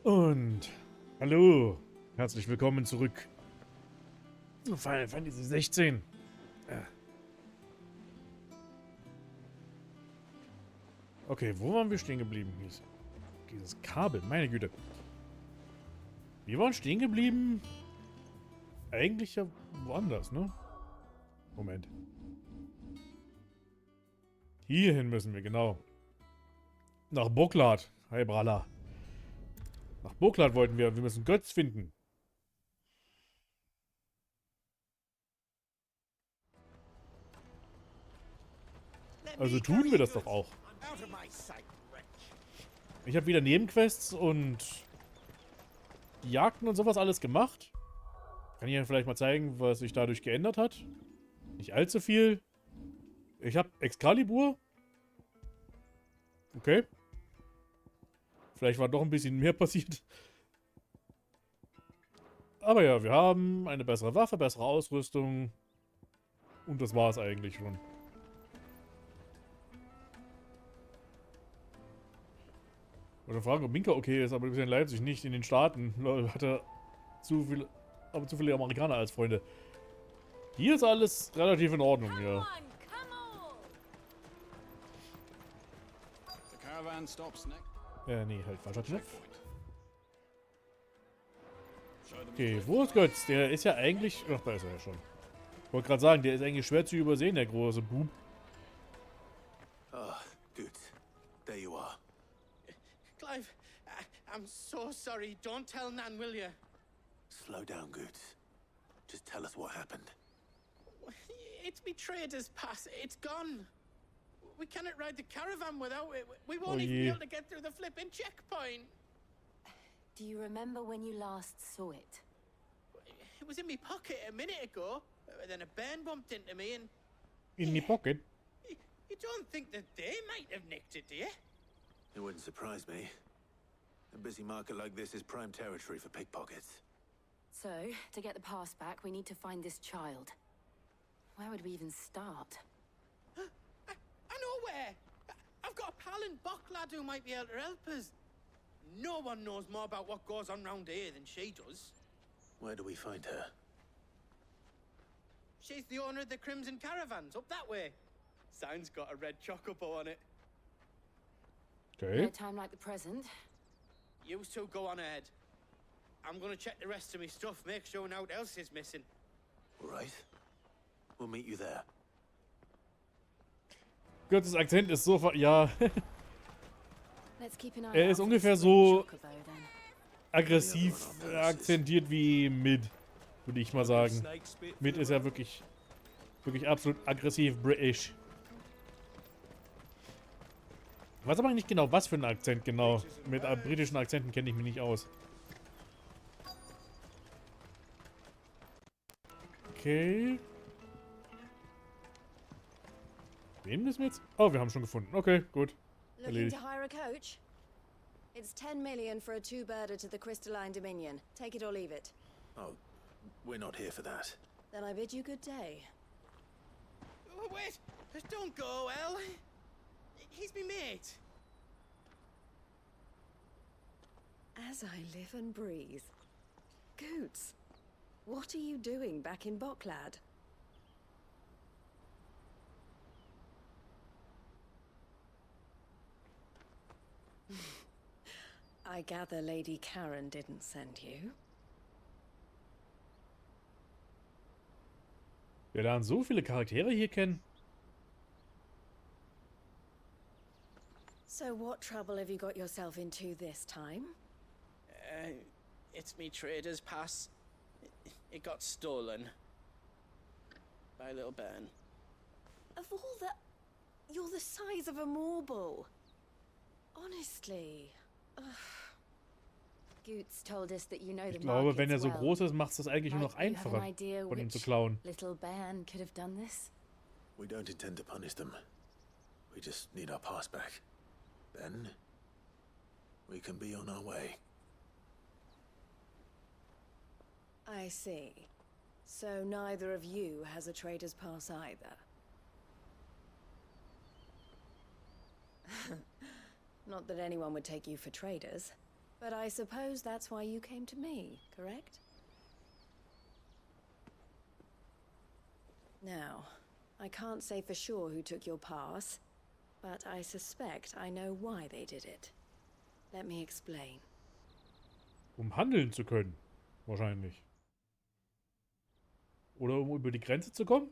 Und hallo, herzlich willkommen zurück zu Final Fantasy 16. Okay, wo waren wir stehen geblieben? Dieses Kabel, meine Güte. Wir waren stehen geblieben. Eigentlich ja woanders, ne? Moment. Hierhin müssen wir, genau. Nach Boklad. Hey, Bralla. Nach Boklad wollten wir. Wir müssen Götz finden. Also tun wir das doch auch. Ich habe wieder Nebenquests und Jagden und sowas alles gemacht. Kann ich Ihnen vielleicht mal zeigen, was sich dadurch geändert hat. Nicht allzu viel. Ich habe Excalibur. Okay. Vielleicht war doch ein bisschen mehr passiert. Aber ja, wir haben eine bessere Waffe, bessere Ausrüstung. Und das war es eigentlich schon. Oder fragen, ob Minka okay ist, aber du bist ja in Leipzig, nicht in den Staaten. Hat er zu viele Amerikaner als Freunde. Hier ist alles relativ in Ordnung, ja. Nee, halt falscher Knopf. Okay, wo ist Götz? Der ist ja eigentlich... Ach, da ist er ja schon. Ich wollte gerade sagen, der ist eigentlich schwer zu übersehen, der große Bub. Oh, good. There you are. Clive, I'm so sorry. Don't tell Nan, will you? Slow down, good. Just tell us what happened. It's betrayed us, Pass. It's gone. We cannot ride the caravan without it. We won't even be able to get through the flipping checkpoint. Do you remember when you last saw it? It was in my pocket a minute ago. Then a bairn bumped into me and... In die Pocket? You don't think that they might have nicked it, do you? It wouldn't surprise me. A busy market like this is prime territory for pickpockets. So, to get the pass back, we need to find this child. Where would we even start? I know where! I've got a pal in Bocklad who might be able to help us. No one knows more about what goes on round here than she does. Where do we find her? She's the owner of the Crimson Caravans, up that way. Sign's got a red chocobo on it. Okay. No time like the present. You two go on ahead. I'm gonna check the rest of my stuff, make sure nothing else is missing. All right. We'll meet you there. Götzes Akzent ist so... Ja. Let's keep an eye Er out ist for ungefähr this so chocobo, then. aggressiv akzentiert wie Mid, würde ich mal sagen. Mid ist ja wirklich absolut aggressiv British. Ich weiß aber nicht genau, was für ein Akzent genau. Mit britischen Akzenten kenne ich mich nicht aus. Okay. Wen müssen wir jetzt? Oh, wir haben schon gefunden. Okay, gut. Looking Erledigt. to hire a coach? It's 10 million for a two-birder to the Crystalline Dominion. Take it or leave it. Oh, we're not here for that. Then I bid you good day. Oh, wait! Don't go, El. He's me mate. As I live and breathe. Goots, what are you doing back in Bocklad? I gather Lady Karen didn't send you. Wir lernen so viele Charaktere hier kennen. So what trouble have you got yourself into this time? It's me trader's pass. It got stolen. By a little bairn. Of all the... You're the size of a marble. Honestly. Goots told us that you know the Ich glaube, wenn er markets so well. groß ist, macht es das eigentlich nur noch Like, you have an einfacher, idea von ihm zu which klauen. little bairn could have done this? We don't intend to punish them. We just need our pass back. Then, we can be on our way. I see. So neither of you has a trader's pass either. Not that anyone would take you for traders. But I suppose that's why you came to me, correct? Now, I can't say for sure who took your pass, but I suspect I know why they did it. Let me explain. Handeln zu können. Wahrscheinlich. Oder um über die Grenze zu kommen?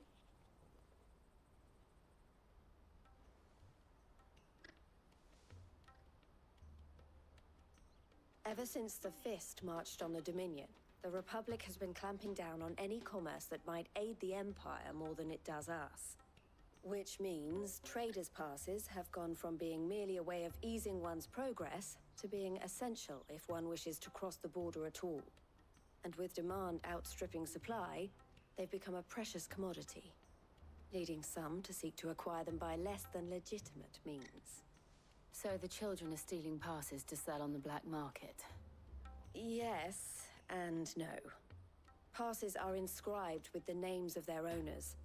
Ever since the Fist marched on the Dominion, the Republic has been clamping down on any commerce that might aid the Empire more than it does us. Which means traders' passes have gone from being merely a way of easing one's progress to being essential if one wishes to cross the border at all. And with demand outstripping supply, they've become a precious commodity, leading some to seek to acquire them by less than legitimate means. So the children are stealing passes to sell on the black market. Yes and no. Passes are inscribed with the names of their owners,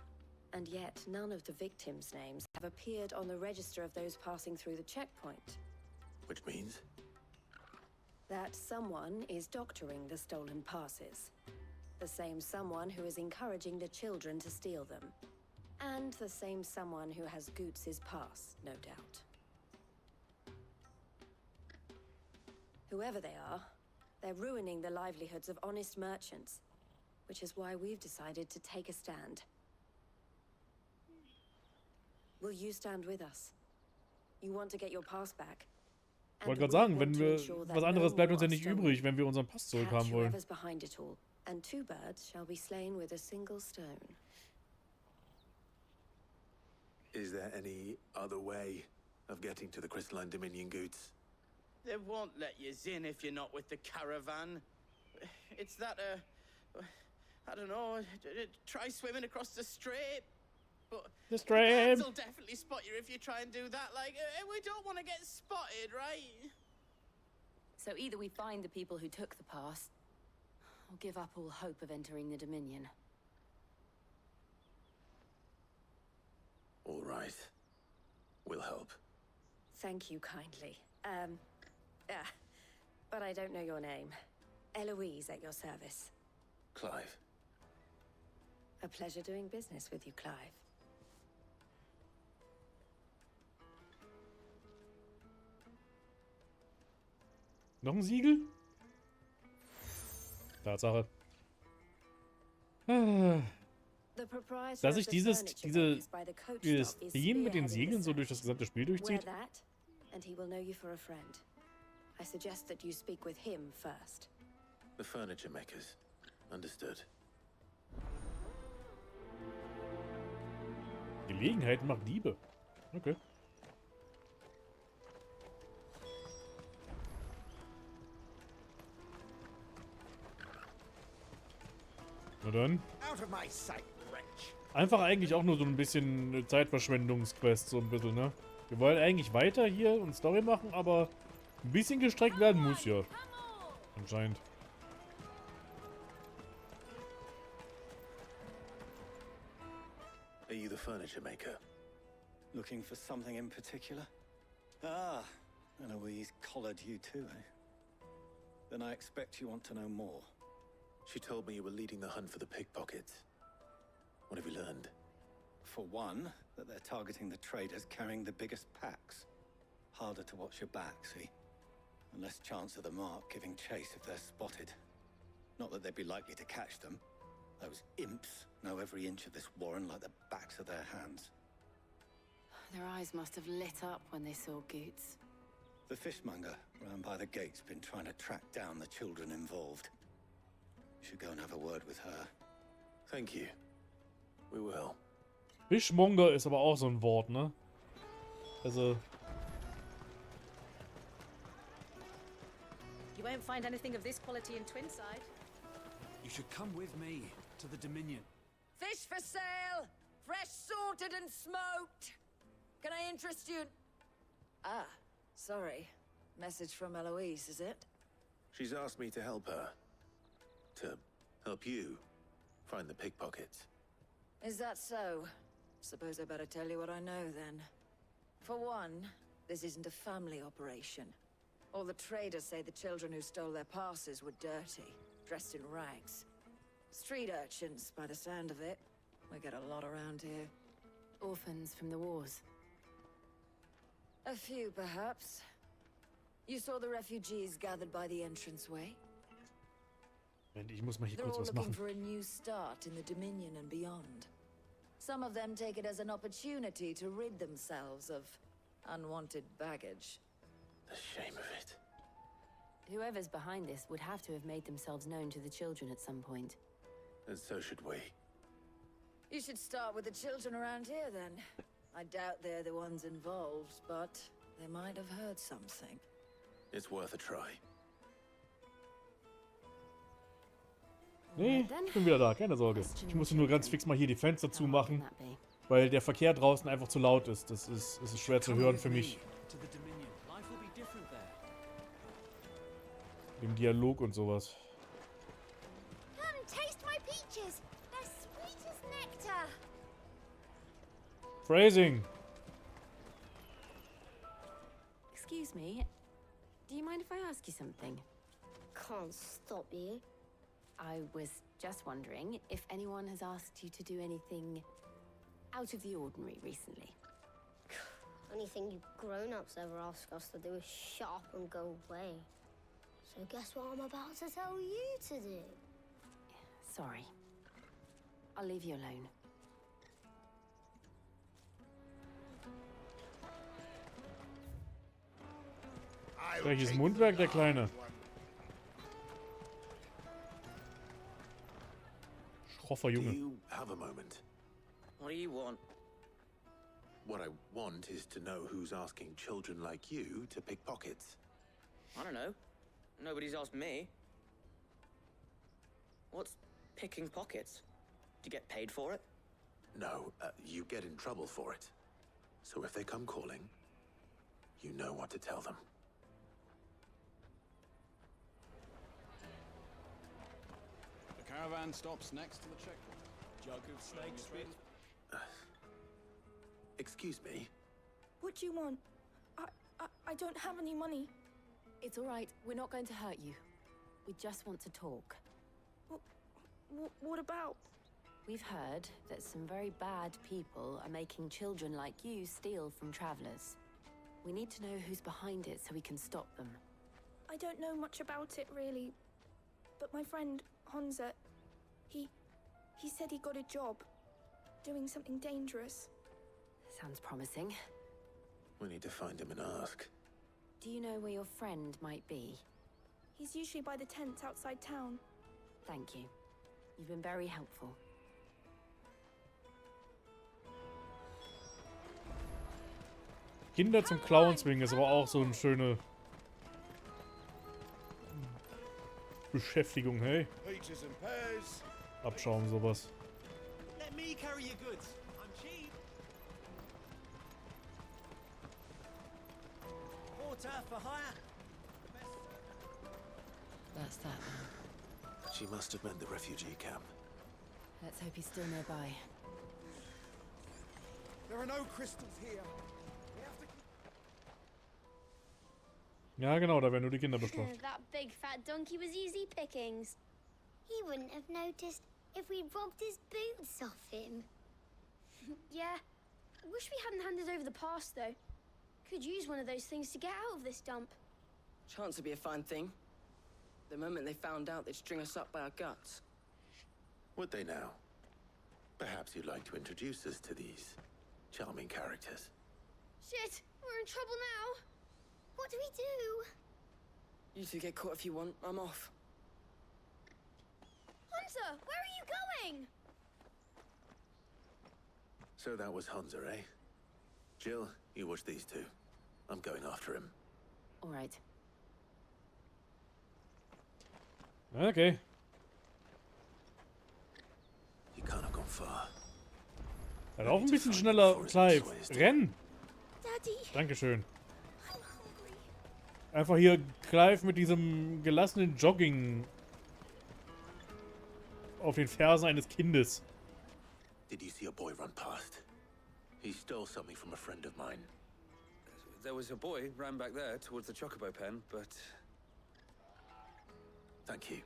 and yet none of the victims' names have appeared on the register of those passing through the checkpoint. Which means? That someone is doctoring the stolen passes. The same someone who is encouraging the children to steal them. And the same someone who has Goots' pass, no doubt. Whoever they are, they're ruining the livelihoods of honest merchants, which is why we've decided to take a stand. Will you stand with us? You want to get your pass back? Ich wollte gerade sagen, wenn wir was anderes bleibt uns ja nicht übrig, wenn wir unseren Pass zurückhaben wollen. Behind it all, and 2 birds shall be slain with a single stone. Is there any other way of getting to the Crystalline Dominion, Goots? They won't let you in if you're not with the caravan. It's that, I don't know, try swimming across the strait. But the strait will definitely spot you if you try and do that. Like, we don't want to get spotted, right? So either we find the people who took the pass, or give up all hope of entering the Dominion. All right. We'll help. Thank you kindly. But I don't know your name. Eloise at your service. Clive. A pleasure doing business with you, Clive. Noch ein Siegel? Tatsache. Dass sich dieses Theme mit den Siegeln so durch das gesamte Spiel durchzieht. And he will know you for a friend. I suggest that you speak with him first. The furniture makers. Understood. Gelegenheit macht Diebe. Okay. Na dann. Einfach eigentlich auch nur so ein bisschen Zeitverschwendungsquest, so ein bisschen, ne? Wir wollen eigentlich weiter hier und Story machen, aber ein bisschen gestreckt werden muss ja. Anscheinend. Are you the furniture maker? Looking for something in particular? Ah, Eloise collared you too, eh? Then I expect you want to know more. She told me you were leading the hunt for the pickpockets. What have you learned? For one, that they're targeting the traders carrying the biggest packs. Harder to watch your back, see? And less chance of the mark giving chase if they're spotted. Not that they'd be likely to catch them. Those imps know every inch of this warren like the backs of their hands. Their eyes must have lit up when they saw Goots. The fishmonger round by the gate's been trying to track down the children involved. You should go and have a word with her. Thank you. We will. Fishmonger ist aber auch so ein Wort, ne? Also. You won't find anything of this quality in Twinside. You should come with me to the Dominion. Fish for sale! Fresh sorted and smoked! Can I interest you? Ah, sorry. Message from Eloise, is it? She's asked me to help her. To help you find the pickpockets. Is that so? Suppose I better tell you what I know then. For one, this isn't a family operation. All the traders say the children who stole their passes were dirty, dressed in rags. Street urchins, by the sound of it. We get a lot around here. Orphans from the wars. A few, perhaps. You saw the refugees gathered by the entranceway? Moment, ich muss mal hier They're kurz all was looking machen. for a new start in the Dominion and beyond. Some of them take it as an opportunity to rid themselves of unwanted baggage. The shame of it. Whoever's behind this would have to have made themselves known to the children at some point. And so should we. You should start with the children around here, then. I doubt they're the ones involved, but they might have heard something. It's worth a try. Nee, ich bin wieder da, keine Sorge. Ich muss nur ganz fix mal hier die Fenster zumachen, weil der Verkehr draußen einfach zu laut ist. Das ist schwer zu hören für mich. To the Dominion. Life will be different there. Im Dialog und sowas. Come, taste my peaches. They're sweet as nectar. Phrasing. Excuse me, do you mind if I ask you something? Can't stop you. I was just wondering if anyone has asked you to do anything out of the ordinary recently. Anything you grown-ups ever ask us to do is shut up and go away. So guess what I'm about to tell you to do? Sorry. I'll leave you alone. Welches Mundwerk, der Kleine. Schroffer Do Junge. you have a moment? What do you want? What I want is to know who's asking children like you to pick pockets. I don't know. Nobody's asked me. What's picking pockets? Do you get paid for it? No, you get in trouble for it. So if they come calling, you know what to tell them. The caravan stops next to the checkpoint. Jug of snake spit. Excuse me? What do you want? I don't have any money. It's all right. We're not going to hurt you. We just want to talk. What about? We've heard that some very bad people are making children like you steal from travelers. We need to know who's behind it so we can stop them. I don't know much about it, really. But my friend, Honza, he said he got a job doing something dangerous. Sounds promising. We need to find him and ask. Do you know where your friend might be? He's usually by the tents outside town. Thank you. You've been very helpful. Kinder zum Klauen zwingen ist aber auch so eine schöne Beschäftigung, hey. Abschauen, sowas. Let me carry your goods. I'm cheap. Porter for hire. That's that then. She must have meant the refugee camp. Let's hope he's still nearby. There are no crystals here. Ja, genau, da werden nur die Kinder bestraft. That big fat donkey was easy pickings. He wouldn't have noticed if we robbed his boots off him. Yeah. I wish we hadn't handed over the pass, though. Could use one of those things to get out of this dump. Chance would be a fine thing. The moment they found out, they'd string us up by our guts. Would they now? Perhaps you'd like to introduce us to these charming characters. Shit, we're in trouble now. What do we do? You two get caught if you want. I'm off. Hunter, where are you going? So that was Hunter, eh? Jill, you watch these two. I'm going after him. All right. Okay. You can't have gone far. Halt auch ein bisschen schneller, Clive. Renn! Daddy. Dankeschön. I'm hungry. Einfach hier Clive mit diesem gelassenen Jogging auf den Fersen eines Kindes. Did you see a boy run past? He stole something from a friend of mine. There was a boy ran back there towards the chocobo pen, but... Thank you.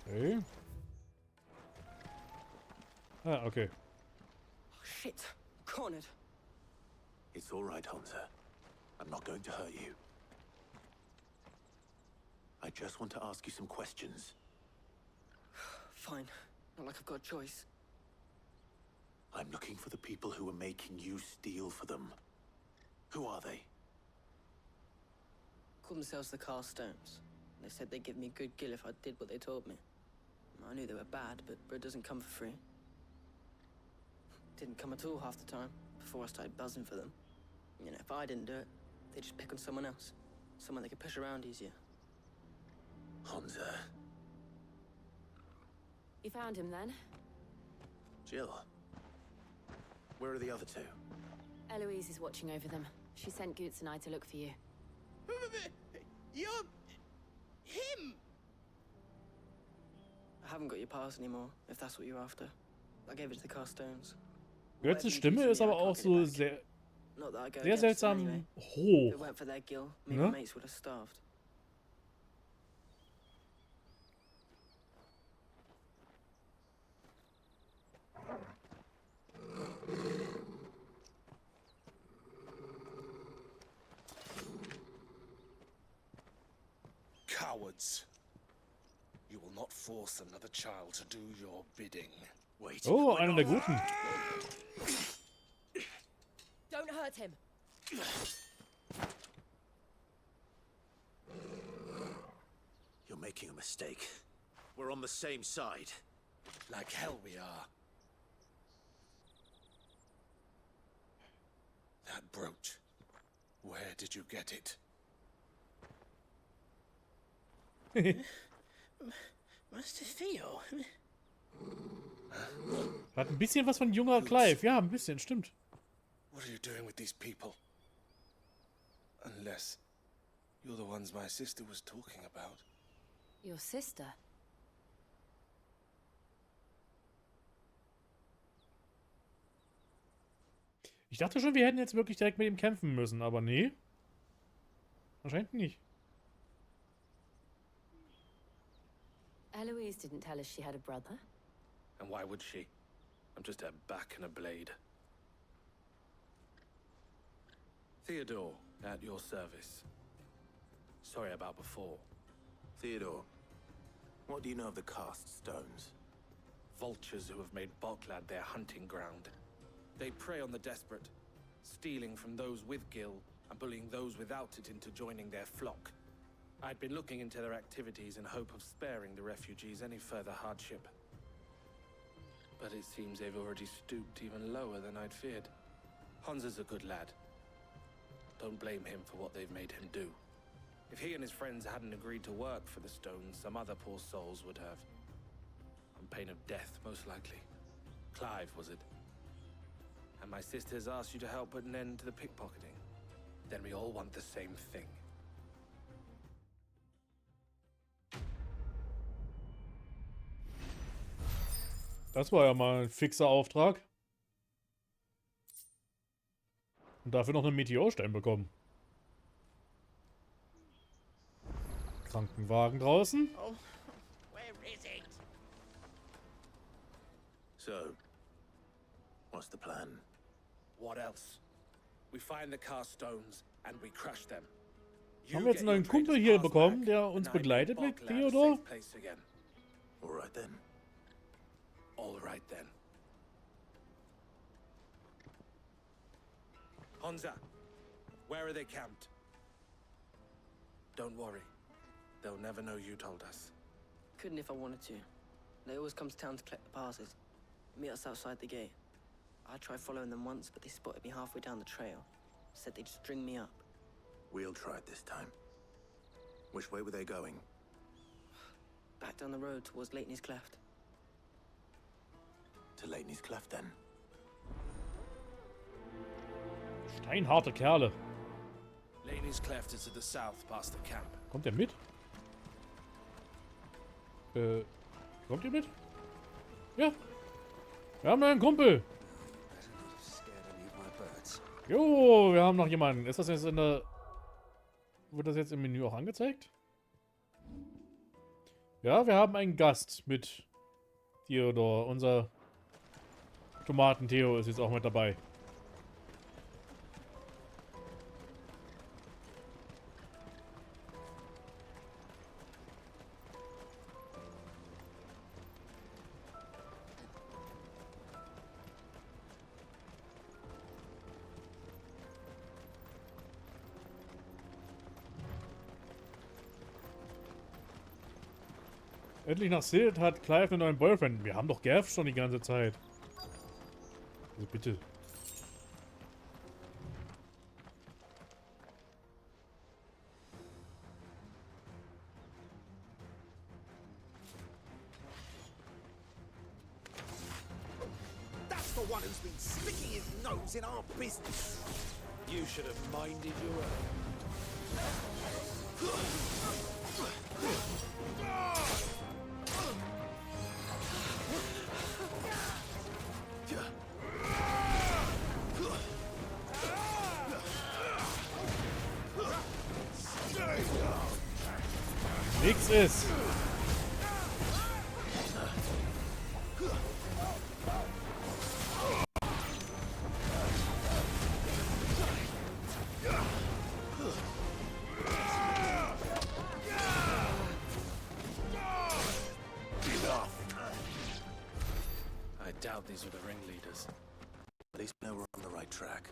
Okay. Ah, okay. Oh, shit. Cornered. It's all right, Hansa. I'm not going to hurt you. I just want to ask you some questions. Fine. Not like I've got a choice. I'm looking for the people who are making you steal for them. Who are they? Called themselves the Carstones. They said they'd give me good gill if I did what they told me. I knew they were bad, but bread doesn't come for free. Didn't come at all half the time, before I started buzzing for them. You know, if I didn't do it, they'd just pick on someone else. Someone they could push around easier. Hansa. You found him then? Jill. Where are the other two? Eloise is watching over them. She sent Goots and I to look for you. You're... him! I haven't got your pass anymore, if that's what you're after. I gave it to the Carstones. Götzes Stimme ist aber auch so sehr seltsam hoch. If it weren't for their gill, me and my mates would have starved. Cowards. You will not force another child to do your bidding. Wait. Oh, einer der Guten. Don't hurt him. You're making a mistake. We're on the same side. Like hell we are. That brooch. Where did you get it? Master Theo. Hat ein bisschen was von junger Clive. Ja, ein bisschen, stimmt. What are you doing with these people? Unless you're the ones my sister was talking about. Your sister? Ich dachte schon, wir hätten jetzt wirklich direkt mit ihm kämpfen müssen, aber nee. Anscheinend nicht. Eloise didn't tell us she had a brother. And why would she? I'm just a back and a blade. Theodore, at your service. Sorry about before. Theodore, what do you know of the cast stones? Vultures who have made Boklad their hunting ground. They prey on the desperate, stealing from those with gil and bullying those without it into joining their flock. I'd been looking into their activities in hope of sparing the refugees any further hardship. But it seems they've already stooped even lower than I'd feared. Hansa's a good lad. Don't blame him for what they've made him do. If he and his friends hadn't agreed to work for the stones, some other poor souls would have. On pain of death, most likely. Clive, was it? And my sisters asked you to help put an end to the pickpocketing. Then we all want the same thing. Das war ja mal ein fixer Auftrag. Und dafür noch einen Meteorstein bekommen. Krankenwagen draußen. Oh, where is it? So, what's the plan? What else? We find the Carstones and we crush them. Haben wir jetzt einen neuen Kumpel hier bekommen, der uns begleitet mit Theodor? All right then. All right then. Hansa, where are they camped? Don't worry. They'll never know you told us. Couldn't if I wanted to. They always come to town to collect the passes. Meet us outside the gate. I tried following them once, but they spotted me halfway down the trail. Said they'd string me up. We'll try it this time. Which way were they going? Back down the road towards Leitney's Cleft. To Leitney's Cleft, then. Steinharte Kerle. Leitney's Cleft is to the south, past the camp. Kommt der mit? Kommt ihr mit? Ja. Wir haben einen Kumpel. Jo, wir haben noch jemanden. Ist das jetzt in der... Wird das jetzt im Menü auch angezeigt? Ja, wir haben einen Gast mit Theodor. Unser Tomaten-Theo ist jetzt auch mit dabei. Endlich nach Silt hat Clive einen neuen Boyfriend. Wir haben doch Gav schon die ganze Zeit. Also bitte. That's the one who's been sticking his nose in our business. You should have minded your own. Nix ist. I doubt these are the ringleaders. At least now we're on the right track.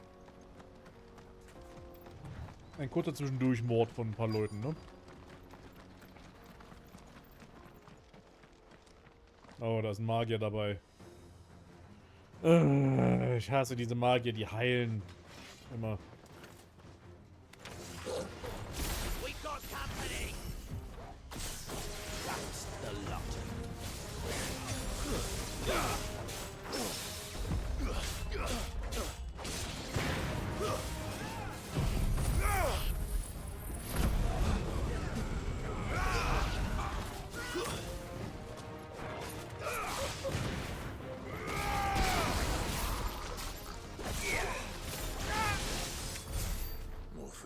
Ein kurzer Zwischendurch-Mord von ein paar Leuten, ne? Oh, da ist ein Magier dabei. Ich hasse diese Magier, die heilen. Immer. We got company. That's the lot.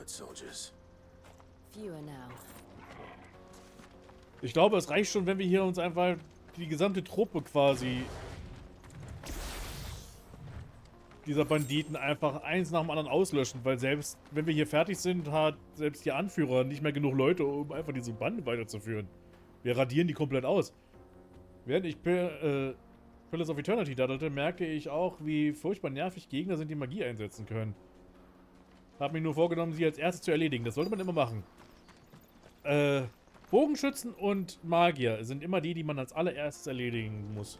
Soldiers. Fewer now. Ich glaube, es reicht schon, wenn wir hier uns einfach die gesamte Truppe quasi dieser Banditen einfach eins nach dem anderen auslöschen, weil selbst wenn wir hier fertig sind, hat selbst die Anführer nicht mehr genug Leute, um einfach diese Bande weiterzuführen. Wir radieren die komplett aus. Während ich Pillars of Eternity daddelte, merkte ich auch, wie furchtbar nervig Gegner sind, die Magie einsetzen können. Hab mir nur vorgenommen, sie als erstes zu erledigen. Das sollte man immer machen. Bogenschützen und Magier sind immer die, die man als allererstes erledigen muss.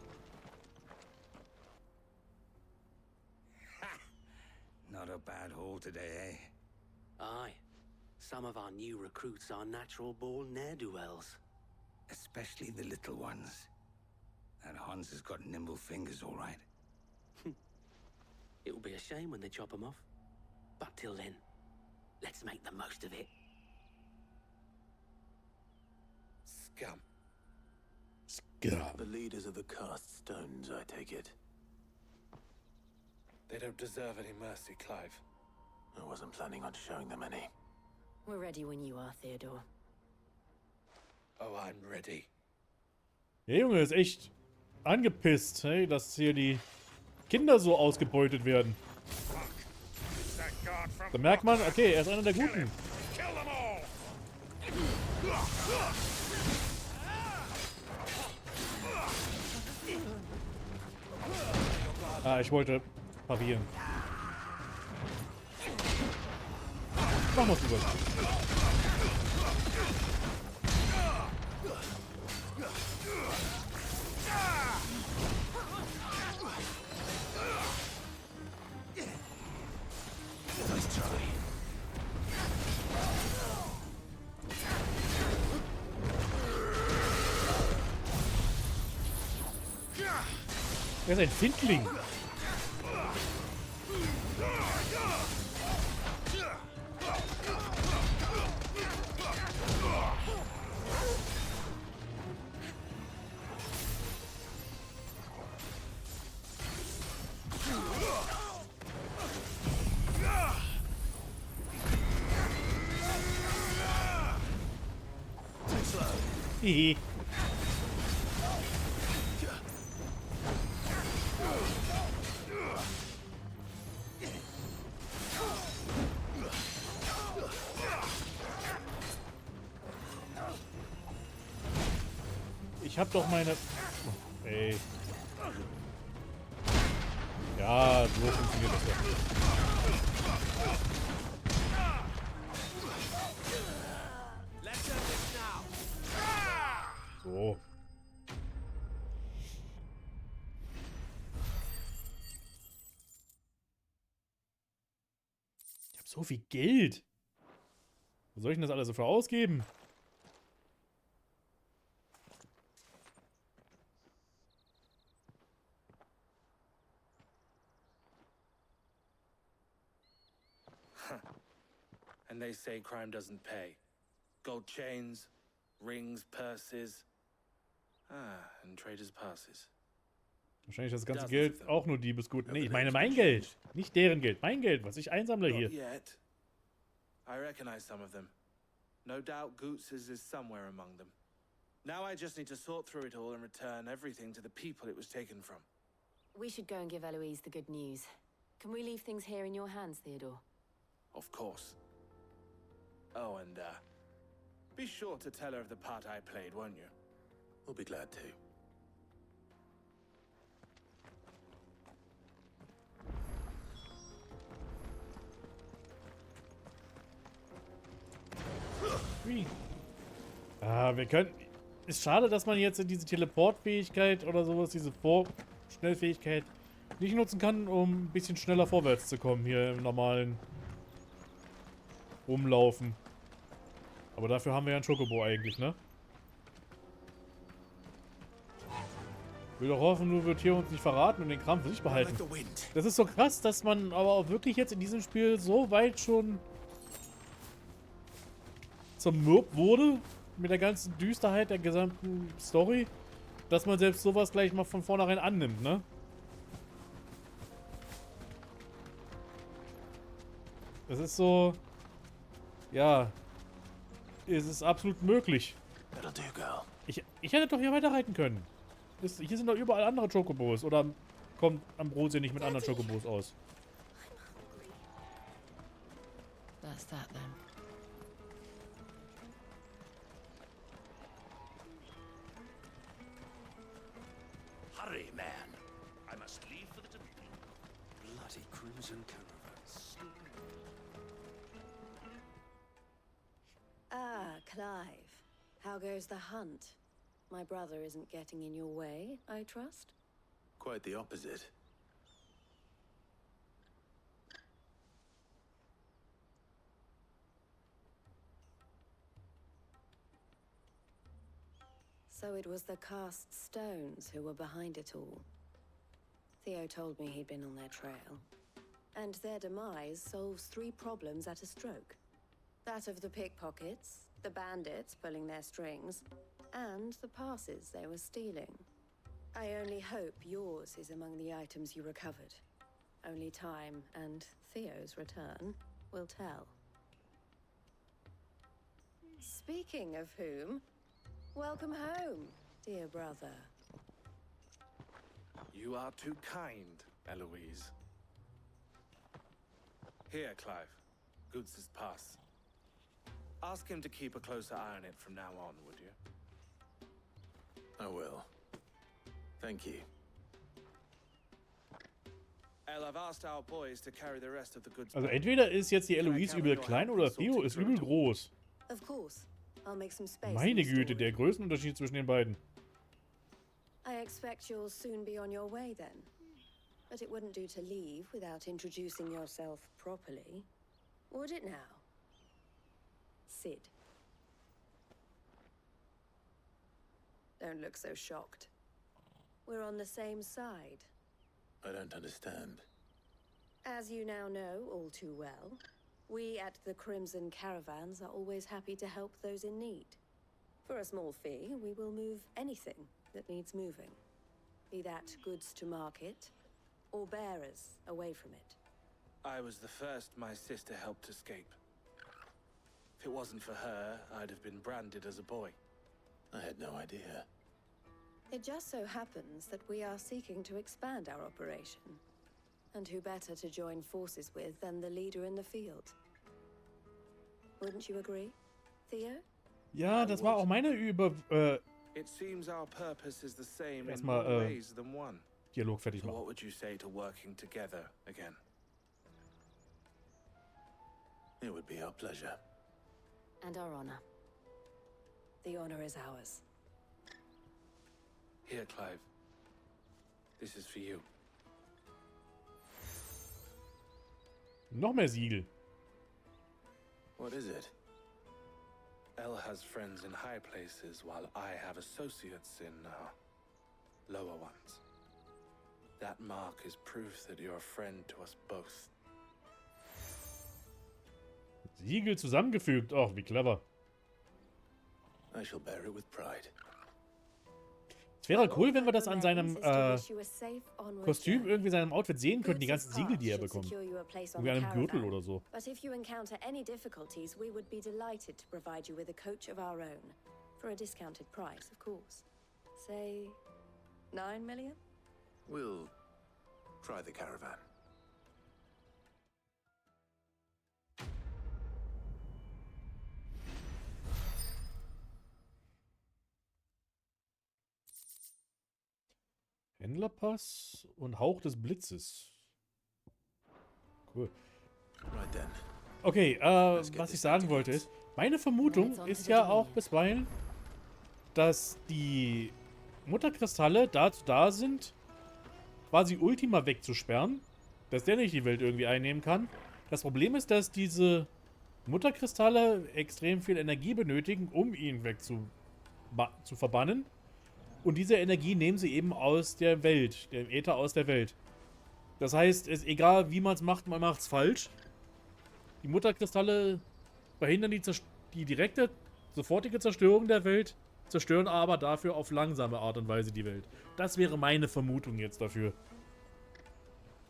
Not a bad haul today, eh? Aye. Some of our new recruits are natural-born ne'er-do-wells. Especially the little ones. That Hans has got nimble fingers, all right. It will be a shame when they chop them off. But till then, let's make the most of it. Scum. Scum. The leaders of the cast stones, I take it. They don't deserve any mercy, Clive. I wasn't planning on showing them any. We're ready when you are, Theodore. Oh, I'm ready. Der Junge ist echt angepisst, hey, dass hier die Kinder so ausgebeutet werden. Da merkt man, okay, er ist einer der Guten. Ah, ich wollte parieren. Machen wir's lieber. Er ist ein Findling. Hihi. Ich hab doch meine... Oh, ey. Ja, so funktioniert das ja. So. Ich hab so viel Geld. Wo soll ich denn das alles so für ausgeben? And they say crime doesn't pay. Gold chains, rings, purses. And traders' passes. Wahrscheinlich das ganze Geld auch nur Diebesgut. Nee, ich meine mein Geld. Nicht deren Geld. Mein Geld, was ich einsammle hier. Not yet. I recognize some of them. No doubt Goots's is somewhere among them. Now I just need to sort through it all and return everything to the people it was taken from. We should go and give Eloise the good news. Can we leave things here in your hands, Theodore? Of course. Oh, and, be sure to tell her of the part I played, won't you? We'll be glad to. Wir können... Ist schade, dass man jetzt diese Teleportfähigkeit oder sowas, diese Schnellfähigkeit nicht nutzen kann, um ein bisschen schneller vorwärts zu kommen hier im normalen Rumlaufen. Aber dafür haben wir ja einen Chocobo eigentlich, ne? Ich will doch hoffen, du wirst hier uns nicht verraten und den Kram für sich behalten. Das ist so krass, dass man aber auch wirklich jetzt in diesem Spiel so weit schon zermürbt wurde mit der ganzen Düsterheit der gesamten Story, dass man selbst sowas gleich mal von vornherein annimmt, ne? Das ist so... Ja... Es ist absolut möglich. Ich hätte doch hier weiterreiten können. Hier sind doch überall andere Chocobos. Oder kommt Ambrosia nicht mit anderen Chocobos aus? That's that then. Hurry, man. I must leave for the Dominion. Bloody crimson caravans. Ah, Clive. How goes the hunt? My brother isn't getting in your way, I trust? Quite the opposite. So it was the cast stones who were behind it all. Theo told me he'd been on their trail. And their demise solves 3 problems at a stroke. That of the pickpockets, the bandits pulling their strings, and the passes they were stealing. I only hope yours is among the items you recovered. Only time and Theo's return will tell. Speaking of whom, welcome home, dear brother. You are too kind, Eloise. Here, Clive. Goots's pass. Ask him to keep a closer eye on it from now on, would you? I will. Thank you. El, I've asked our boys to carry the rest of the goods. Also entweder ist jetzt die Eloise übel klein oder Theo ist übel groß. Of course. I'll make some space. Meine Güte, der Größenunterschied zwischen den beiden. I expect you'll soon be on your way then. But it wouldn't do to leave without introducing yourself properly. Would it now? Sid. Don't look so shocked. We're on the same side. I don't understand. As you now know all too well, we at the Crimson Caravans are always happy to help those in need. For a small fee, we will move anything that needs moving. Be that goods to market, or bearers away from it. I was the first my sister helped escape. If it wasn't for her, I'd have been branded as a boy. I had no idea. It just so happens that we are seeking to expand our operation. And who better to join forces with than the leader in the field? Wouldn't you agree, Theo? Ja, das war auch meine It seems our purpose is the same in Erstmal, more ways than one. Dialog fertig So machen. what would you say to working together again? It would be our pleasure. And our honor. The honor is ours. Here, Clive. This is for you. Noch mehr Siegel. What is it? Elle has friends in high places, while I have associates in lower ones. That mark is proof that you're a friend to us both. Siegel zusammengefügt. Och, wie clever. I shall bear it with pride. Es wäre cool, wenn wir das an seinem Kostüm, irgendwie seinem Outfit sehen könnten, die ganzen Siegel, die er bekommt. Irgendwie an einem Gürtel oder so. But if you encounter any difficulties, we would be delighted to provide you with a coach of our own. For a discounted price, of course. Say, 9 million? We'll try the caravan. Händlerpass und Hauch des Blitzes. Cool. Okay, was ich sagen wollte ist, meine Vermutung ist ja auch bisweilen, dass die Mutterkristalle dazu da sind, quasi Ultima wegzusperren, dass der nicht die Welt irgendwie einnehmen kann. Das Problem ist, dass diese Mutterkristalle extrem viel Energie benötigen, um ihn zu verbannen. Und diese Energie nehmen sie eben aus der Welt, dem Äther aus der Welt. Das heißt, es ist egal, wie man es macht, man macht es falsch. Die Mutterkristalle verhindern die direkte, sofortige Zerstörung der Welt, zerstören aber dafür auf langsame Art und Weise die Welt. Das wäre meine Vermutung jetzt dafür.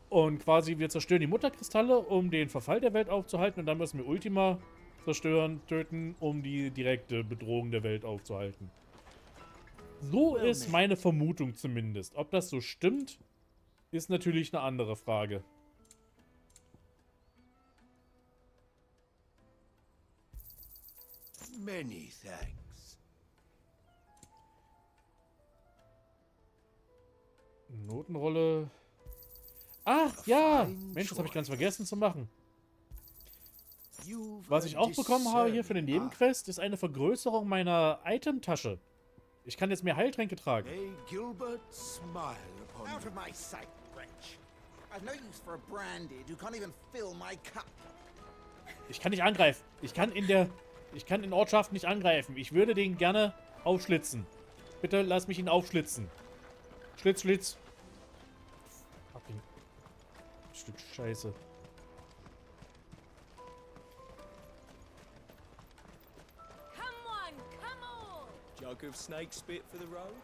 Und quasi, wir zerstören die Mutterkristalle, um den Verfall der Welt aufzuhalten, und dann müssen wir Ultima zerstören, töten, um die direkte Bedrohung der Welt aufzuhalten. So ist meine Vermutung zumindest. Ob das so stimmt, ist natürlich eine andere Frage. Many thanks. Notenrolle. Ach, ja! Mensch, das habe ich ganz vergessen zu machen. Was ich auch bekommen habe hier für den Nebenquest, ist eine Vergrößerung meiner Itemtasche. Ich kann jetzt mehr Heiltränke tragen. May Gilbert smile upon you. Out of my sight, wretch. I've no use for a brandy who can't even fill my cup. Ich kann nicht angreifen. Ich kann in Ortschaften nicht angreifen. Ich würde den gerne aufschlitzen. Bitte lass mich ihn aufschlitzen. Schlitz, Schlitz. Fucking Stück Scheiße. Jug of snake spit for the road?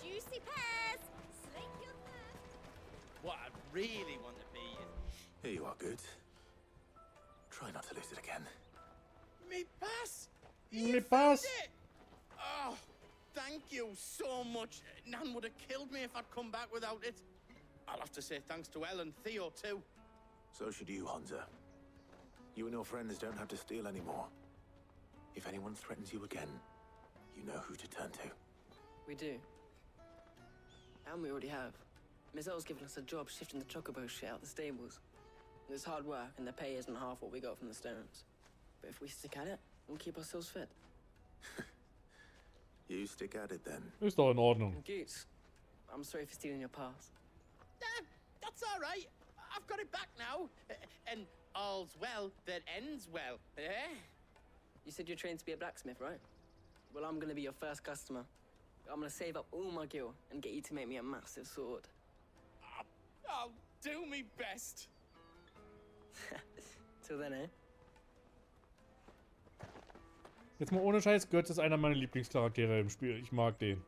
Juicy pears! Slake your thirst! What I really want to be is... Here you are, good. Try not to lose it again. Me pass! Me pass! Oh, thank you so much. Nan would have killed me if I'd come back without it. I'll have to say thanks to Elle and Theo too. So should you, Hansa. You and your friends don't have to steal anymore. If anyone threatens you again, you know who to turn to. We do. And we already have. Miss Elle's given us a job shifting the chocobo shit out the stables. It's hard work, and the pay isn't half what we got from the stones. But if we stick at it, we'll keep ourselves fed. You stick at it then. Ist doch in Ordnung. Goots, I'm sorry for stealing your pass. That's all right. I've got it back now. And all's well that ends well, eh? You said you're trained to be a blacksmith, right? Well, I'm gonna be your first customer. I'm gonna save up all my gil and get you to make me a massive sword. I'll do me best. Till then, eh? Jetzt mal ohne Scheiß, Götz ist einer meiner Lieblingscharaktere im Spiel. Ich mag den.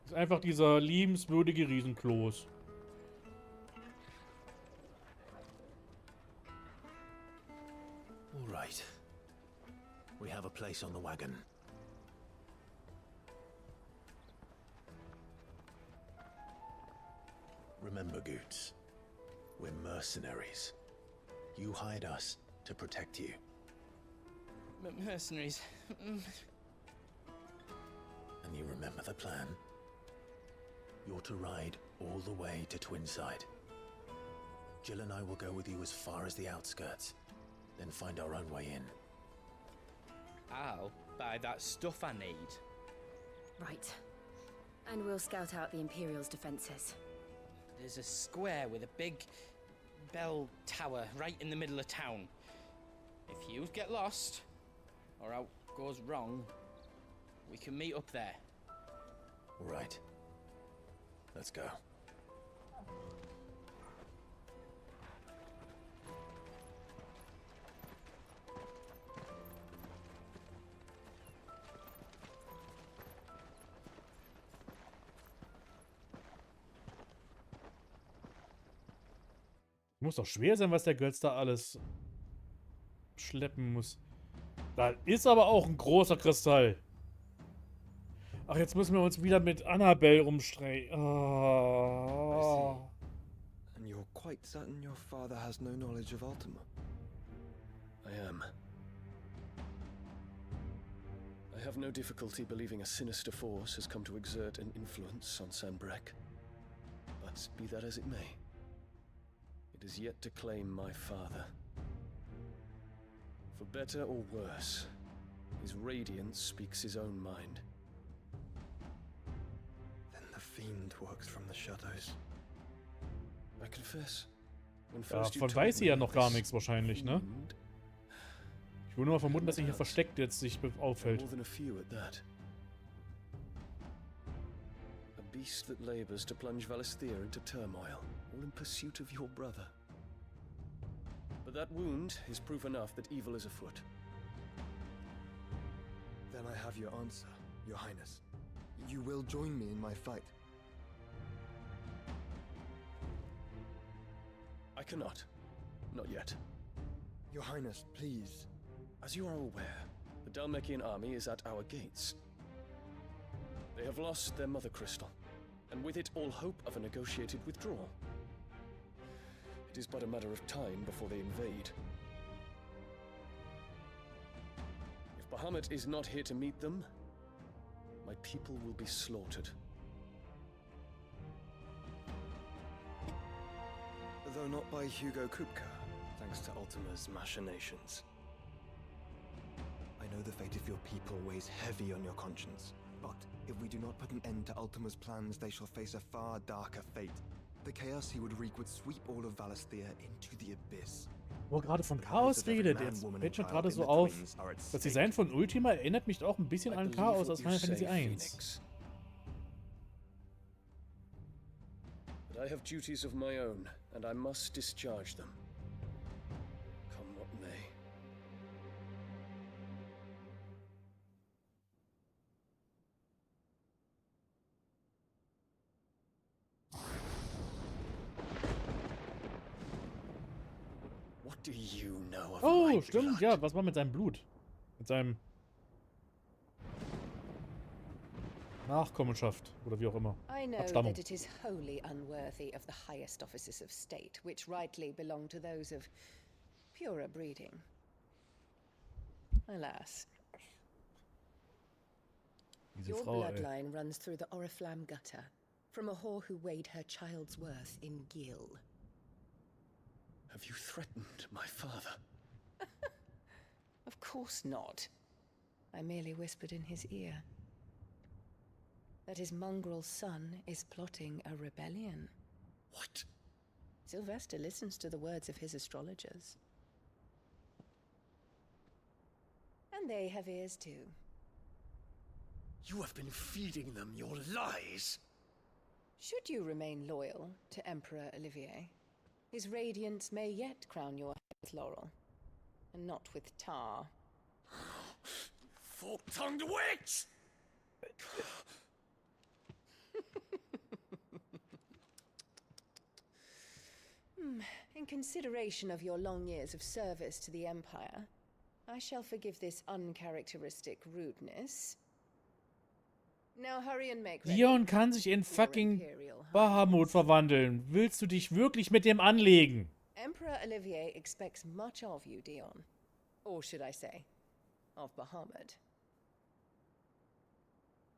Ist einfach dieser liebenswürdige Riesenkloß. All right. We have a place on the wagon. Remember, Goots, we're mercenaries. You hired us to protect you. Mercenaries. And you remember the plan? You're to ride all the way to Twinside. Jill and I will go with you as far as the outskirts, then find our own way in. I'll buy that stuff I need. Right. And we'll scout out the Imperial's defenses. There's a square with a big bell tower right in the middle of town. If you get lost, or out goes wrong, we can meet up there. Right. Let's go. Muss doch schwer sein, was der Götz da alles schleppen muss. Da ist aber auch ein großer Kristall. Ach, jetzt müssen wir uns wieder mit Annabelle rumstreiten. Oh. And you're quite certain your father has no knowledge of Ultima? I am. I have no difficulty believing a sinister force has come to exert an influence on Sanbreque. But be that as it may, it is yet to claim my father. For better or worse, his radiance speaks his own mind. Then the fiend works from the shadows. I confess, when Ja, first you von told weiß sie me ja noch gar this nichts wahrscheinlich, ne? fiend, Ich würde nur mal vermuten, dass er hier versteckt jetzt sich auffällt. more than a few at that. A beast that labors to plunge Valisthea into turmoil, all in pursuit of your brother. But that wound is proof enough that evil is afoot. Then I have your answer, Your Highness. You will join me in my fight. I cannot. Not yet. Your Highness, please. As you are aware, the Dalmekian army is at our gates. They have lost their mother crystal, and with it all hope of a negotiated withdrawal. It is but a matter of time before they invade. If Bahamut is not here to meet them, my people will be slaughtered. Though not by Hugo Kupka, thanks to Ultima's machinations. I know the fate of your people weighs heavy on your conscience, but if we do not put an end to Ultima's plans, they shall face a far darker fate. The chaos he would wreak would sweep all of Valisthea into the abyss. Wo er gerade von Chaos redet, jetzt fällt mir gerade so auf, das Design von Ultima erinnert mich auch ein bisschen an Chaos aus Final Fantasy 1. But I have duties of my own, and I must discharge them. Come what may. What do you know of Oh, stimmt, ja, was war mit seinem Blut? Mit seinem Nachkommenschaft oder wie auch immer. I know Abstammung. that it is wholly unworthy of the highest offices of state, which rightly belong to those of purer breeding. Alas. Your bloodline runs through the Oriflamme gutter, from a whore who weighed her child's worth in gil. Have you threatened my father? Of course not. I merely whispered in his ear that his mongrel son is plotting a rebellion. What? Sylvester listens to the words of his astrologers. And they have ears too. You have been feeding them your lies! Should you remain loyal to Emperor Olivier, his radiance may yet crown your head with laurel, and not with tar. Fork-tongued witch! In consideration of your long years of service to the Empire, I shall forgive this uncharacteristic rudeness. Now hurry and make ready. Dion kann sich in fucking Bahamut verwandeln. Willst du dich wirklich mit dem anlegen? Emperor Olivier expects much of you, Dion. Or should I say, of Bahamut.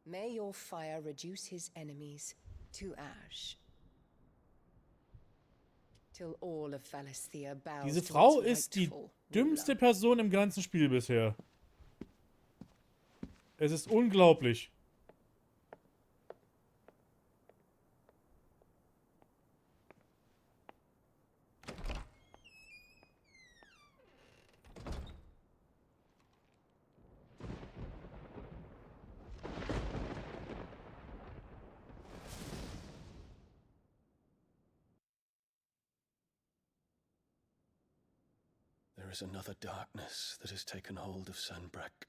May your fire reduce his enemies to ash. Till all of Valisthea bows. Diese Frau ist die dümmste Person im ganzen Spiel bisher. Es ist unglaublich. There is another darkness that has taken hold of Sanbreque.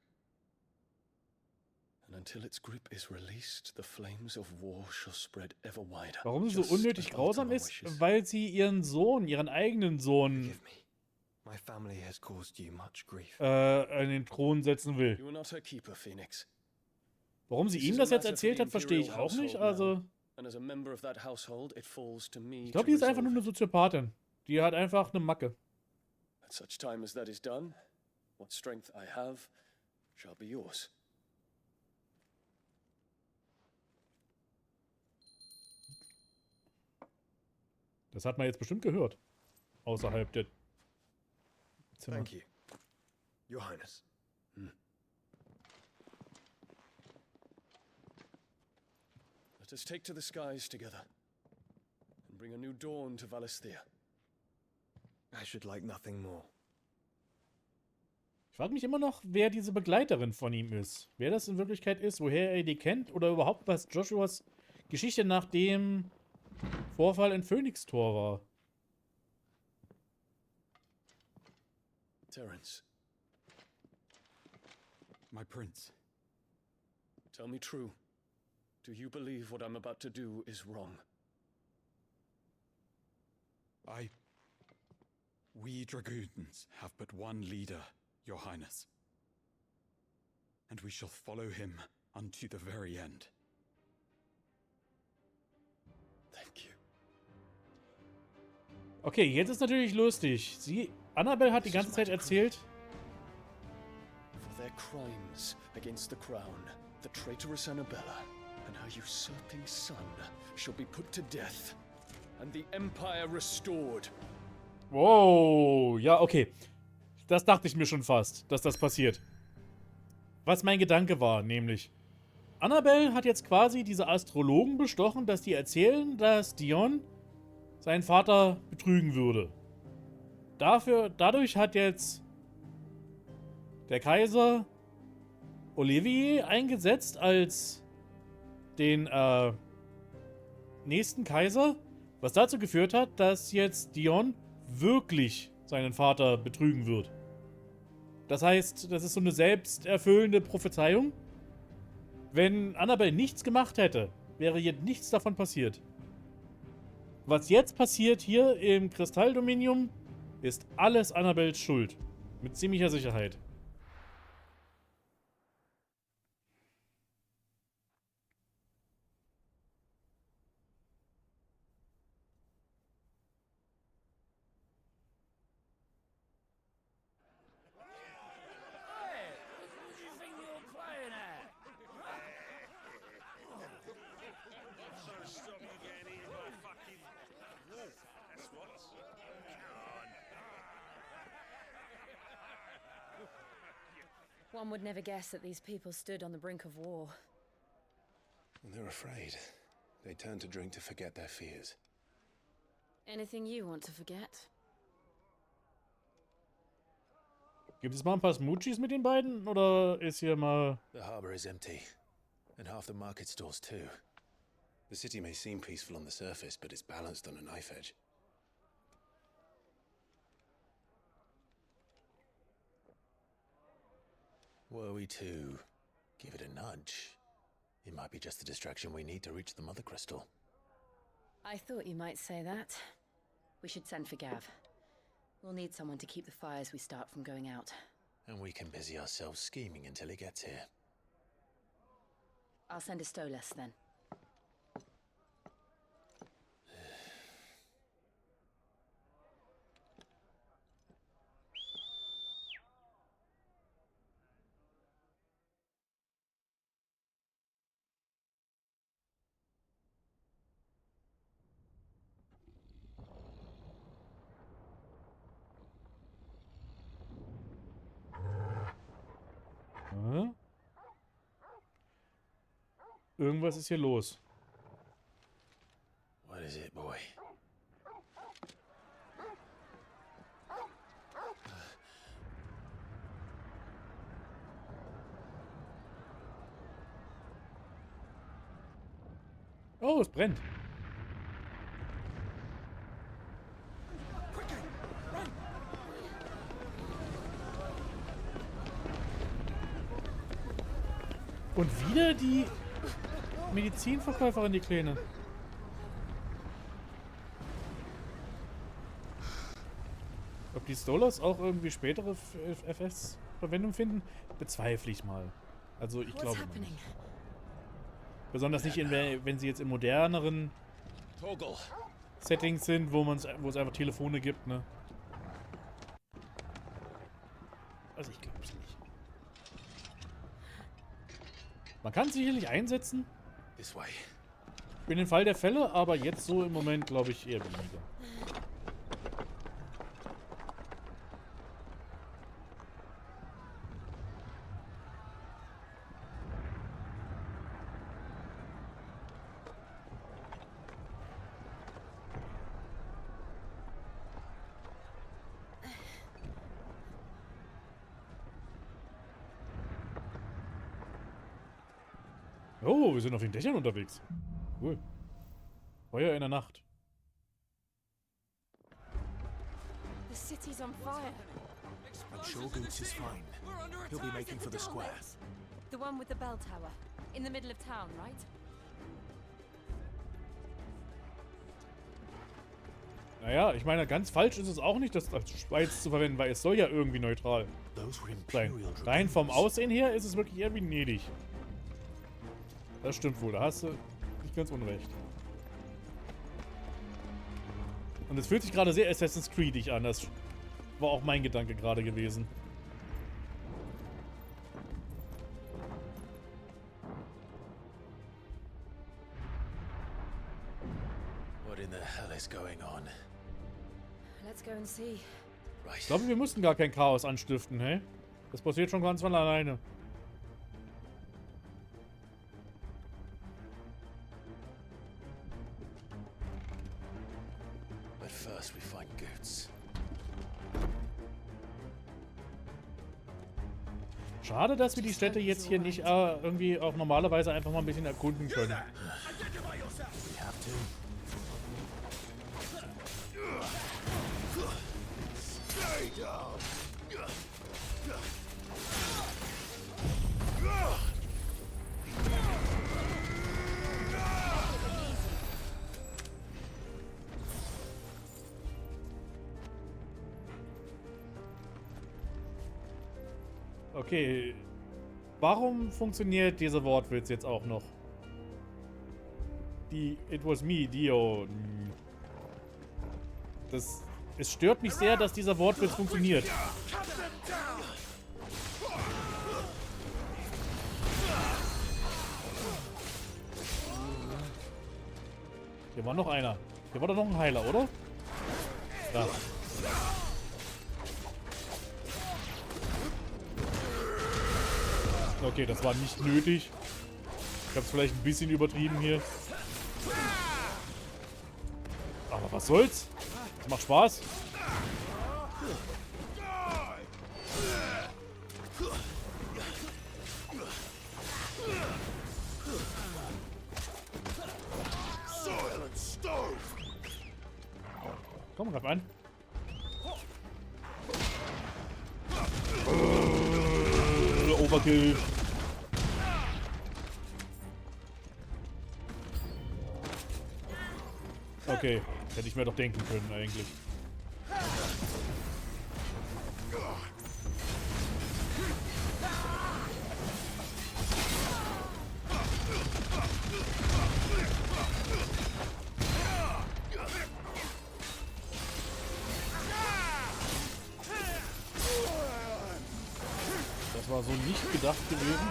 And until its grip is released, the flames of war shall spread ever wider. Warum sie so unnötig grausam ist? Weil sie ihren Sohn, ihren eigenen Sohn My family has caused you much grief. an den Thron setzen will. You are not her keeper, Phoenix. Warum sie ihm das jetzt erzählt hat, verstehe ich auch nicht. Also, And as a member of that household, it falls to me ich glaube, die ist einfach nur eine Soziopathin. Die hat einfach eine Macke. At such time as that is done, what strength I have shall be yours. Das hat man jetzt bestimmt gehört. Außerhalb der Zimmer. Thank you, Your Highness. Let us take to the skies together and bring a new dawn to Valisthea. I should like nothing more. Ich frage mich immer noch, wer diese Begleiterin von ihm ist. Wer das in Wirklichkeit ist, woher er die kennt oder überhaupt was Joshuas Geschichte nach dem Vorfall in Phönix-Tor war. Terence. My prince. Tell me true. Do you believe what I'm about to do is wrong? We dragoons have but one leader, Your Highness. And we shall follow him unto the very end. Thank you. Okay, jetzt ist natürlich lustig. Annabelle hat die ganze Zeit erzählt. For their crimes against the crown, the traitorous Annabella and her usurping son shall be put to death, and the empire restored. Wow, ja, okay. Das dachte ich mir schon fast, dass das passiert. Was mein Gedanke war, nämlich Annabelle hat jetzt quasi diese Astrologen bestochen, dass die erzählen, dass Dion seinen Vater betrügen würde. Dadurch hat jetzt der Kaiser Olivier eingesetzt als den nächsten Kaiser, was dazu geführt hat, dass jetzt Dion wirklich seinen Vater betrügen wird. Das heißt, das ist so eine selbsterfüllende Prophezeiung. Wenn Annabelle nichts gemacht hätte, wäre jetzt nichts davon passiert. Was jetzt passiert hier im Kristalldominium, ist alles Annabelles Schuld. Mit ziemlicher Sicherheit. One would never guess that these people stood on the brink of war. When they're afraid, they turn to drink to forget their fears. Anything you want to forget? Gibt es mal ein paar Smoochies mit den beiden? Oder ist hier mal... The harbor is empty, and half the market stalls too. The city may seem peaceful on the surface, but it's balanced on a knife edge. Were we to give it a nudge, it might be just the distraction we need to reach the Mother Crystal. I thought you might say that. We should send for Gav. We'll need someone to keep the fires we start from going out. And we can busy ourselves scheming until he gets here. I'll send a Stolas then. Hm? Irgendwas ist hier los. What is it, boy? Oh, es brennt. Und wieder die Medizinverkäuferin, die Kleine. Ob die Stolas auch irgendwie spätere FS-Verwendung finden, bezweifle ich mal. Also ich glaube mal nicht. Besonders nicht, wenn sie jetzt in moderneren Settings sind, wo es einfach Telefone gibt, ne? Also ich glaube es nicht. Man kann es sicherlich einsetzen. Für den Fall der Fälle, aber jetzt so im Moment glaube ich eher weniger. Oh, wir sind auf den Dächern unterwegs. Cool. Feuer in der Nacht. The city's on fire. I'm sure Goots is fine. He'll be making for the square. The one with the bell tower. In the middle of town, right? Naja, ich meine, ganz falsch ist es auch nicht, das als Schweiz zu verwenden, weil es soll ja irgendwie neutral sein. Rein vom Aussehen her ist es wirklich eher Venedig. Das stimmt wohl, da hast du nicht ganz unrecht. Und es fühlt sich gerade sehr Assassin's Creed-ig an, das war auch mein Gedanke gerade gewesen. What in the hell is going on? Let's go and see. Ich glaube, wir mussten gar kein Chaos anstiften, hey? Das passiert schon ganz von alleine. But first we find Goots. Schade, dass wir die Städte jetzt hier nicht irgendwie auf normale Weise einfach mal ein bisschen erkunden können. We have to. Stay down. Okay, warum funktioniert dieser Wortwitz jetzt auch noch? Die It was me, Dio. Es stört mich sehr, dass dieser Wortwitz funktioniert. Hier war noch einer. Hier war doch noch ein Heiler, oder? Da. Okay, das war nicht nötig. Ich habe es vielleicht ein bisschen übertrieben hier. Aber was soll's? Das macht Spaß. Komm, greif an. Overkill. Okay, hätte ich mir doch denken können eigentlich. war so nicht gedacht gewesen.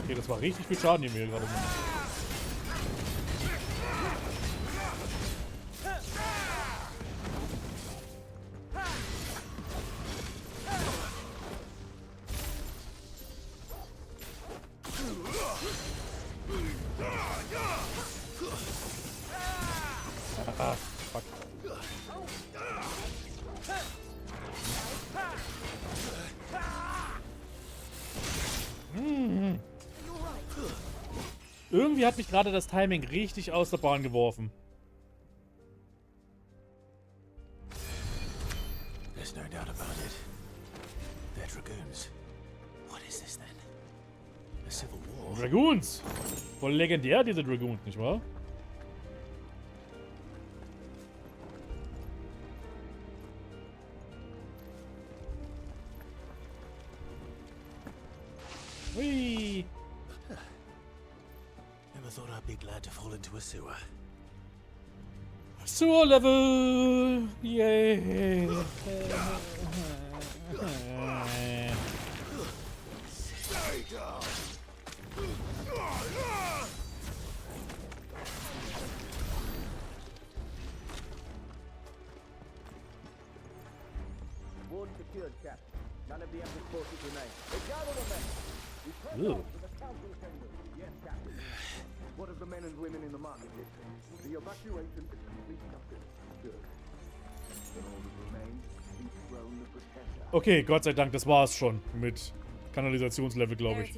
Okay, das war richtig viel Schaden, den wir hier gerade machen. Ah, fuck. Irgendwie hat mich gerade das Timing richtig aus der Bahn geworfen. There's no doubt about it. They're Dragoons. What is this then? A civil war? Dragoons! Voll legendär, diese Dragoons, nicht wahr? Hui! Never thought I'd be glad to fall into a sewer. Sewer Level! Yay! Ward secured, Cap. None of the Emperor's forces remain. They gather the men. We press Ew. on to the council chambers. Yes, Captain. What of the men and women in the market district? The evacuation is complete, Captain. Good. Then all that remains is throne the protector. Okay, Gott sei Dank, das war's schon mit Kanalisationslevel, glaube ich.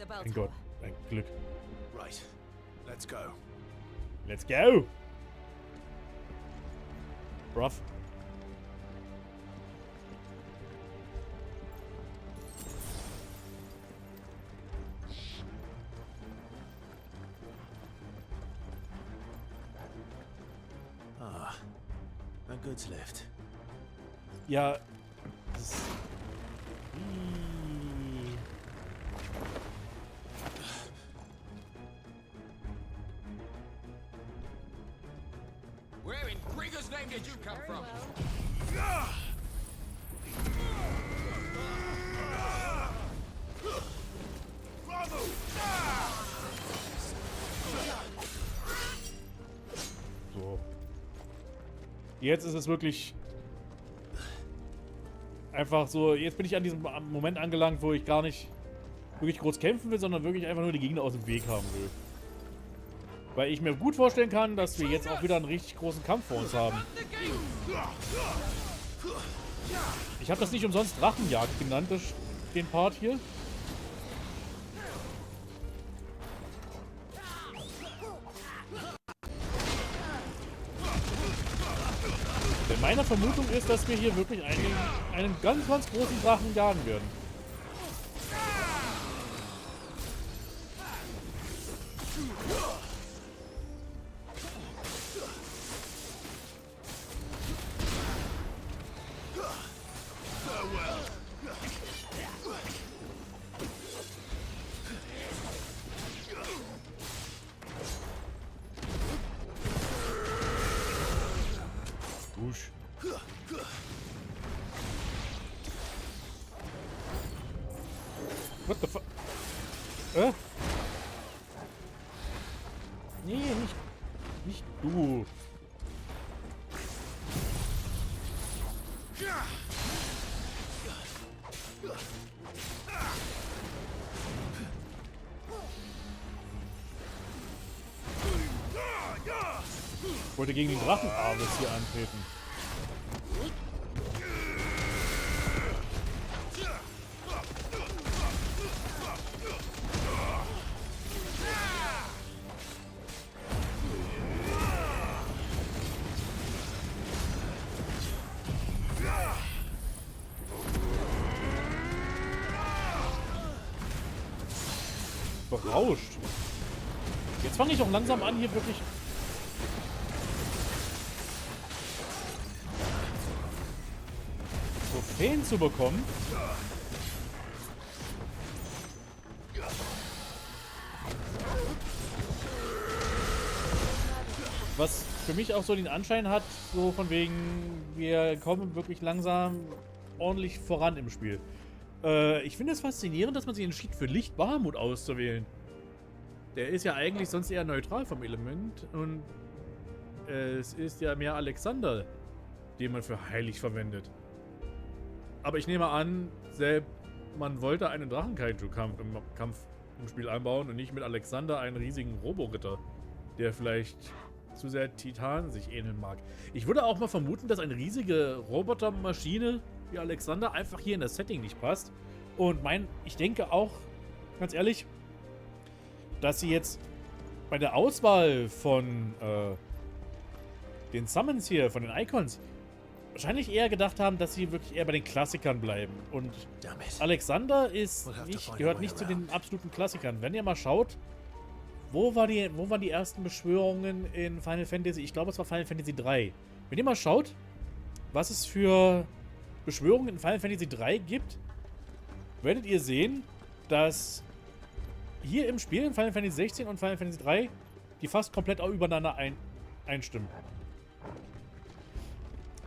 Mein Gott, ein Glück. Right. Let's go. Let's go! Bruv. Ah, a goods lift. Ja. Where in Grieger's name did you come from? So. Jetzt ist es wirklich einfach so, jetzt bin ich an diesem Moment angelangt, wo ich gar nicht wirklich groß kämpfen will, sondern wirklich einfach nur die Gegner aus dem Weg haben will. Weil ich mir gut vorstellen kann, dass wir jetzt auch wieder einen richtig großen Kampf vor uns haben. Ich habe das nicht umsonst Drachenjagd genannt, den Part hier. Denn meine Vermutung ist, dass wir hier wirklich einen ganz, ganz großen Drachen jagen werden. Dusch. What the fuck? Nee, nicht du. Ich wollte gegen den Drachenarm jetzt hier antreten. berauscht. Jetzt fange ich auch langsam an, hier wirklich Trophäen zu bekommen. Was für mich auch so den Anschein hat, so von wegen, wir kommen wirklich langsam ordentlich voran im Spiel. Ich finde es faszinierend, dass man sich entschied, für Licht Bahamut auszuwählen. Der ist ja eigentlich sonst eher neutral vom Element und es ist ja mehr Alexander, den man für heilig verwendet. Aber ich nehme an, selbst man wollte einen Drachen-Kaiju-Kampf im Spiel einbauen und nicht mit Alexander einen riesigen Roboritter, der vielleicht zu sehr Titan sich ähneln mag. Ich würde auch mal vermuten, dass eine riesige Robotermaschine wie Alexander einfach hier in das Setting nicht passt. Und ich denke auch, ganz ehrlich, dass sie jetzt bei der Auswahl von den Summons hier, von den Icons, wahrscheinlich eher gedacht haben, dass sie wirklich eher bei den Klassikern bleiben. Und Alexander gehört nicht zu den absoluten Klassikern. Wenn ihr mal schaut, wo waren die ersten Beschwörungen in Final Fantasy? Ich glaube, es war Final Fantasy 3. Wenn ihr mal schaut, was es für Beschwörungen in Final Fantasy 3 gibt, werdet ihr sehen, dass hier im Spiel in Final Fantasy 16 und Final Fantasy 3 die fast komplett auch übereinander einstimmen.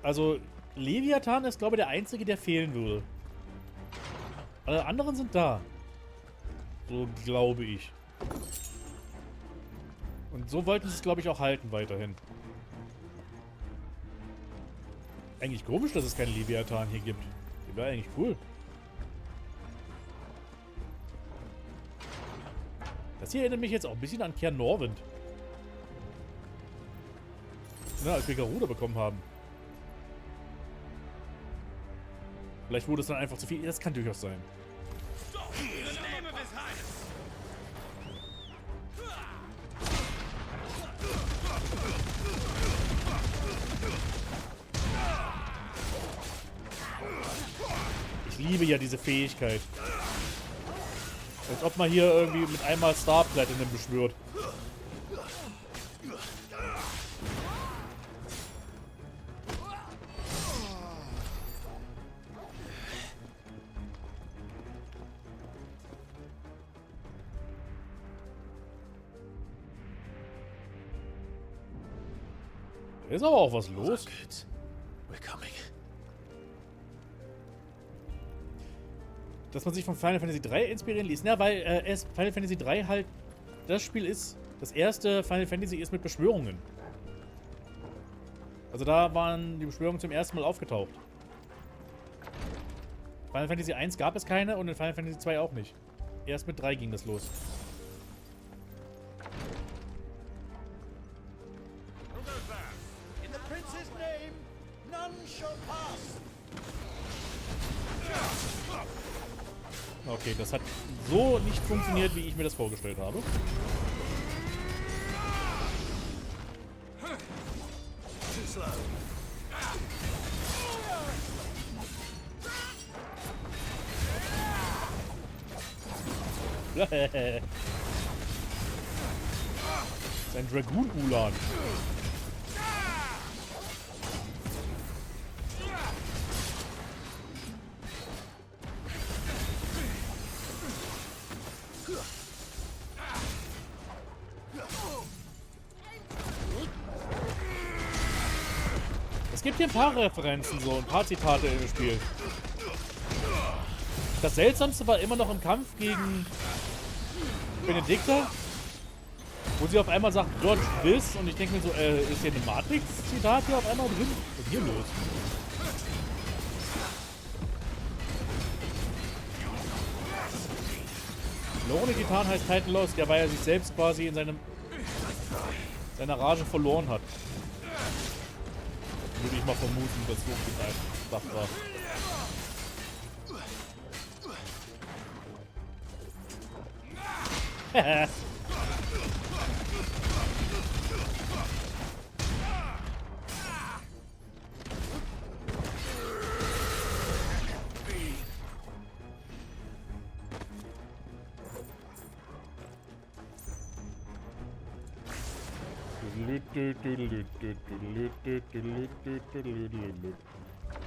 Also Leviathan ist, glaube ich, der einzige, der fehlen würde. Alle anderen sind da. So glaube ich. Und so wollten sie es, glaube ich, auch halten weiterhin. Eigentlich komisch, dass es keinen Leviathan hier gibt. Die wäre eigentlich cool. Das hier erinnert mich jetzt auch ein bisschen an Kern Norwind. Na, als wir Garuda bekommen haben. Vielleicht wurde es dann einfach zu viel. Das kann durchaus sein. Ich liebe ja diese Fähigkeit. Als ob man hier irgendwie mit einmal Star Platinum beschwört. Da ist aber auch was los. Dass man sich von Final Fantasy 3 inspirieren ließ. Ja, weil Final Fantasy 3 halt das Spiel ist. Das erste Final Fantasy ist mit Beschwörungen. Also da waren die Beschwörungen zum ersten Mal aufgetaucht. Final Fantasy 1 gab es keine und in Final Fantasy 2 auch nicht. Erst mit 3 ging das los. In the prince's name, none shall pass. Okay, das hat so nicht funktioniert, wie ich mir das vorgestellt habe. Sein Dragoon-Ulan. Es gibt hier ein paar Referenzen, so ein paar Zitate im Spiel. Das Seltsamste war immer noch im Kampf gegen Benedikta, wo sie auf einmal sagt, Dodge this, und ich denke mir so, ist hier eine Matrix-Zitat hier auf einmal drin? Was ist hier los? Verlorene Titan heißt Titan Lost, ja, weil er sich selbst quasi in seiner Rage verloren hat. Würde ich mal vermuten, dass so gedacht war.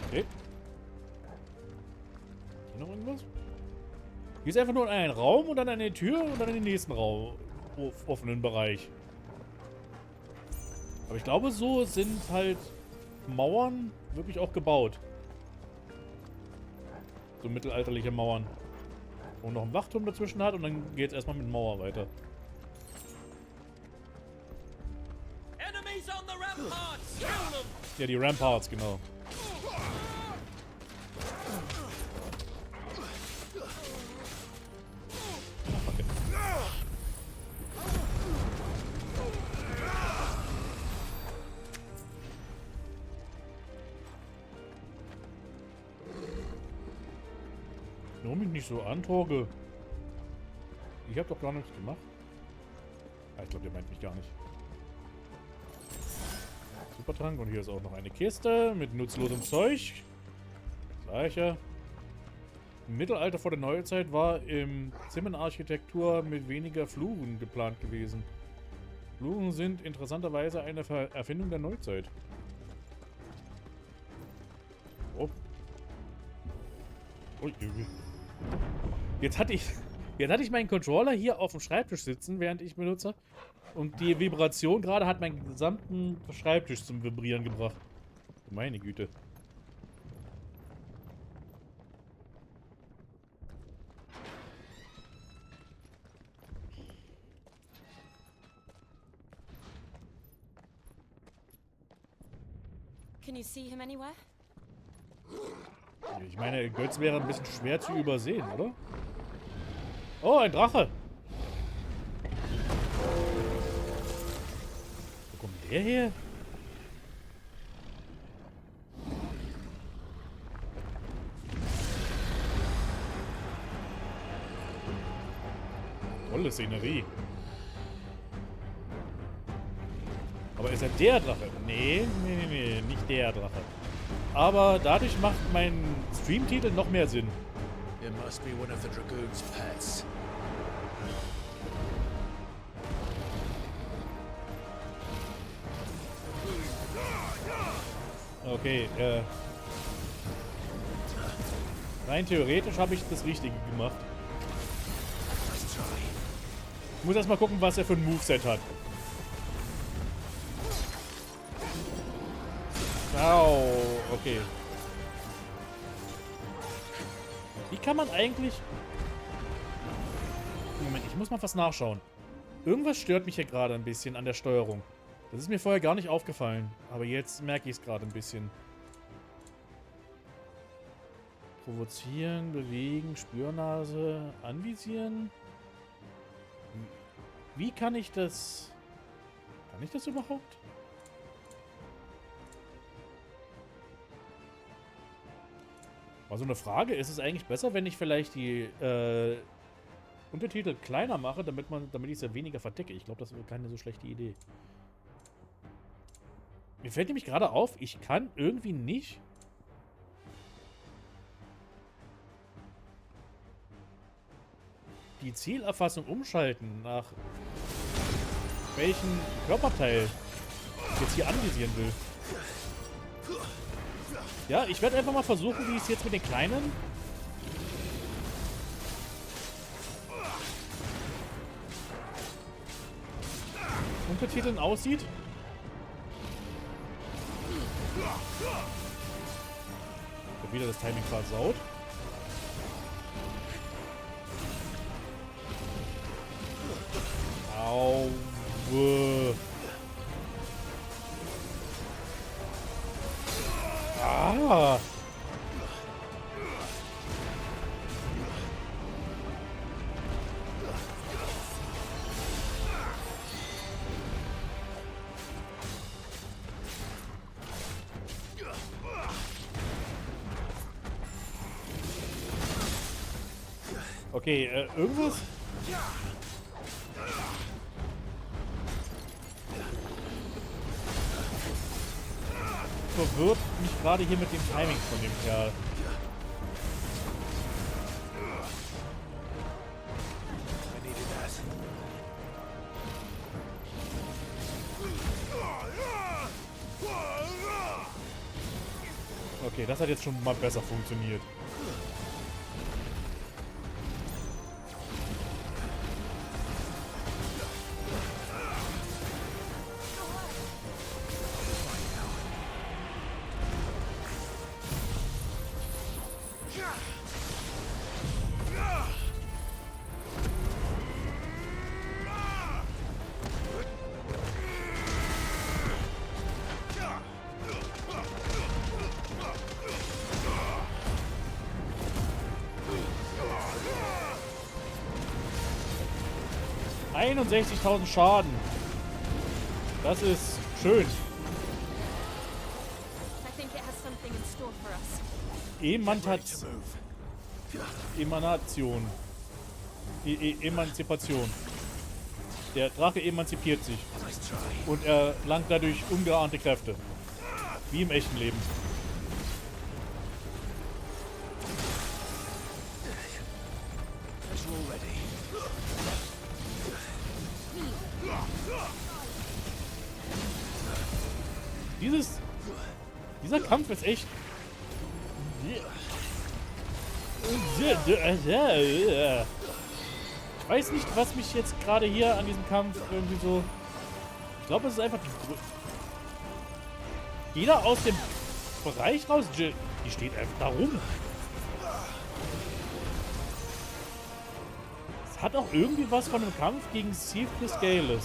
Okay. Hier noch irgendwas? Hier ist einfach nur ein Raum und dann eine Tür und dann in den nächsten Raum. Offenen Bereich. Aber ich glaube, so sind halt Mauern wirklich auch gebaut. So mittelalterliche Mauern. Wo man noch einen Wachturm dazwischen hat und dann geht es erstmal mit Mauer weiter. Ja, die Ramparts, genau. Okay. Nur mich nicht so an, Torge. Ich hab doch gar nichts gemacht. Ah, ich glaube, der meint mich gar nicht. Supertrank und hier ist auch noch eine Kiste mit nutzlosem Zeug. Gleiche. Im Mittelalter vor der Neuzeit war im Zimmernarchitektur mit weniger Fluren geplant gewesen. Fluren sind interessanterweise eine Erfindung der Neuzeit. Oh. Ui. Jetzt hatte ich meinen Controller hier auf dem Schreibtisch sitzen, während ich benutze. Und die Vibration gerade hat meinen gesamten Schreibtisch zum Vibrieren gebracht. Meine Güte. Can you see him anywhere? Ich meine, Götz wäre ein bisschen schwer zu übersehen, oder? Oh, ein Drache! Wo kommt der her? Tolle Szenerie. Aber ist er der Drache? Nee, nicht der Drache. Aber dadurch macht mein Streamtitel noch mehr Sinn. It must be one of the Dragoon's pets. Okay, rein theoretisch habe ich das Richtige gemacht. Ich muss erstmal gucken, was er für ein Moveset hat. Au, okay. Wie kann man eigentlich... Moment, ich muss mal was nachschauen. Irgendwas stört mich hier gerade ein bisschen an der Steuerung. Das ist mir vorher gar nicht aufgefallen. Aber jetzt merke ich es gerade ein bisschen. Provozieren, bewegen, Spürnase, anvisieren. Wie kann ich das... Kann ich das überhaupt? War so eine Frage, ist es eigentlich besser, wenn ich vielleicht die Untertitel kleiner mache, damit ich es ja weniger verdecke? Ich glaube, das wäre keine so schlechte Idee. Mir fällt nämlich gerade auf, ich kann irgendwie nicht die Zielerfassung umschalten, nach welchen Körperteil ich jetzt hier anvisieren will. Ja, ich werde einfach mal versuchen, wie es jetzt mit den kleinen Untertiteln aussieht. Ich hab wieder das Timing versaut. Au. Ah. Okay, irgendwas? Verwirrt mich gerade hier mit dem Timing von dem Kerl. Okay, das hat jetzt schon mal besser funktioniert. $61.000 Schaden. Das ist schön. Emanation. Emanzipation. Der Drache emanzipiert sich. Und er erlangt dadurch ungeahnte Kräfte. Wie im echten Leben. Dieser Kampf ist echt... Ich weiß nicht, was mich jetzt gerade hier an diesem Kampf irgendwie so... Ich glaube, es ist einfach die... Jeder aus dem Bereich raus... Die steht einfach da rum. Es hat auch irgendwie was von einem Kampf gegen XVI.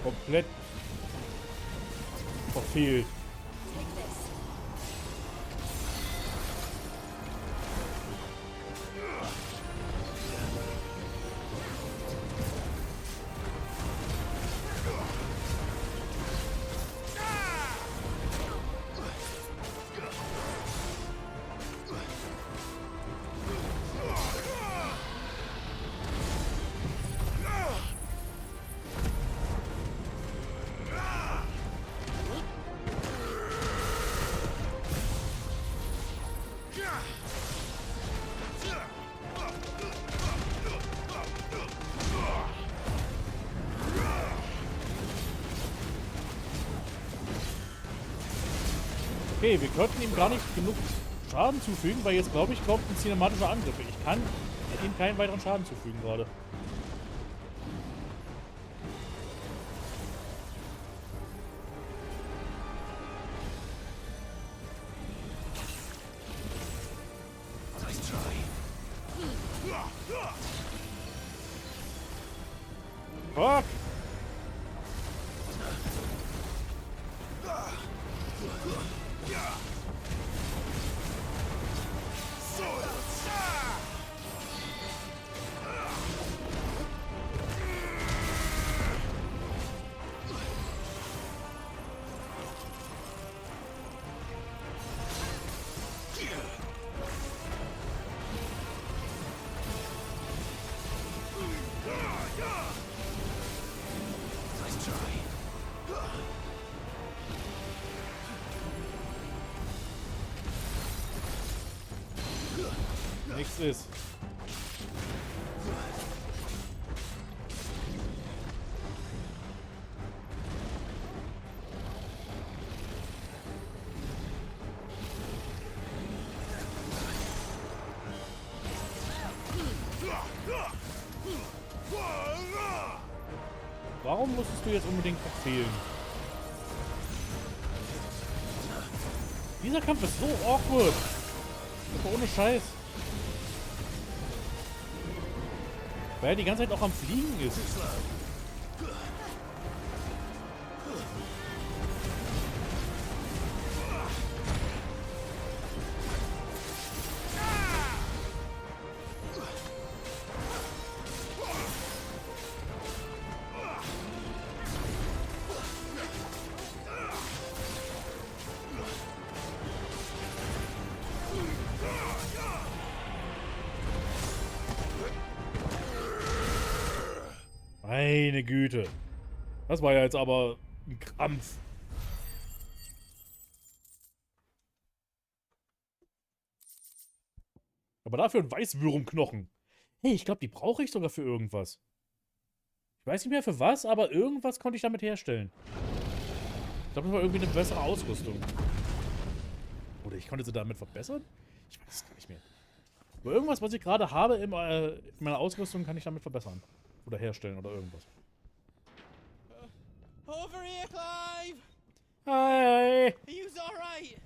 Komplett verfehlt. Okay, wir könnten ihm gar nicht genug Schaden zufügen, weil jetzt, glaube ich, kommt ein cinematischer Angriff. Ich kann ihm keinen weiteren Schaden zufügen gerade. Fuck! Nichts ist. Warum musstest du jetzt unbedingt verfehlen? Dieser Kampf ist so awkward. Aber ohne Scheiß. Weil er die ganze Zeit auch am Fliegen ist. Meine Güte. Das war ja jetzt aber ein Krampf. Aber dafür ein Weißwürmknochen. Hey, ich glaube, die brauche ich sogar für irgendwas. Ich weiß nicht mehr für was, aber irgendwas konnte ich damit herstellen. Ich glaube, das war irgendwie eine bessere Ausrüstung. Oder ich konnte sie damit verbessern? Ich weiß es gar nicht mehr. Aber irgendwas, was ich gerade habe in meiner Ausrüstung, kann ich damit verbessern. Oder herstellen oder irgendwas. Over here, Clive! Hi! Are you alright?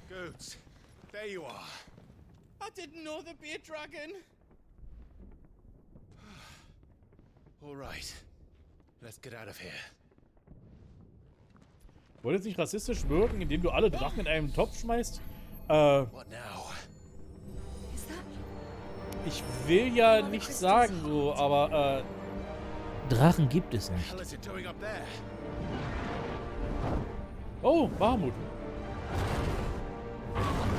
Goods, there you are. I didn't know there'd be a dragon. All right. Let's get out of here. Wollt ihr nicht rassistisch wirken, indem du alle Drachen in einen Topf schmeißt? What now? Ich will ja nicht sagen so, aber Drachen gibt es nicht. What is it doing up there? Oh, Bahamut. Bahamut.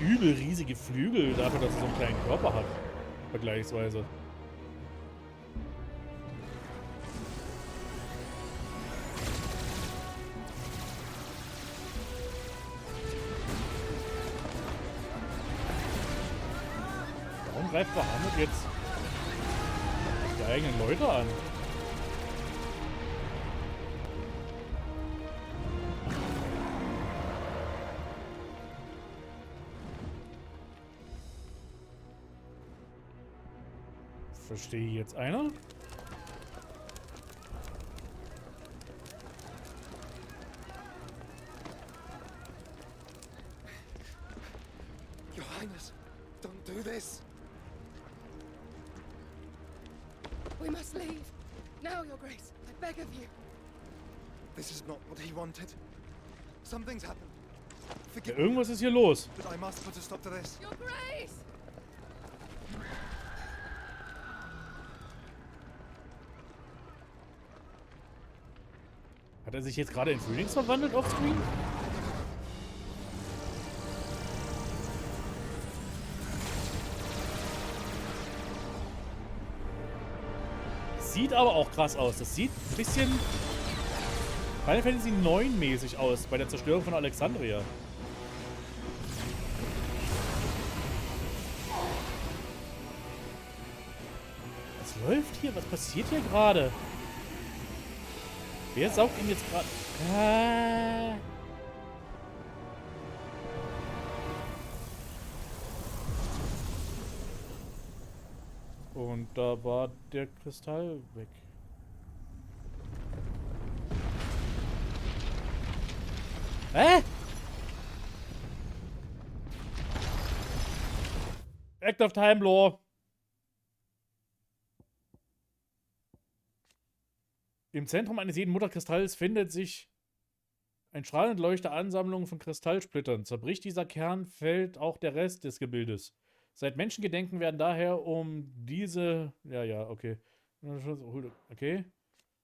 Übel riesige Flügel dafür, dass er so einen kleinen Körper hat. Vergleichsweise. Warum greift Bahamut jetzt die eigenen Leute an? Verstehe jetzt einer? Your Highness, don't do this. We must leave. Now, Your Grace. I beg of you. This is not what he wanted. Something's happened. Ja, Forgive me, irgendwas ist hier los. but I must put a stop to this. Your Grace! Hat er sich jetzt gerade in Phoenix verwandelt offscreen? Sieht aber auch krass aus. Das sieht ein bisschen Final Fantasy 9 mäßig aus bei der Zerstörung von Alexandria. Was läuft hier? Was passiert hier gerade? Wer saugt ihn jetzt gerade? Und da war der Kristall weg. Hä? Act of Time Lore. Im Zentrum eines jeden Mutterkristalls findet sich ein strahlend leuchte Ansammlung von Kristallsplittern. Zerbricht dieser Kern, fällt auch der Rest des Gebildes. Seit Menschengedenken werden daher um diese... Ja, okay. Okay.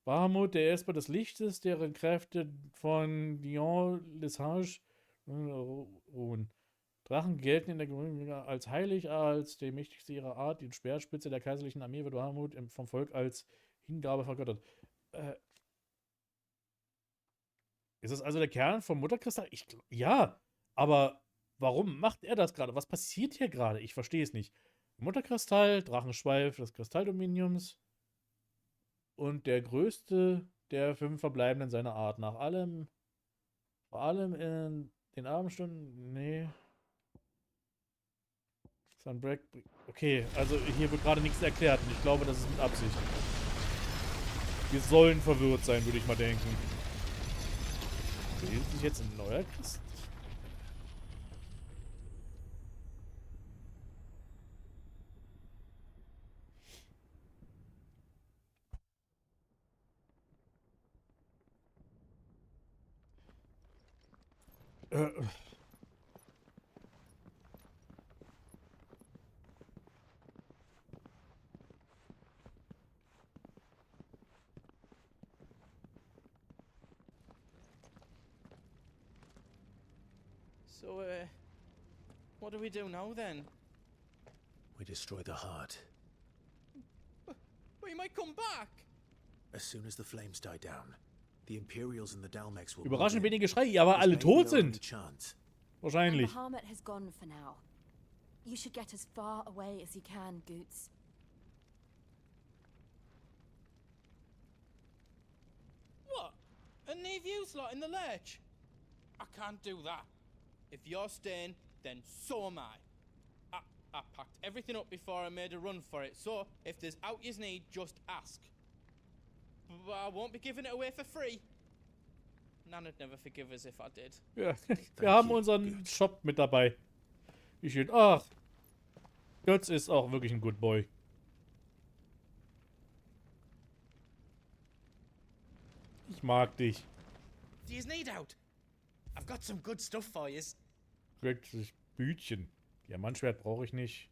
Bahamut, der Esper des Lichtes, deren Kräfte von Dion Lesage ruhen. Drachen gelten in der Gewöhnung als heilig, als der mächtigste ihrer Art. Die Speerspitze der kaiserlichen Armee wird Bahamut vom Volk als Hingabe vergöttert. Ist das also der Kern vom Mutterkristall? Ja, aber warum macht er das gerade? Was passiert hier gerade? Ich verstehe es nicht. Mutterkristall, Drachenschweif des Kristalldominiums und der größte der 5 verbleibenden seiner Art. Nach allem, vor allem in den Abendstunden, nee. Sunbreak, okay, also hier wird gerade nichts erklärt und ich glaube, das ist mit Absicht. Wir sollen verwirrt sein, würde ich mal denken. Bildet sich jetzt ein neuer Christ? So, what do we do now then? We destroy the heart. But he might come back! As soon as the flames die down, the Imperials and the Dalmex will... Überraschend wenige Schreie, aber alle tot sind. Wahrscheinlich. And Bahamut has gone for now. You should get as far away as you can, Goots. What? And leave you lot in the lurch? I can't do that. If you're staying, then so am I. I packed everything up before I made a run for it, so if there's out you need, just ask. But I won't be giving it away for free. Nana'd never forgive us if I did. Ja, wir haben unseren Shop mit dabei. Wie schön. Ach, Götz ist auch wirklich ein Good Boy. Ich mag dich. Do you need out? I've got some good stuff for you. 60 Bütchen. Diamantschwert brauche ich nicht.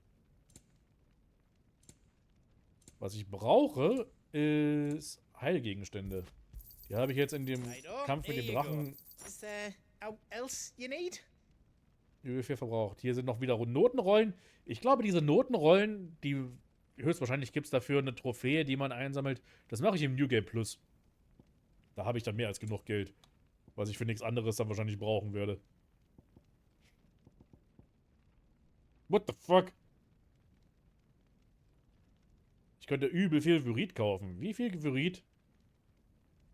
Was ich brauche, ist Heilgegenstände. Die habe ich jetzt in dem Kampf mit dem Drachen ungefähr verbraucht. Hier sind noch wieder Notenrollen. Ich glaube, diese Notenrollen, die höchstwahrscheinlich gibt es dafür eine Trophäe, die man einsammelt. Das mache ich im New Game Plus. Da habe ich dann mehr als genug Geld. Was ich für nichts anderes dann wahrscheinlich brauchen würde. What the fuck? Ich könnte übel viel Vyrit kaufen. Wie viel Vyrit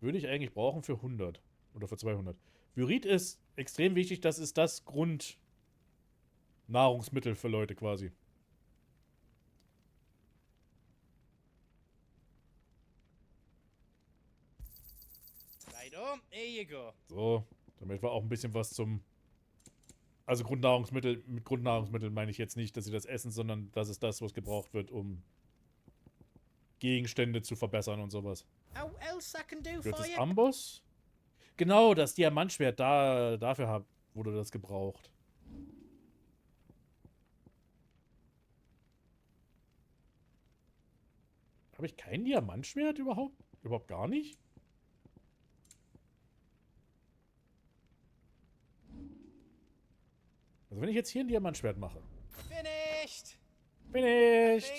würde ich eigentlich brauchen für 100? Oder für 200? Vyrit ist extrem wichtig. Das ist das Grundnahrungsmittel für Leute quasi. Here you go. So, damit wir auch ein bisschen was zum... Also Grundnahrungsmittel, mit Grundnahrungsmitteln meine ich jetzt nicht, dass sie das essen, sondern das ist das, was gebraucht wird, um Gegenstände zu verbessern und sowas. Wird das Amboss? Genau, das Diamantschwert, dafür wurde das gebraucht. Habe ich kein Diamantschwert überhaupt? Überhaupt gar nicht? Also wenn ich jetzt hier ein Diamantschwert mache. Finished! Finished!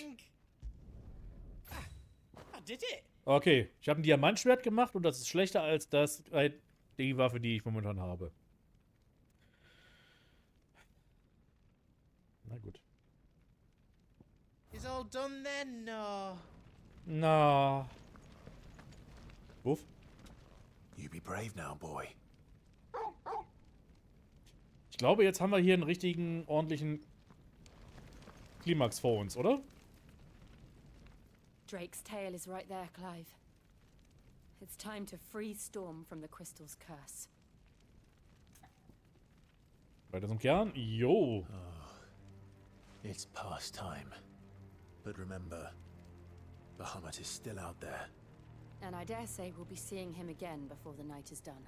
I did it! Okay, ich habe ein Diamantschwert gemacht und das ist schlechter als die Waffe, die ich momentan habe. Na gut. Is all done then? No. Na. Wuff. You be brave now, boy. Ich glaube, jetzt haben wir hier einen richtigen, ordentlichen Klimax vor uns, oder? Drake's tail is right there, Clive. It's time to free Storm from the Crystal's curse. Weiter zum Kern. Jo. Oh, it's past time. But remember, Bahamut is still out there. And I dare say we'll be seeing him again before the night is done.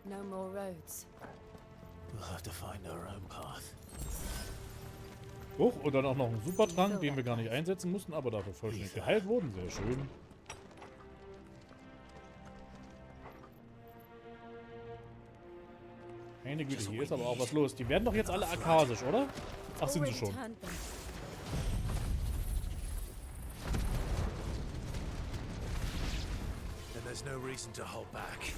No more roads. We'll have to find our own path. Hoch, und dann auch noch ein Supertrank, den wir gar nicht einsetzen mussten, aber dafür vollständig geheilt wurden. Sehr schön. Meine Güte, hier ist aber auch was los. Die werden doch jetzt alle arkasisch, oder? Ach, sind sie schon. Then there's no reason to hold back.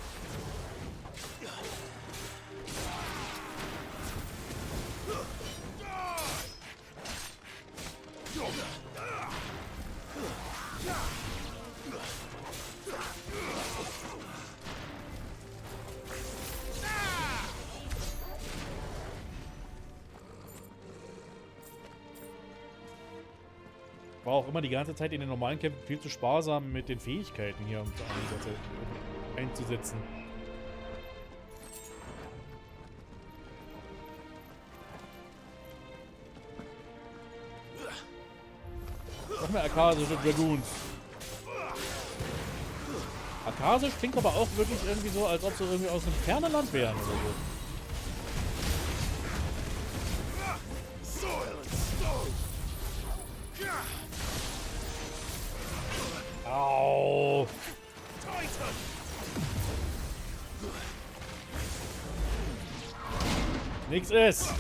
War auch immer die ganze Zeit in den normalen Kämpfen viel zu sparsam mit den Fähigkeiten hier einzusetzen. Noch mehr arkasische Dragoons. Akasisch klingt aber auch wirklich irgendwie so, als ob sie irgendwie aus einem fernen Land wären oder so. Au! Nix ist!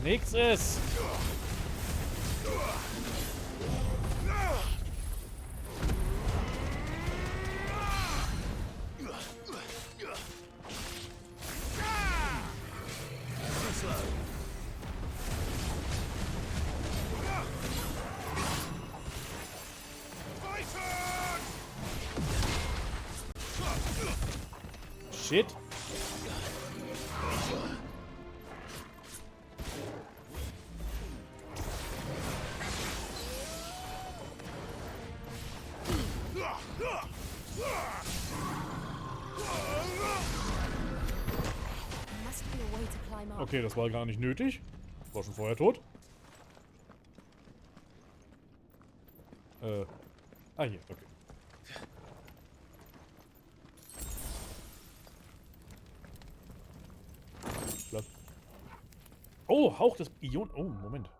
Nix ist. Shit. Okay, das war gar nicht nötig. War schon vorher tot. Ah, hier, okay. Blatt. Oh, Hauch des Ion. Oh, Moment.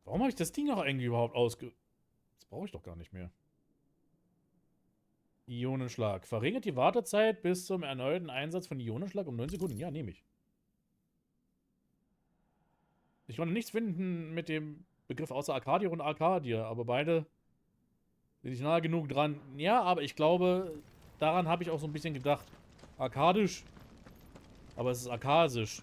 Warum habe ich das Ding noch eigentlich überhaupt Das brauche ich doch gar nicht mehr. Ionenschlag. Verringert die Wartezeit bis zum erneuten Einsatz von Ionenschlag um 9 Sekunden. Ja, nehme ich. Ich konnte nichts finden mit dem Begriff außer Arcadia und Arcadia, aber beide bin ich nahe genug dran. Ja, aber ich glaube, daran habe ich auch so ein bisschen gedacht. Arkadisch. Aber es ist arkasisch.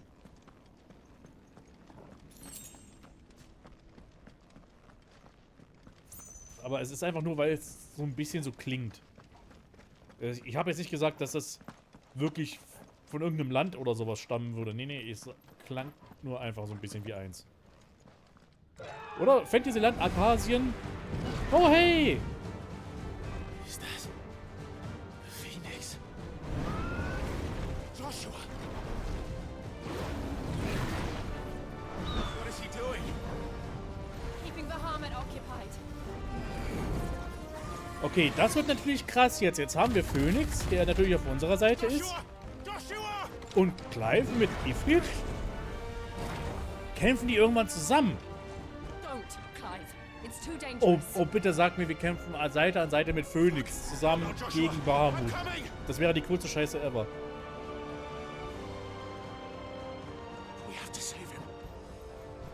Aber es ist einfach nur, weil es so ein bisschen so klingt. Ich habe jetzt nicht gesagt, dass das wirklich von irgendeinem Land oder sowas stammen würde. Nee, nee, es klang nur einfach so ein bisschen wie eins. Oder Fantasyland Arkasien. Oh, hey! Ist das Phoenix? Joshua! What is he doing? Keeping the Bahamut occupied. Okay, das wird natürlich krass jetzt. Jetzt haben wir Phoenix, der natürlich auf unserer Seite ist. Und Clive mit Ifrit. Kämpfen die irgendwann zusammen? Oh, bitte sag mir, wir kämpfen Seite an Seite mit Phoenix zusammen gegen Bahamut. Das wäre die coolste Scheiße ever. We have to save him.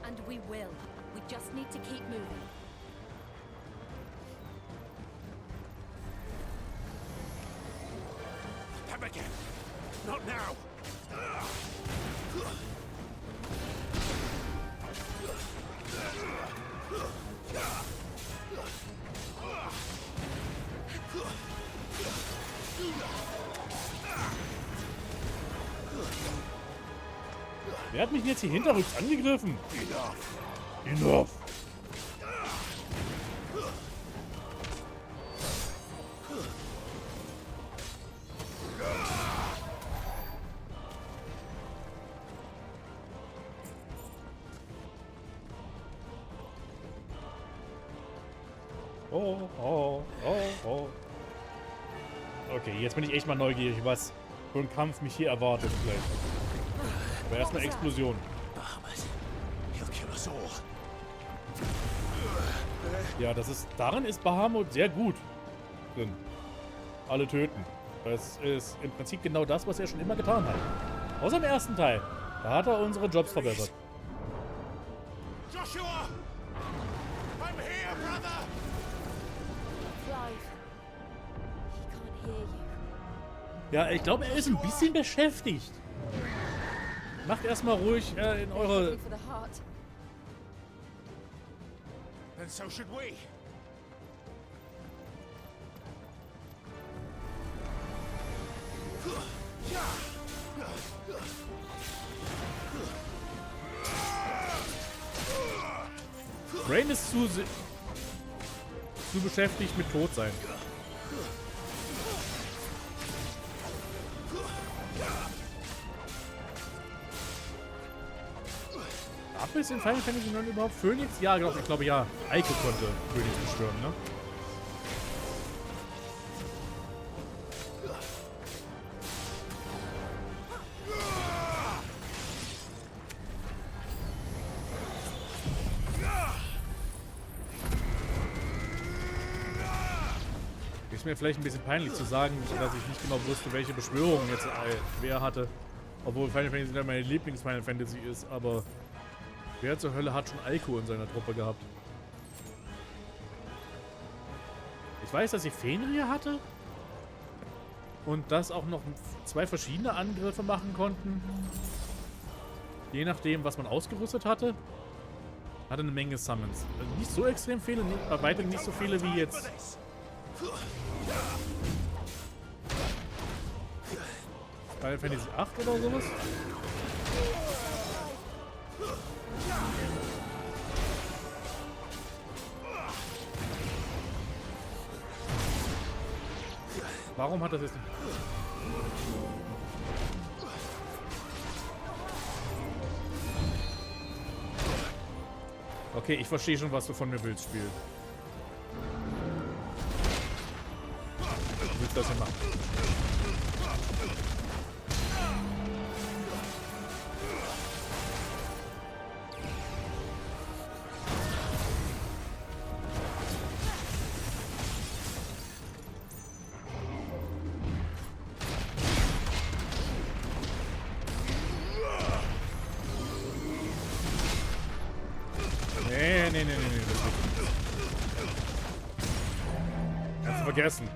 And we will. We just need to keep moving. Them again. Not now. Wer hat mich denn jetzt hier hinterrücks angegriffen? Enough. Oh, oh, oh, oh. Okay, jetzt bin ich echt mal neugierig, was für ein Kampf mich hier erwartet vielleicht. Aber erst eine Explosion. Ja, darin ist Bahamut sehr gut drin. Alle töten. Das ist im Prinzip genau das, was er schon immer getan hat. Außer im ersten Teil. Da hat er unsere Jobs verbessert. Joshua! I'm here, brother! Clive, he can't hear you. Ja, ich glaube, er ist ein bisschen beschäftigt. Macht erstmal ruhig in eure... And so should we. Brain ist zu beschäftigt mit Todsein. Ab ist in Final Fantasy 9 überhaupt Phoenix? Ja, ich glaube ja. Eiko konnte Phoenix beschwören, ne? Ist mir vielleicht ein bisschen peinlich zu sagen, dass ich nicht genau wusste, welche Beschwörungen jetzt wer hatte. Obwohl Final Fantasy nicht meine Lieblings-Final Fantasy ist, aber wer zur Hölle hat schon Eiko in seiner Truppe gehabt? Ich weiß, dass sie Fenrir hatte und dass auch noch 2 verschiedene Angriffe machen konnten. Je nachdem, was man ausgerüstet hatte. Hatte eine Menge Summons. Also nicht so extrem viele, bei weitem nicht so viele wie jetzt. Final Fantasy 8 oder sowas? Warum hat das jetzt nicht... Okay, ich verstehe schon, was du von mir willst, Spiel. Du willst das hier machen. Nee. Kannst du vergessen.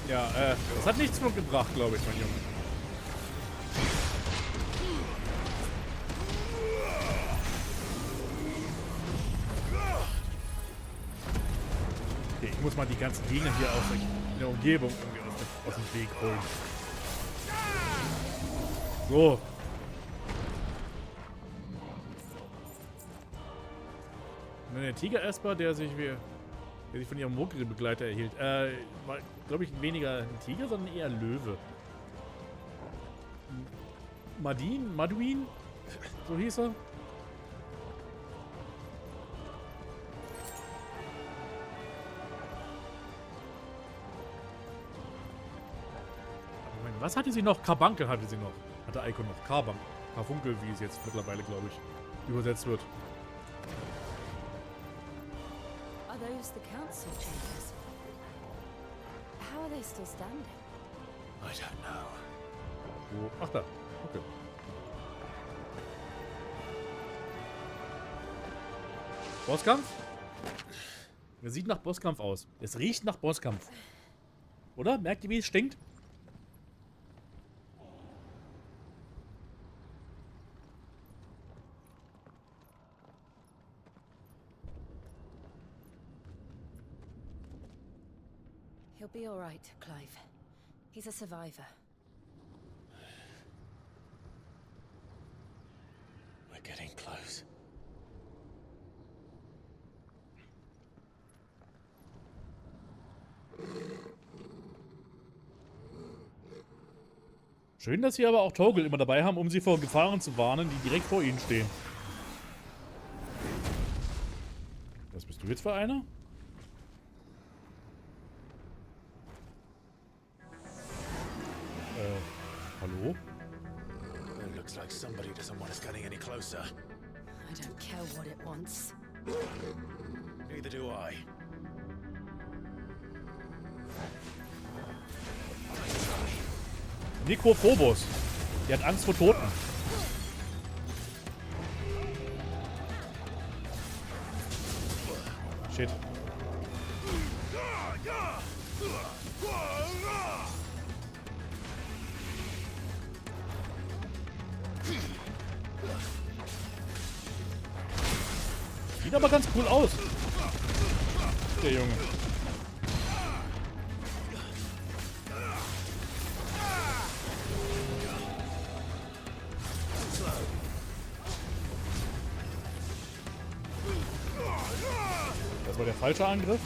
Ja, das hat nichts von gebracht, glaube ich, mein Junge. Okay, ich muss mal die ganzen Gegner hier aus der Umgebung aus dem Weg holen. So. Und dann der Tiger-Esper, der sich von ihrem Mogri-Begleiter erhielt. War, glaube ich, weniger ein Tiger, sondern eher ein Löwe. Maduin? So hieß er. Moment, was hatte sie noch? Carbuncle hatte sie noch. Hatte Eiko noch. Carbuncle, wie es jetzt mittlerweile, glaube ich, übersetzt wird. Are those the council chambers? How are they still standing? I don't know. Wo? Ach da. Okay. Bosskampf? Er sieht nach Bosskampf aus. Es riecht nach Bosskampf. Oder? Merkt ihr, wie es stinkt? He'll be all right, Clive. He's a survivor. We're getting close. Schön, dass sie aber auch Torgal immer dabei haben, um sie vor Gefahren zu warnen, die direkt vor ihnen stehen. Was bist du jetzt für einer? I don't care what it wants. Neither do I. Nekrophobos. Der hat Angst vor Toten. Shit. Sieht aber ganz cool aus. Der Junge. Das war der falsche Angriff.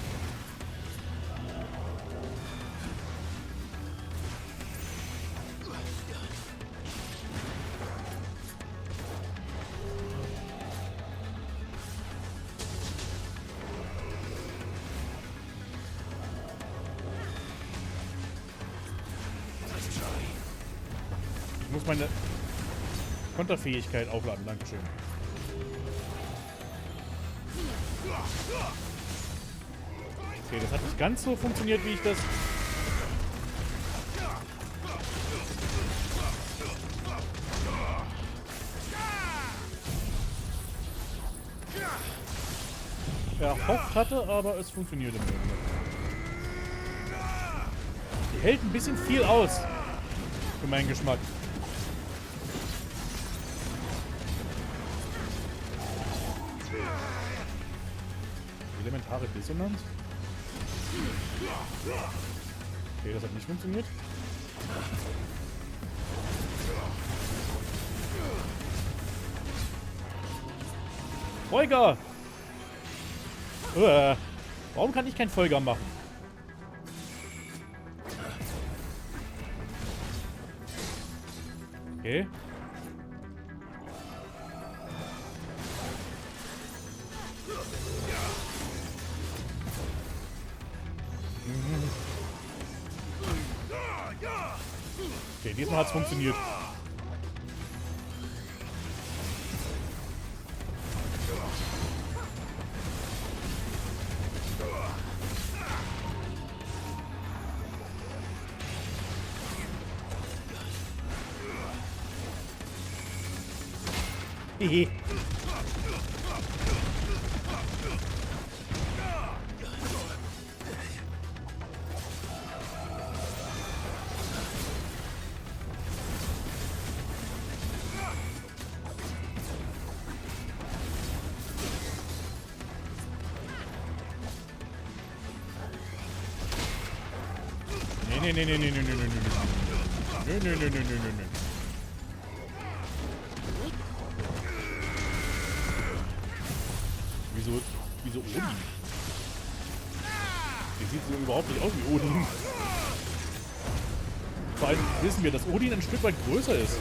Ich muss meine Konterfähigkeit aufladen. Dankeschön. Okay, das hat nicht ganz so funktioniert, wie ich das... erhofft hatte, aber es funktionierte mir. Die hält ein bisschen viel aus. Für meinen Geschmack. Elementare Dissonanz. Okay, das hat nicht funktioniert. Folge! Warum kann ich kein Folge machen? Okay. Okay, diesmal hat es funktioniert. Hehe. Nee. Wieso Odin? Der sieht so überhaupt nicht aus wie Odin. Vor allem wissen wir, dass Odin ein Stück weit größer ist.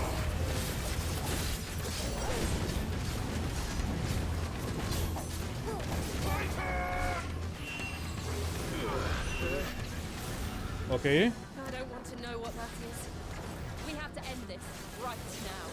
Okay. I don't want to know what that is. We have to end this right now.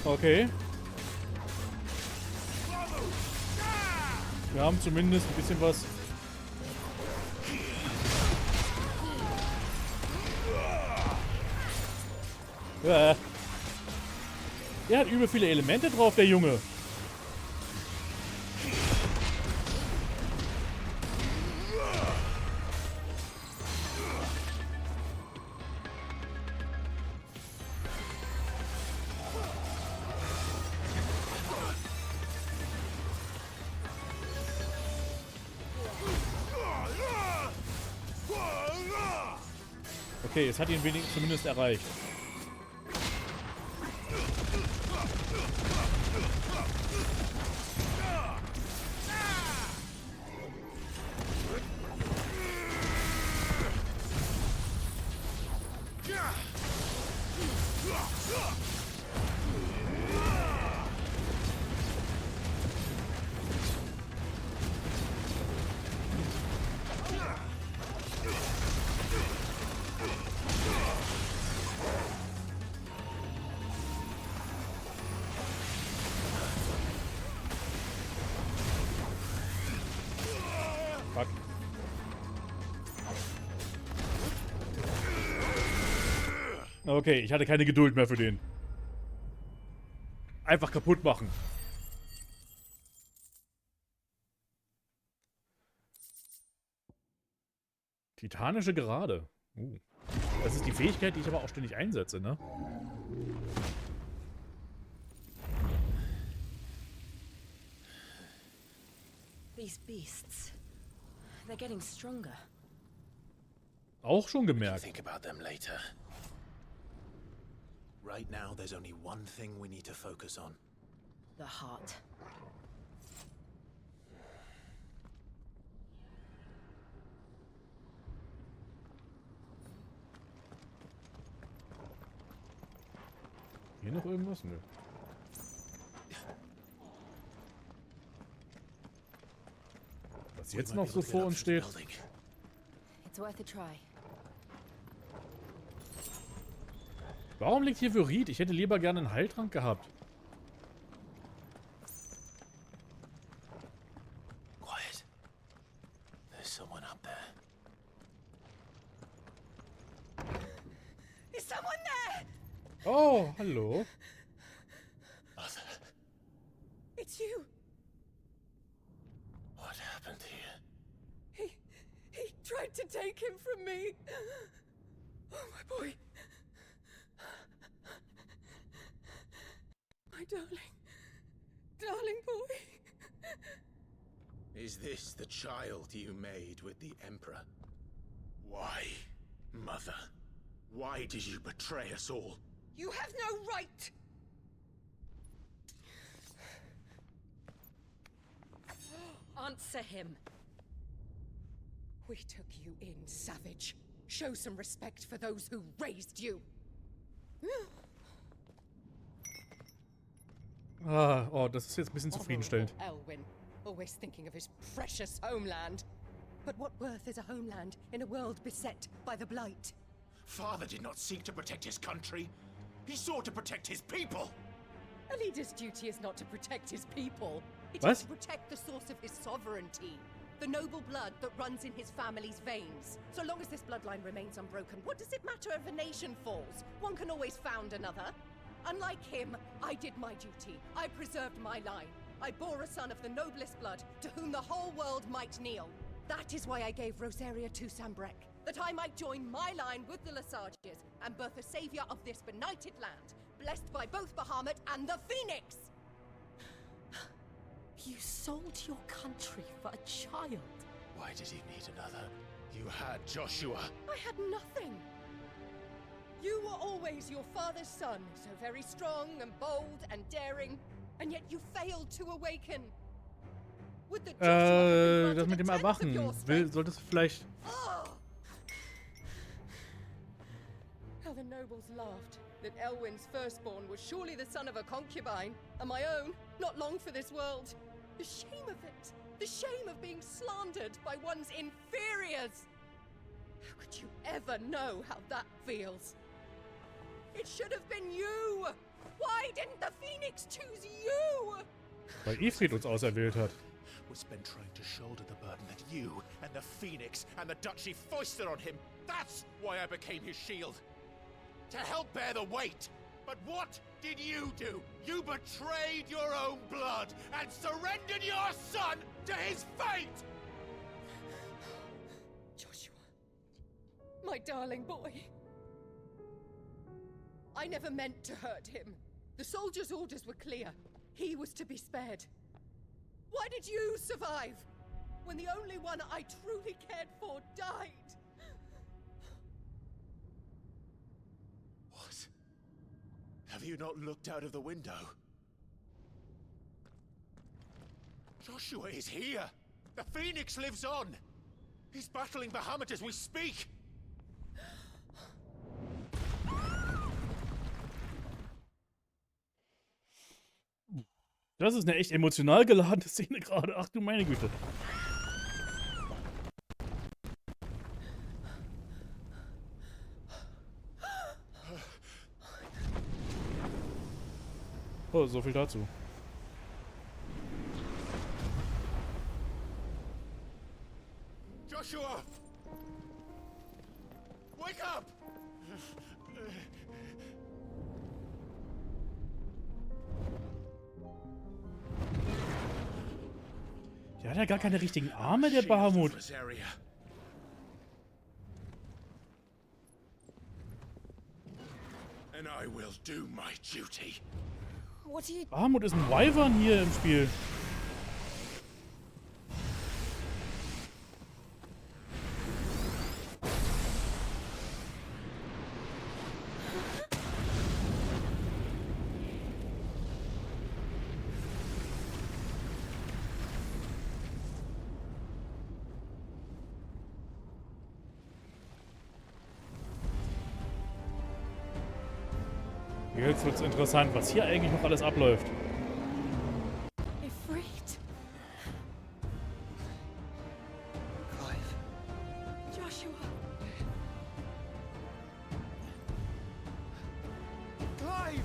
Okay. Wir haben zumindest ein bisschen was. Ja. Er hat übel viele Elemente drauf, der Junge. Okay, es hat ihn wenigstens zumindest erreicht. Fuck. Okay, ich hatte keine Geduld mehr für den. Einfach kaputt machen. Titanische Gerade. Das ist die Fähigkeit, die ich aber auch ständig einsetze, ne? These beasts, they're getting stronger. Auch schon gemerkt. Think about them later. Right now, there's only one thing we need to focus on. The heart. Hier noch irgendwas? Nö. Was jetzt noch so vor uns steht. It's worth a try. Warum liegt hier Vyrit? Ich hätte lieber gerne einen Heiltrank gehabt. Quiet. There's someone up there. Is someone there? Oh, hallo. Arthur, It's you. what happened here? He tried to take him from me. Oh, my boy. My darling boy. Is this the child you made with the Emperor? Why, Mother? Why did you betray us all? You have no right. Answer him. We took you in, savage. Show some respect for those who raised you. Ah, oh, das ist jetzt ein bisschen zufriedenstellend. Elwyn, always thinking of his precious homeland. But what worth is a homeland in a world beset by the Blight? Father did not seek to protect his country. He sought to protect his people. A leader's duty is not to protect his people. It What? is to protect the source of his sovereignty. The noble blood that runs in his family's veins. So long as this bloodline remains unbroken, what does it matter if a nation falls? One can always found another. Unlike him, I did my duty. I preserved my line. I bore a son of the noblest blood, to whom the whole world might kneel. That is why I gave Rosaria to Sambrek, that I might join my line with the Lesages and birth a savior of this benighted land, blessed by both Bahamut and the Phoenix! You sold your country for a child. Why did he need another? You had Joshua. I had nothing. You were always your father's son, so very strong and bold and daring, and yet you failed to awaken. Would the Joshua Das mit dem Erwachen. Solltest du vielleicht... How the nobles laughed that Elwyn's firstborn was surely the son of a concubine, and my own, not long for this world. The shame of it! The shame of being slandered by one's inferiors! How could you ever know how that feels? It should have been you! Why didn't the Phoenix choose you? Weil Ifrit uns auserwählt hat. Was been trying to shoulder the burden that you and the Phoenix and the Duchy foisted on him. That's why I became his shield. To help bear the weight. But what did you do? You betrayed your own blood and surrendered your son to his fate! Joshua. My darling boy. I never meant to hurt him. The soldiers' orders were clear. He was to be spared. Why did you survive? When the only one I truly cared for died? What? Have you not looked out of the window? Joshua is here! The Phoenix lives on! He's battling Bahamut as we speak! Das ist eine echt emotional geladene Szene gerade. Ach du meine Güte. Oh, so viel dazu. Joshua! Wake up! Der hat ja gar keine richtigen Arme, der Bahamut. And I will do my duty. What are you... Bahamut ist ein Wyvern hier im Spiel. Jetzt wird's interessant, was hier eigentlich noch alles abläuft. Ifrit. Clive. Joshua. Clive!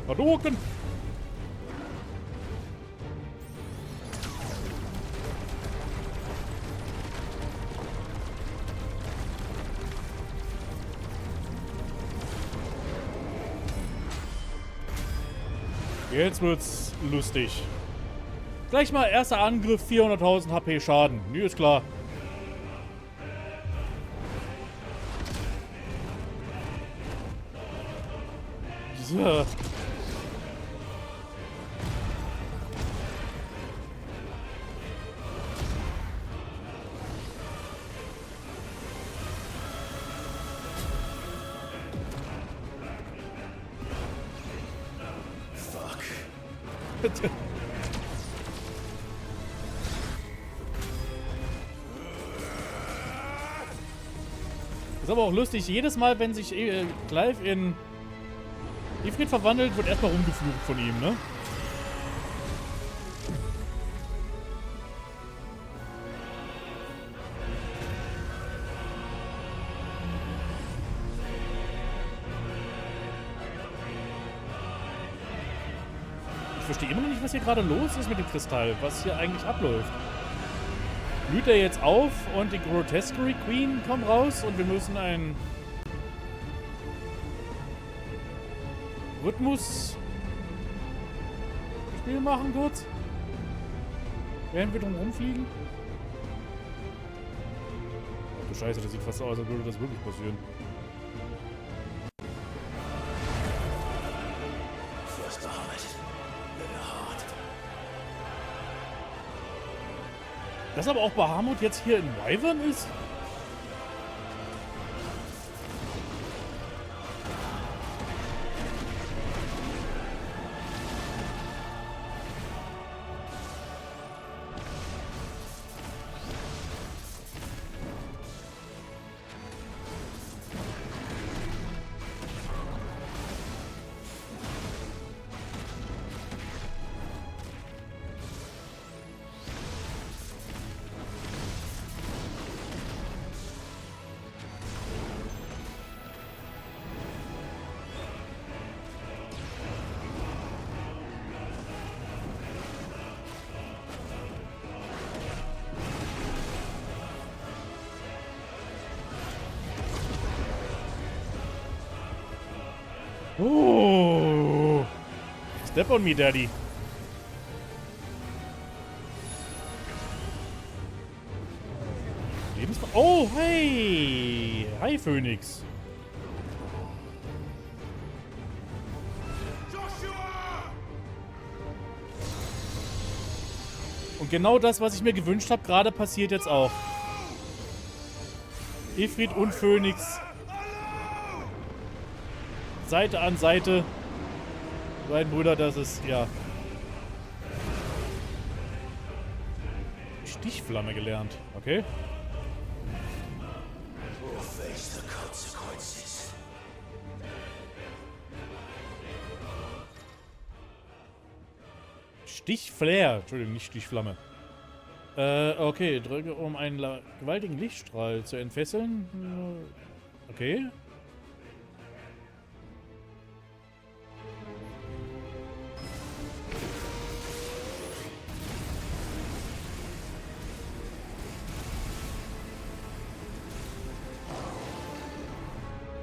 Hadouken! Jetzt wird's lustig. Gleich mal erster Angriff, 400.000 HP Schaden. Nee, ist klar. So. Bitte. Ist aber auch lustig, jedes Mal, wenn sich Clive in Ifrit verwandelt, wird erstmal rumgeflucht von ihm, ne? Ich verstehe immer noch nicht, was hier gerade los ist mit dem Kristall, was hier eigentlich abläuft. Blüht er jetzt auf und die Grotesquerie Queen kommt raus und wir müssen ein Rhythmus-Spiel machen kurz? Während wir drum rumfliegen? Ach du Scheiße, das sieht fast so aus, als würde das wirklich passieren. Dass aber auch Bahamut jetzt hier in Wyvern ist? Oh. Step on me, Daddy. Oh, hey! Hi, Phoenix. Und genau das, was ich mir gewünscht habe, gerade passiert jetzt auch. Ifrit und Phoenix. Seite an Seite. Beiden Brüder, das ist, ja. Stichflamme gelernt. Okay. We'll face the consequences. Stichflare. Entschuldigung, nicht Stichflamme. Okay. Drücke, um einen gewaltigen Lichtstrahl zu entfesseln. Okay.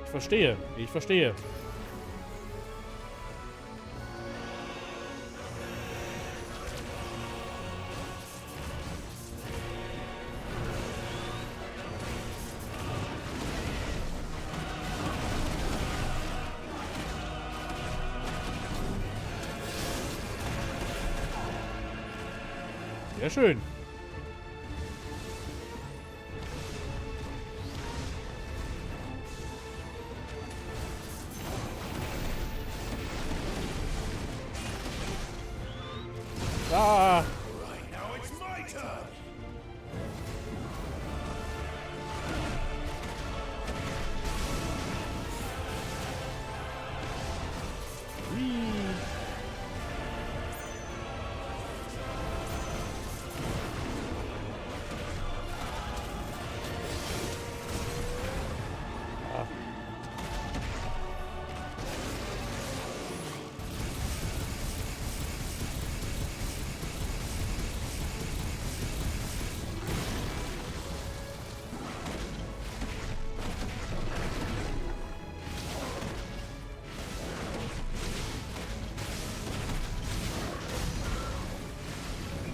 Ich verstehe. Ich verstehe. Sehr schön. Ah. Right, now it's my turn.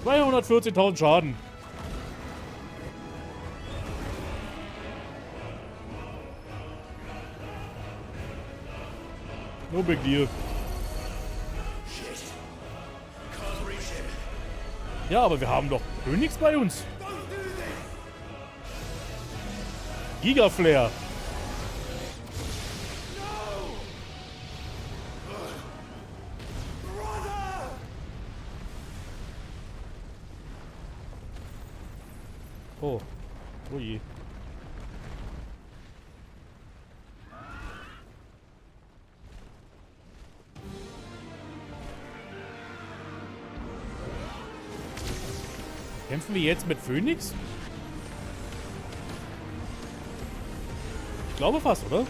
$240.000 Schaden. No big deal. Ja, aber wir haben doch Phoenix bei uns. Gigaflare. Oh. Oh je. Kämpfen wir jetzt mit Phoenix? Ich glaube fast, oder?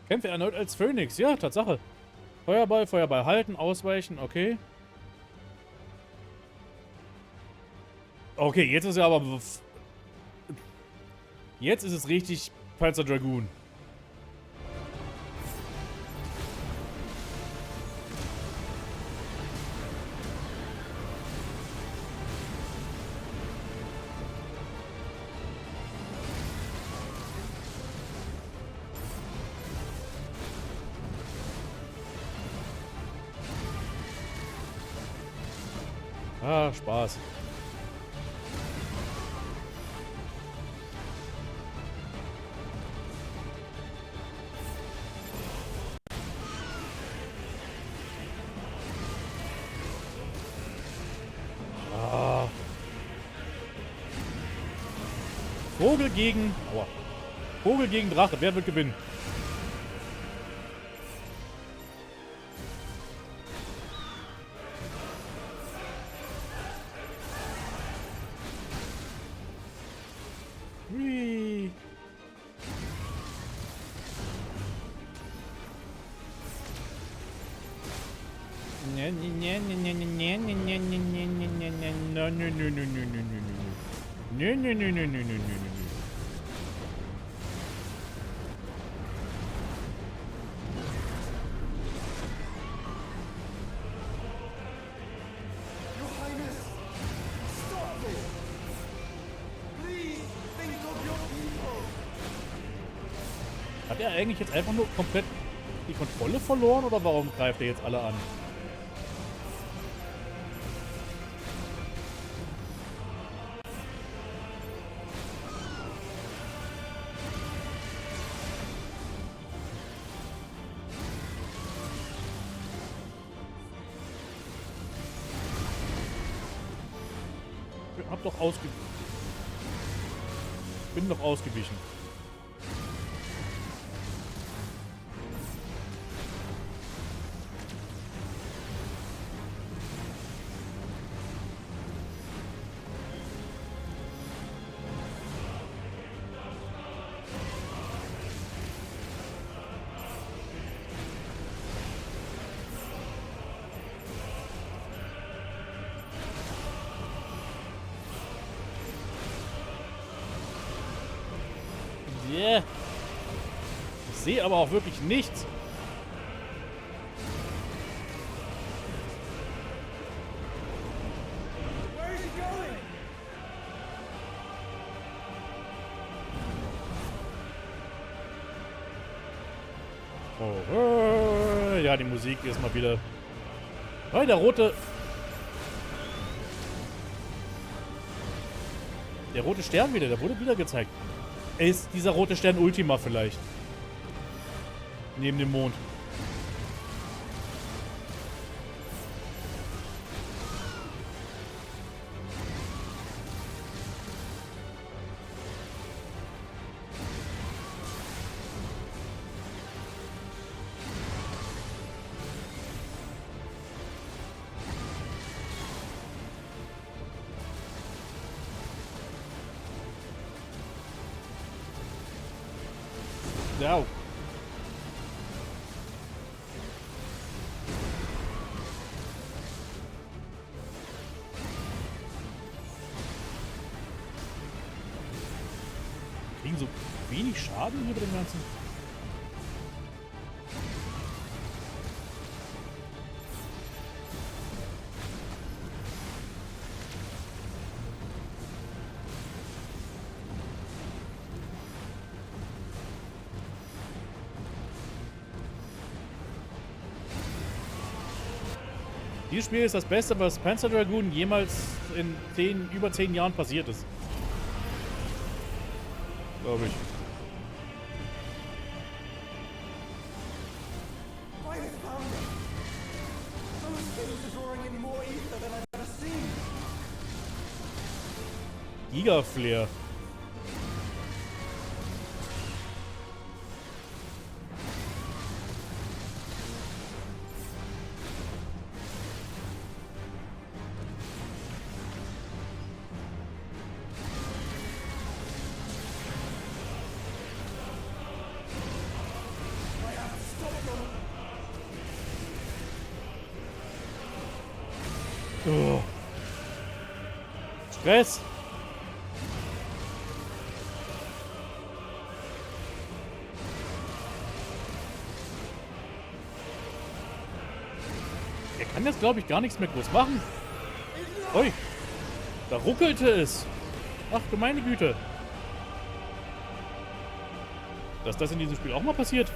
Kämpfe erneut als Phönix. Ja, Tatsache. Feuerball, Feuerball halten, ausweichen, okay. Okay, jetzt ist ja aber... Jetzt ist es richtig Panzer Dragoon. Ah, Spaß. Ah. Vogel gegen... Aua. Vogel gegen Drache. Wer wird gewinnen? Hui. Hat er eigentlich jetzt einfach nur komplett die Kontrolle verloren oder warum greift er jetzt alle an? Hab doch ausgewichen. Bin doch ausgewichen. Yeah. Ich sehe aber auch wirklich nichts. Oh, ja, die Musik ist mal wieder. Oh, der rote. Der rote Stern wieder, der wurde wieder gezeigt. Ist dieser rote Stern Ultima vielleicht? Neben dem Mond. Ja. Kriegen so wenig Schaden hier bei dem Ganzen. Dieses Spiel ist das Beste, was Panzer Dragoon jemals in über 10 Jahren passiert ist. Glaube ich. Gigaflare. Oh. Stress. Er kann jetzt, glaube ich, gar nichts mehr groß machen. Ui. Da ruckelte es. Ach du meine Güte. Dass das in diesem Spiel auch mal passiert.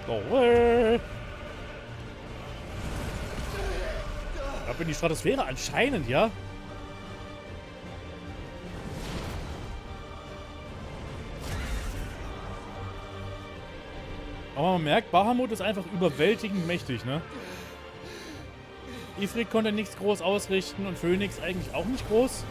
Oh, ab in die Stratosphäre anscheinend, ja. Aber man merkt, Bahamut ist einfach überwältigend mächtig, ne? Ifrit konnte nichts groß ausrichten und Phoenix eigentlich auch nicht groß.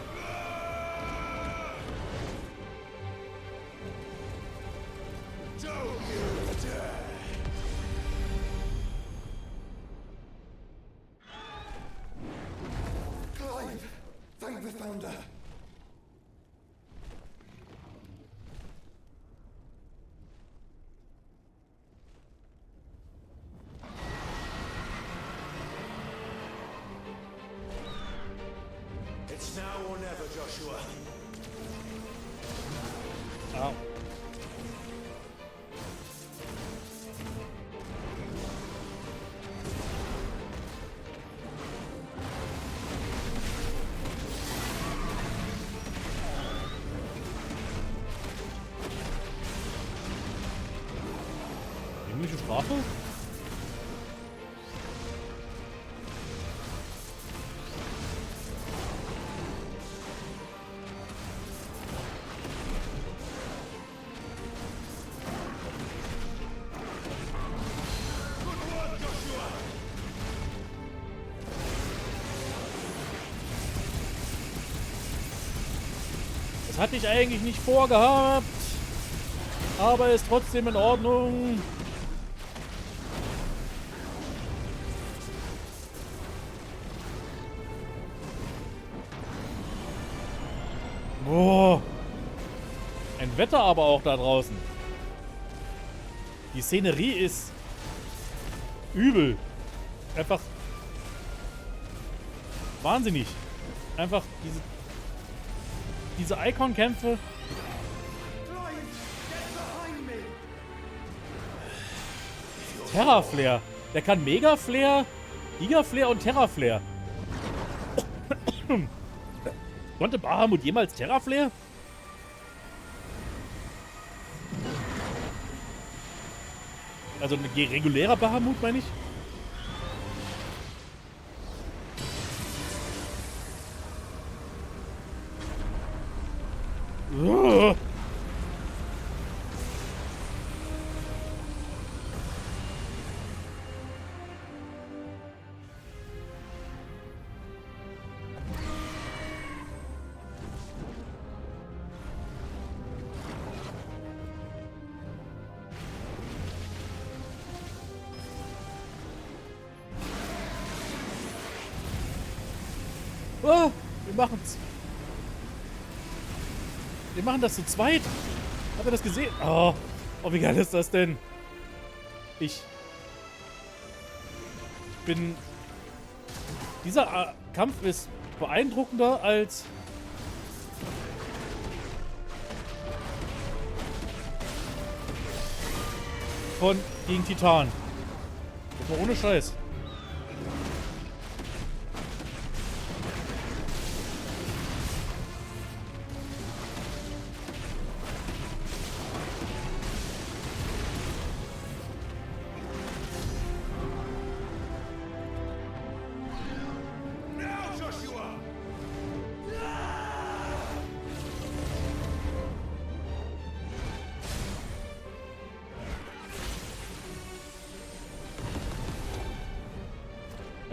It's now or never, Joshua. Au. Englische Sprache? Das hatte ich eigentlich nicht vorgehabt. Aber ist trotzdem in Ordnung. Boah. Ein Wetter aber auch da draußen. Die Szenerie ist übel. Einfach wahnsinnig. Einfach diese Icon-Kämpfe. Terraflare. Der kann Mega-Flare, Giga-Flare und Terraflare. Konnte Bahamut jemals Terraflare? Also ein regulärer Bahamut, meine ich? Oh, wir machen's. Wir machen das zu zweit. Habt ihr das gesehen? Oh, wie geil ist das denn? Ich bin... Dieser Kampf ist beeindruckender als... gegen Titan. Das war ohne Scheiß.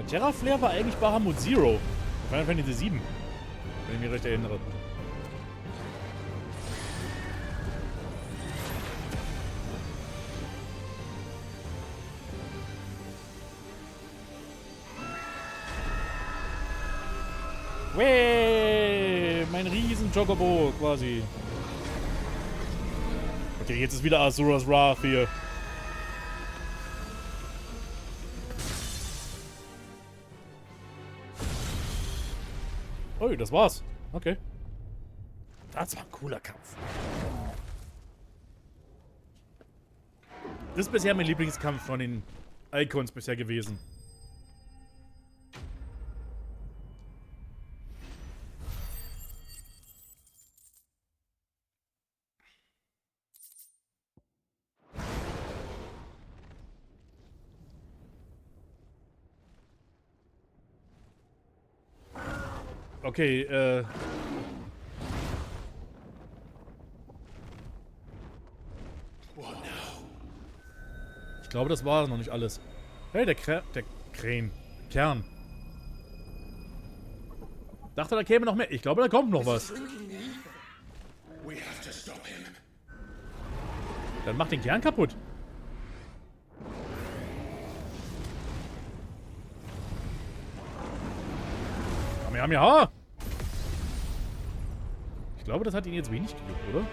Terraflare war eigentlich Bahamut Zero. Final Fantasy 7. Wenn ich mich recht erinnere. Weh! Mein riesen Chocobo quasi. Okay, jetzt ist wieder Asura's Wrath hier. Oh, das war's. Okay. Das war ein cooler Kampf. Das ist bisher mein Lieblingskampf von den Icons bisher gewesen. Okay, ich glaube, das war noch nicht alles. Hey, der Kern. Dachte, da käme noch mehr. Ich glaube, da kommt noch was. Dann mach den Kern kaputt. Ja. Ich glaube, das hat ihn jetzt wenig gejuckt, oder?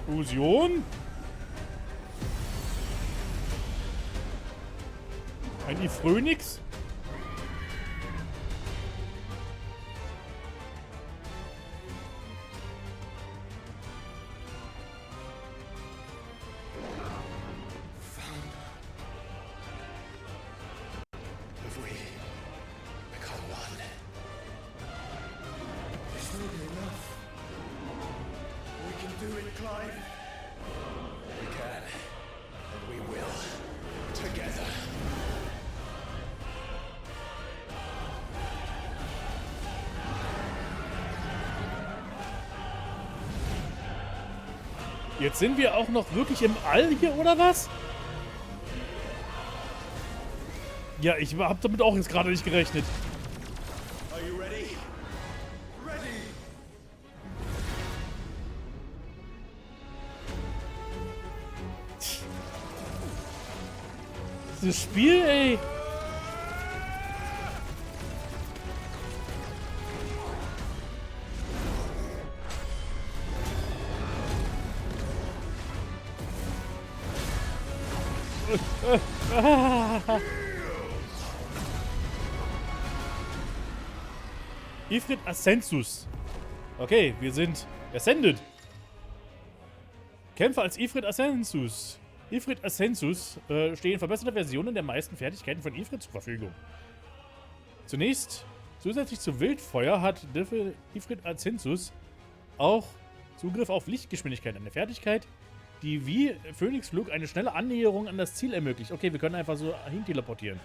Fusion? Ein Epischster? Jetzt sind wir auch noch wirklich im All hier, oder was? Ja, ich habe damit auch jetzt gerade nicht gerechnet. Are you ready? Ready! Dieses Spiel, ey. Ifrit Ascensus. Okay, wir sind ascended. Kämpfe als Ifrit Ascensus. Ifrit Ascensus stehen verbesserte Versionen der meisten Fertigkeiten von Ifrit zur Verfügung. Zunächst, zusätzlich zu Wildfeuer hat Ifrit Ascensus auch Zugriff auf Lichtgeschwindigkeit, eine Fertigkeit, die wie Phönixflug eine schnelle Annäherung an das Ziel ermöglicht. Okay, wir können einfach so hin teleportieren.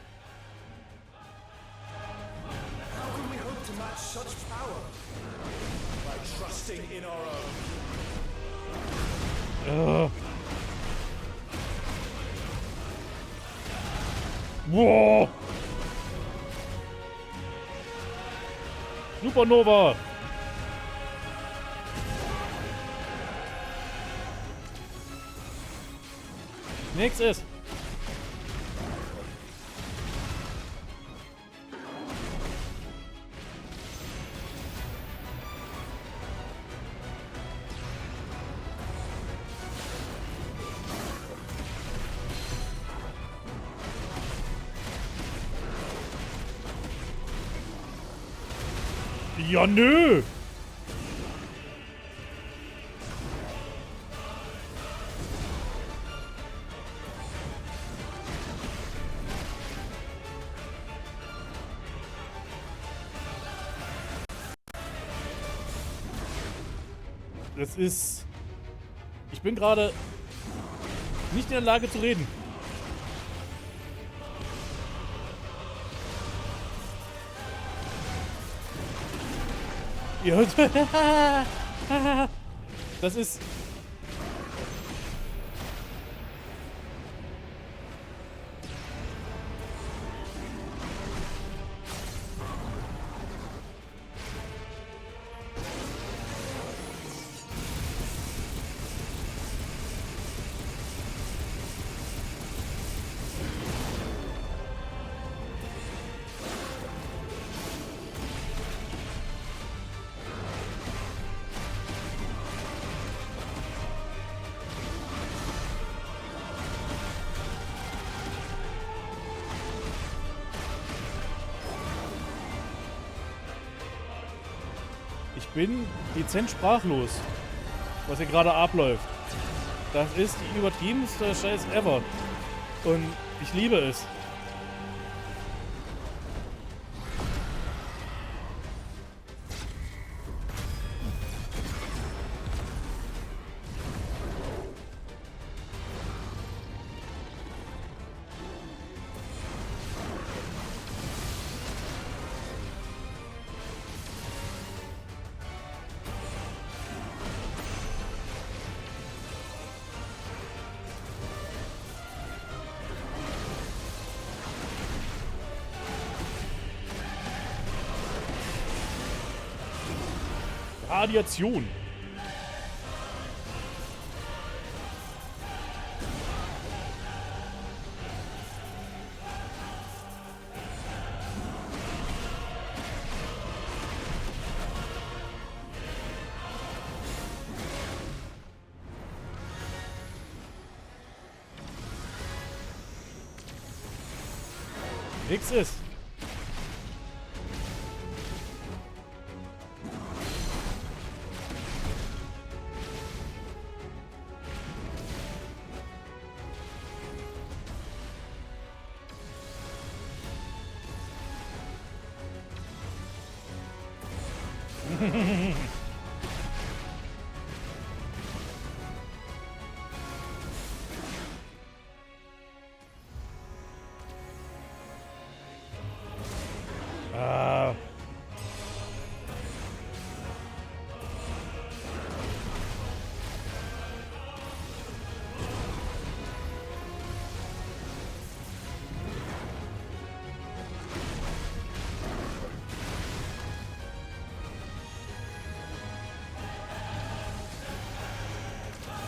How can we hope to match such power? By trusting in our own. Wow. Supernova. Nächstes. Ja, nö. Das ist... Ich bin gerade nicht in der Lage zu reden. Ja, das ist... Ich bin dezent sprachlos, was hier gerade abläuft. Das ist die übertriebenste Scheiß ever. Und ich liebe es. Radiation. Nix ist. Ah.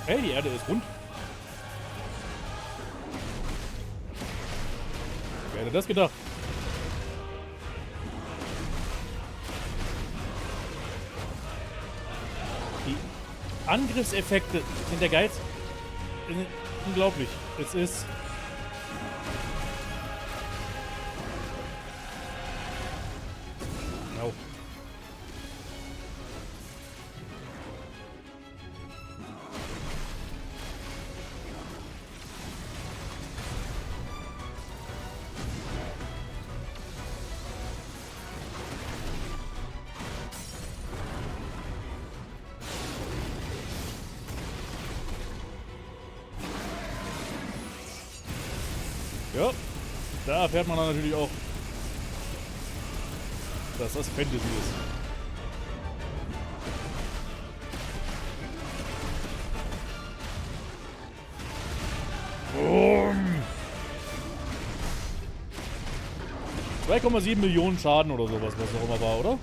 Hey, die Erde ist rund. Wer hätte das gedacht? Die Angriffseffekte sind der Geiz. Unglaublich. Es ist... Au. Ja, da erfährt man dann natürlich auch, dass das Fantasy ist. Boom. 2,7 Millionen Schaden oder sowas, was auch immer war, oder?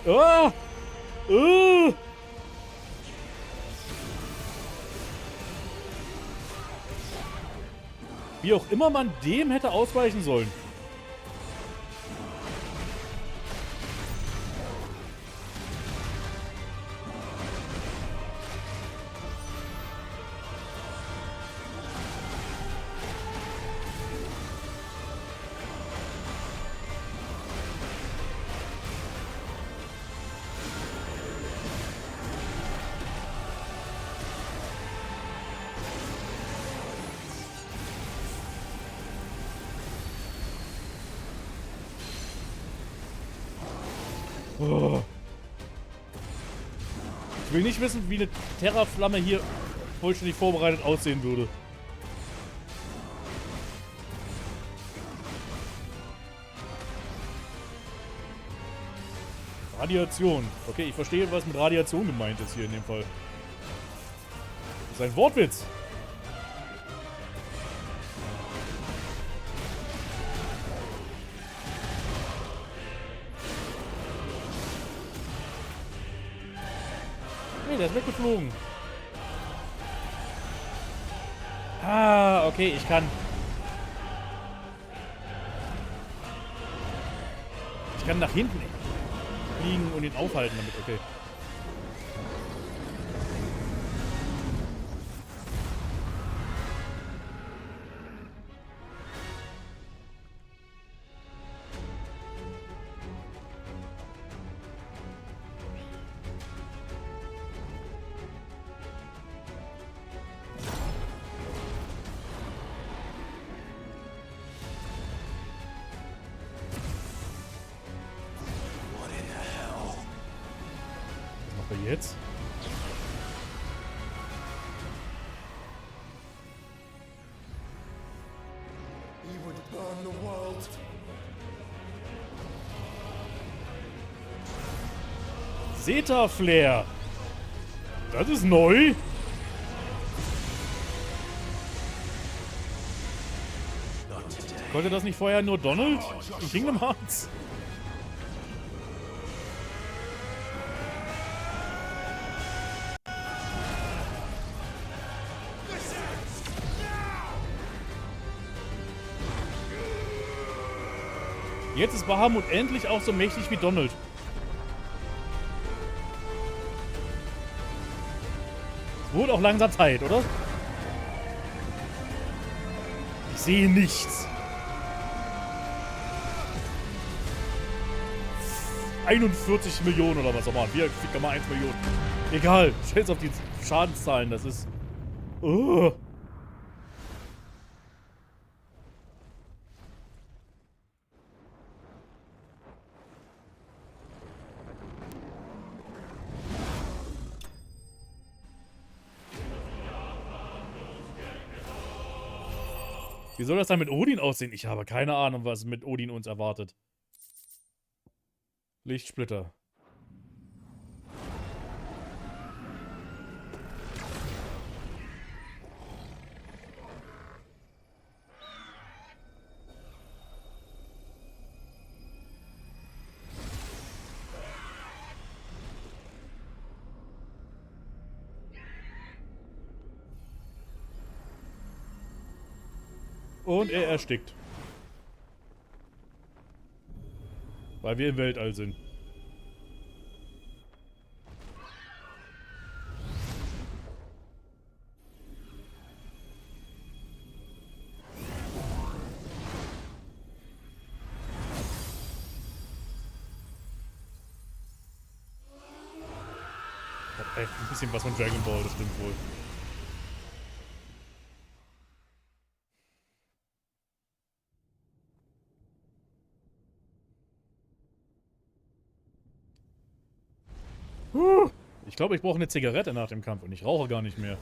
Ah! Wie auch immer man dem hätte ausweichen sollen. Oh. Ich will nicht wissen, wie eine Terraflamme hier vollständig vorbereitet aussehen würde. Radiation. Okay, ich verstehe, was mit Radiation gemeint ist hier in dem Fall. Das ist ein Wortwitz. Der ist weggeflogen. Ah, okay, ich kann. Ich kann nach hinten fliegen und ihn aufhalten damit, okay. Jetzt? He would burn the world. Zeta-Flair. Das ist neu. Konnte das nicht vorher nur Donald in Kingdom Hearts? Jetzt ist Bahamut endlich auch so mächtig wie Donald. Es wurde auch langsam Zeit, oder? Ich sehe nichts. 41 Millionen oder was auch immer. 4,1 Millionen. Egal. Scheiß auf die Schadenszahlen. Das ist... Wie soll das dann mit Odin aussehen? Ich habe keine Ahnung, was mit Odin uns erwartet. Lichtsplitter. Und er erstickt. Weil wir im Weltall sind. Hat echt ein bisschen was von Dragon Ball, das stimmt wohl. Ich glaube, ich brauche eine Zigarette nach dem Kampf und ich rauche gar nicht mehr.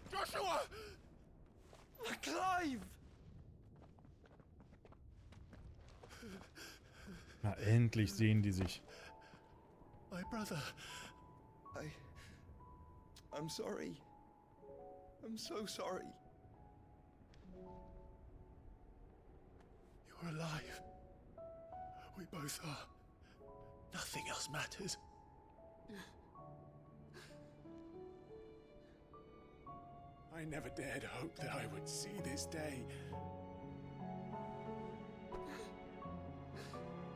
Joshua! Clive! Na, endlich sehen die sich. My brother. I'm sorry. I'm so sorry. You're alive. We both are. Nothing else matters. I never dared hope that I would see this day.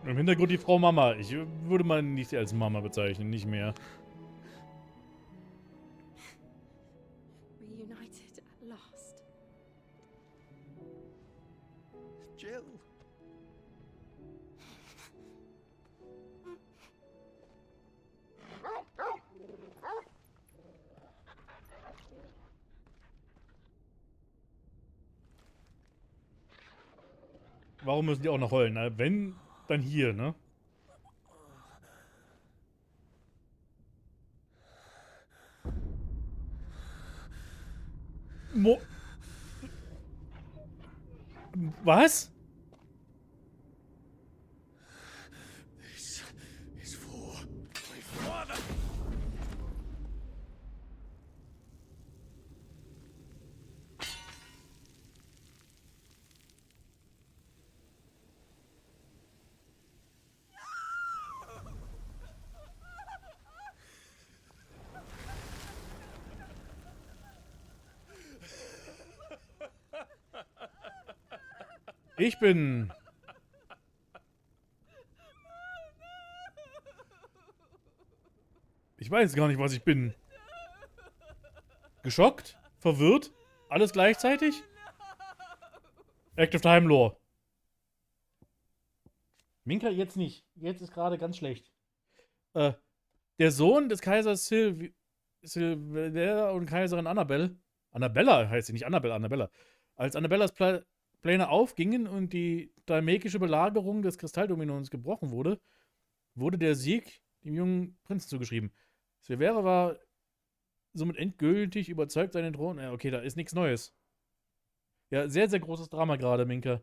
Im Hintergrund die Frau Mama. Ich würde mal nicht als Mama bezeichnen, nicht mehr. Reunited at last. Jill. Warum müssen die auch noch heulen? Na, wenn, dann hier, ne? Was? This is for my father. Ich bin... Ich weiß gar nicht, was ich bin. Geschockt? Verwirrt? Alles gleichzeitig? Active Time Lore. Minka, jetzt nicht. Jetzt ist gerade ganz schlecht. Der Sohn des Kaisers Silvera und Kaiserin Annabelle. Annabella heißt sie, nicht Annabelle, Annabella. Als Annabellas Pläne aufgingen und die dalmekische Belagerung des Kristalldominions gebrochen wurde, wurde der Sieg dem jungen Prinzen zugeschrieben. Silvera war somit endgültig überzeugt, seinen Thron... Ja, okay, da ist nichts Neues. Ja, sehr, sehr großes Drama gerade, Minka.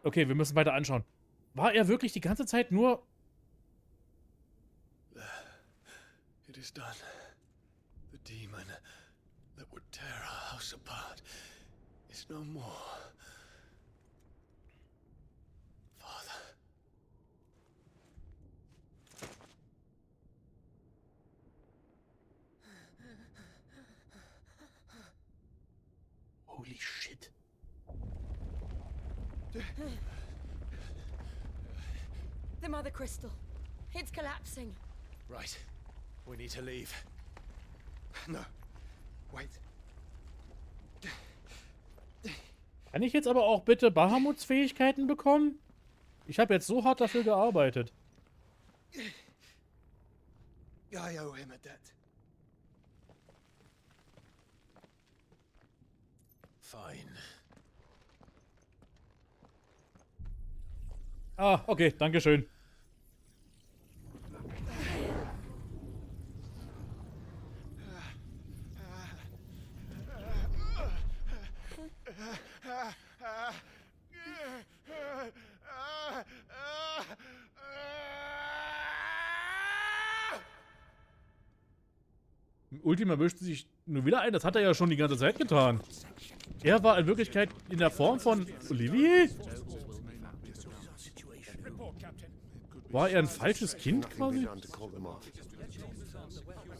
Okay, wir müssen weiter anschauen. War er wirklich die ganze Zeit nur... It is done. The demon that would tear our house apart is no more. Father. Holy shit. The Mother Crystal. It's collapsing. Right. We need to leave. No. Wait. Kann ich jetzt aber auch bitte Bahamuts Fähigkeiten bekommen? Ich habe jetzt so hart dafür gearbeitet. I owe him a debt. Fine. Ah, okay, danke schön. Ultima mischt sich nur wieder ein, das hat er ja schon die ganze Zeit getan. Er war in Wirklichkeit in der Form von Olivier? War er ein falsches Kind quasi? I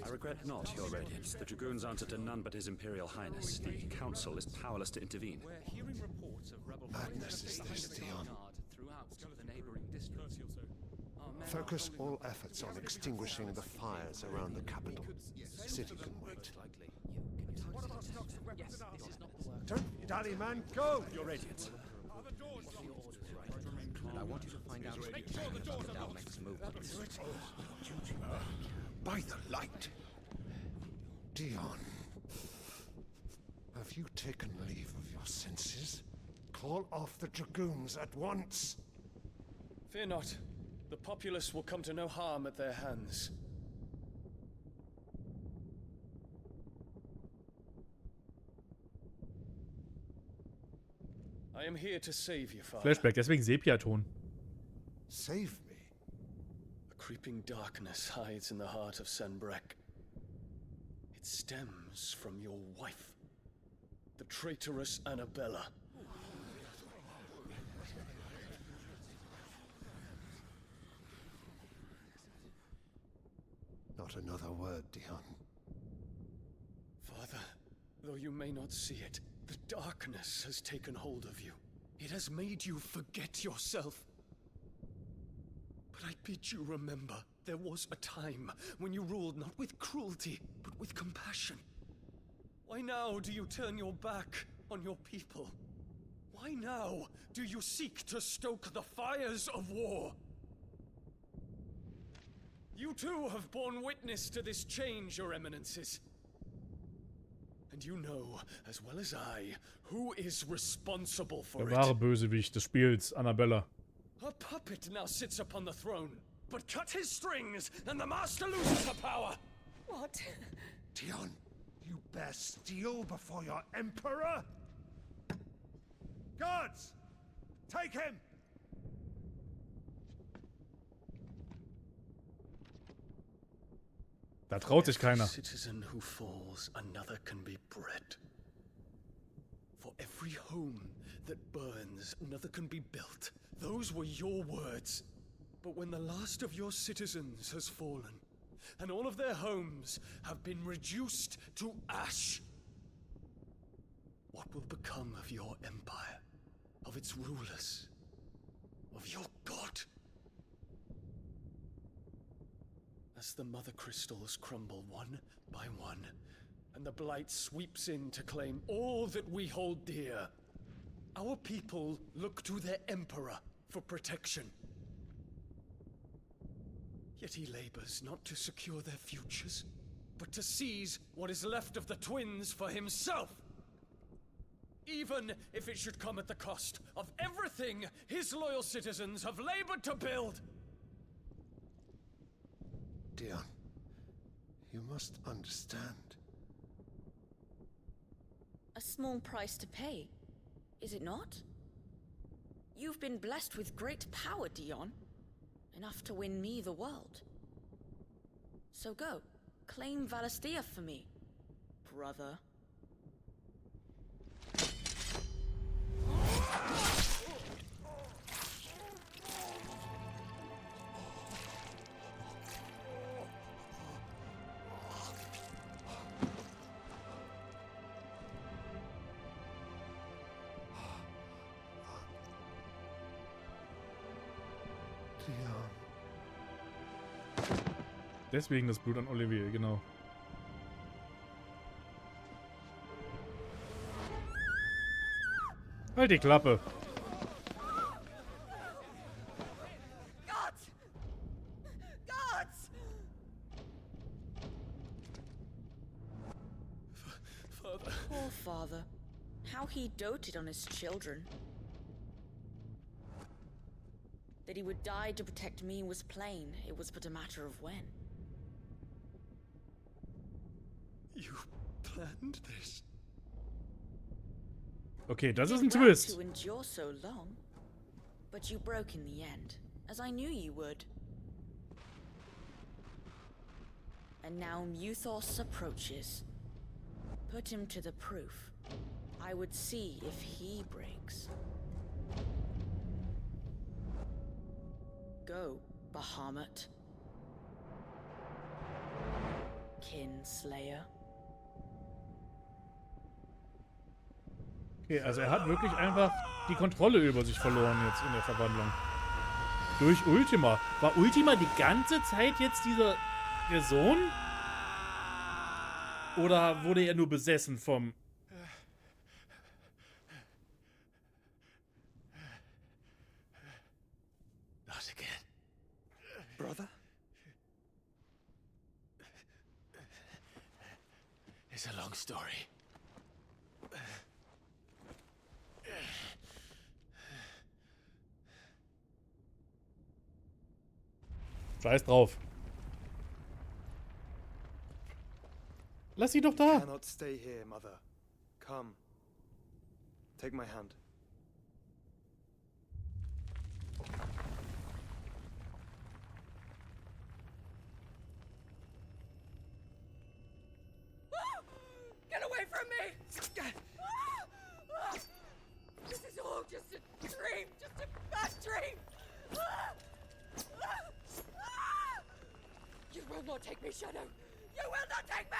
regret not, Your Radiance. The Dragoons answer to none but His Imperial Highness. The Council is powerless to intervene. Madness is this, Dion. Focus all efforts on extinguishing the fires around the capital. The city can wait. Don't dally, man, go! Your Radiance. I want you to find out our next movements. By the light! Dion, have you taken leave of your senses? Call off the Dragoons at once! Fear not. The populace will come to no harm at their hands. I am here to save you, Father. Flashback, deswegen Sepia-Ton. Save me? A creeping darkness hides in the heart of Sanbreque. It stems from your wife, the traitorous Annabella. Not another word, Dion. Father, though you may not see it, the darkness has taken hold of you. It has made you forget yourself. But I bid you remember, there was a time when you ruled not with cruelty, but with compassion. Why now do you turn your back on your people? Why now do you seek to stoke the fires of war? You too have borne witness to this change, Your Eminences. And you know, as well as I, who is responsible for Der wahre it. Bösewicht des Spiels, Annabella. A puppet now sits upon the throne, but cut his strings, and the master loses the power! What? Dion, you bear steel before your emperor? Guards! Take him! Da traut sich keiner. Citizen who falls, another can be bred. For every home that burns, another can be built. Those were your words. But when the last of your citizens has fallen, and all of their homes have been reduced to ash, what will become of your empire, of its rulers, of your god? As the mother crystals crumble one by one, and the blight sweeps in to claim all that we hold dear, our people look to their emperor for protection. Yet he labors not to secure their futures, but to seize what is left of the twins for himself. Even if it should come at the cost of everything his loyal citizens have labored to build. Dion, you must understand. A small price to pay, is it not? You've been blessed with great power, Dion. Enough to win me the world. So go, claim Valisthea for me, brother. Deswegen das Blut an Olivier, genau. Halt die Klappe. Poor father. How he doted on his children. That he would die to protect me was plain. It was but a matter of when. You planned this? Okay, das ist You ein did well Twist. to endure so long, but you broke in the end, as I knew you would. And now Muthos approaches. Put him to the proof. I would see if he breaks. Go, Bahamut. Kinslayer. Okay, also er hat wirklich einfach die Kontrolle über sich verloren jetzt in der Verwandlung. Durch Ultima. War Ultima die ganze Zeit jetzt der Sohn? Oder wurde er nur besessen vom... Not again. Brother? It's a long story. Scheiß drauf. Lass sie doch da. Cannot stay here, mother. Come. Take my hand. Get away from me! This is all just a dream, just a bad dream! You will not take me, Shadow! You will not take me!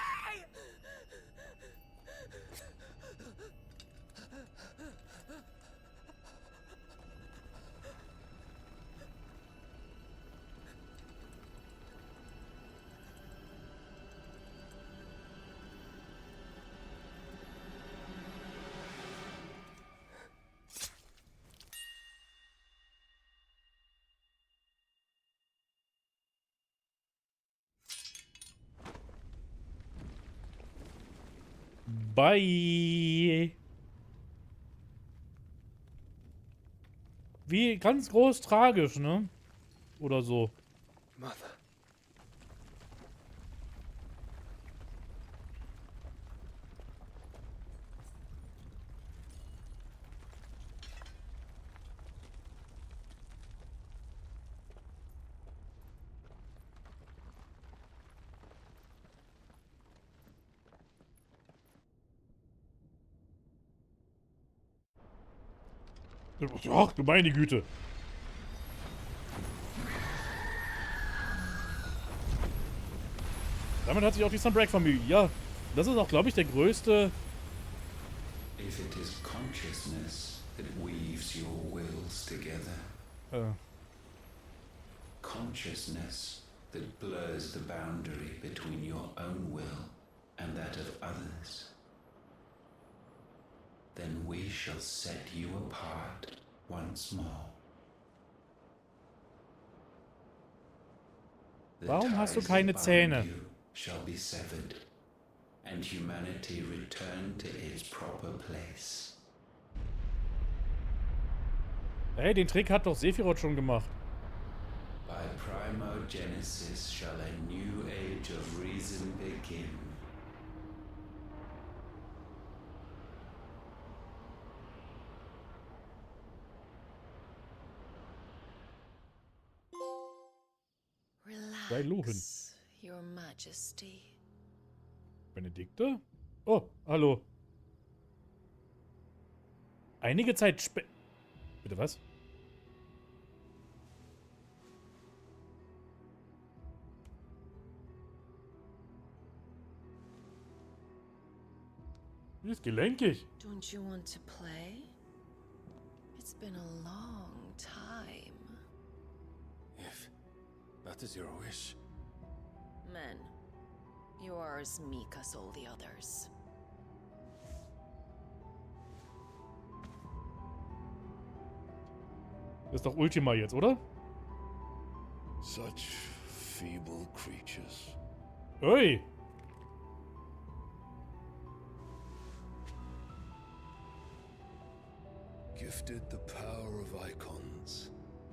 Bye. Wie ganz groß tragisch, ne? Oder so. Mother. Ach, du meine Güte. Damit hat sich auch die Sunbreak-Familie. Ja, das ist auch, glaube ich, der größte... If it is consciousness that weaves your wills together. Consciousness that blurs the boundary between your own will and that of others. Then we shall set you apart once more. Warum hast du keine Zähne? Shall be severed, and humanity return to its proper place. Hey, den Trick hat doch Sephiroth schon gemacht. By primogenesis shall a new age of reason begin. Relax, Your Majesty. Benedikte? Oh, hallo. Einige Zeit später... Bitte was? Die ist gelenkig. Don't you want to play? It's been a long time. If that is your wish. Men. You are as meek as all the others. Das ist doch Ultima jetzt, oder? Such feeble creatures. Ui. Gifted the power of icons,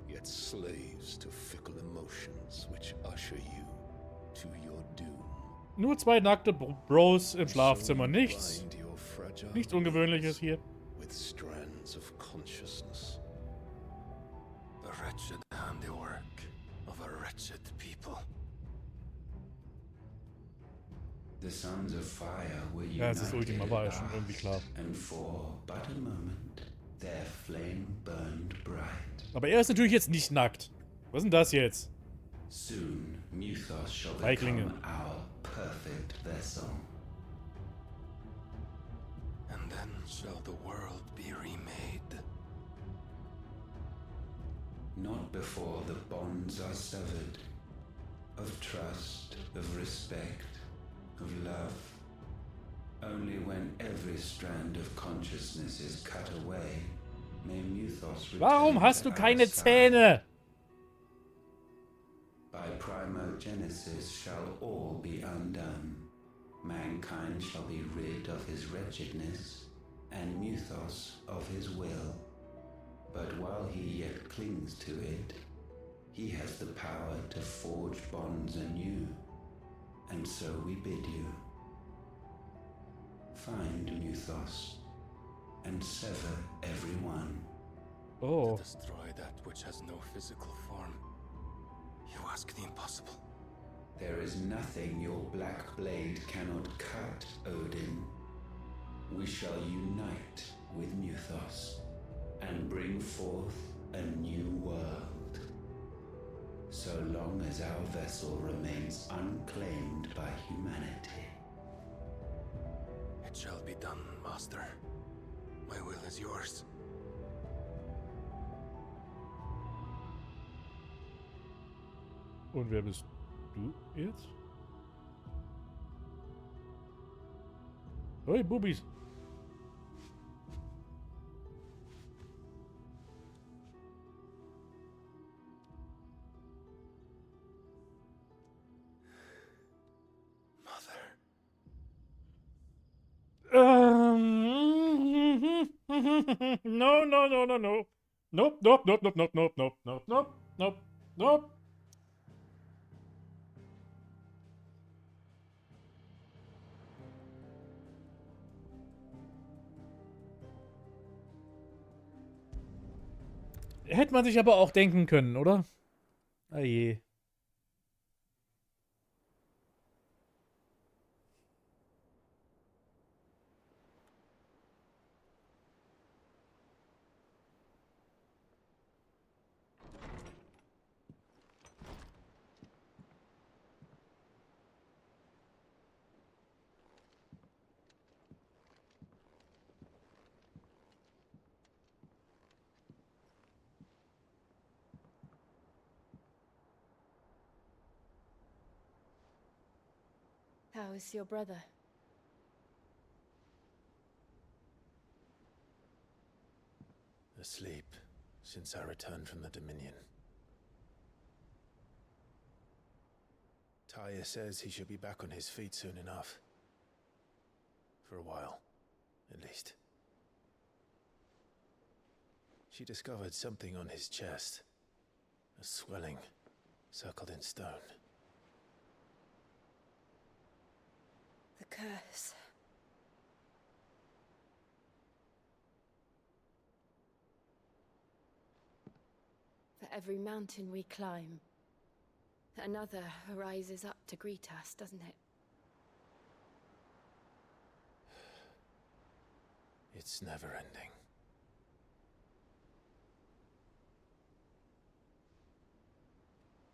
yet slaves to fickle emotions which usher you to your doom. Nur zwei nackte Bros im Schlafzimmer. Nichts Ungewöhnliches hier. With strands of consciousness. The wretched handiwork of a wretched people. The sons of fire were Ja, es ist Ultima, war ja schon irgendwie klar. and for but a moment their flame burned bright. Aber er ist natürlich jetzt nicht nackt. Was ist denn das jetzt? Soon Mythos shall Feiglinge. become our perfect vessel. And then shall the world be remade. Not before the bonds are severed, of trust, of respect, of love. Only when every strand of consciousness is cut away, may Mythos return. Warum hast to du our keine side. Zähne? By primogenesis shall all be undone. Mankind shall be rid of his wretchedness, and Mythos of his will. But while he yet clings to it, he has the power to forge bonds anew. And so we bid you. Find Mythos, and sever every one. Oh. To destroy that which has no physical form. You ask the impossible. There is nothing your black blade cannot cut, Odin. We shall unite with Mythos, and bring forth a new world. So long as our vessel remains unclaimed by humanity. It shall be done, Master. My will is yours. Und wer bist du jetzt? Hey, Bubis. No, no, no, no, no. Nope, nope, nope, nope, nope, nope, nope, nope, nope, nope, nope. Hätte man sich aber auch denken können, oder? Ah je. How is your brother? Asleep since I returned from the Dominion. Tyre says he should be back on his feet soon enough. For a while, at least. She discovered something on his chest. A swelling, circled in stone. The curse. For every mountain we climb, another rises up to greet us, doesn't it? It's never ending.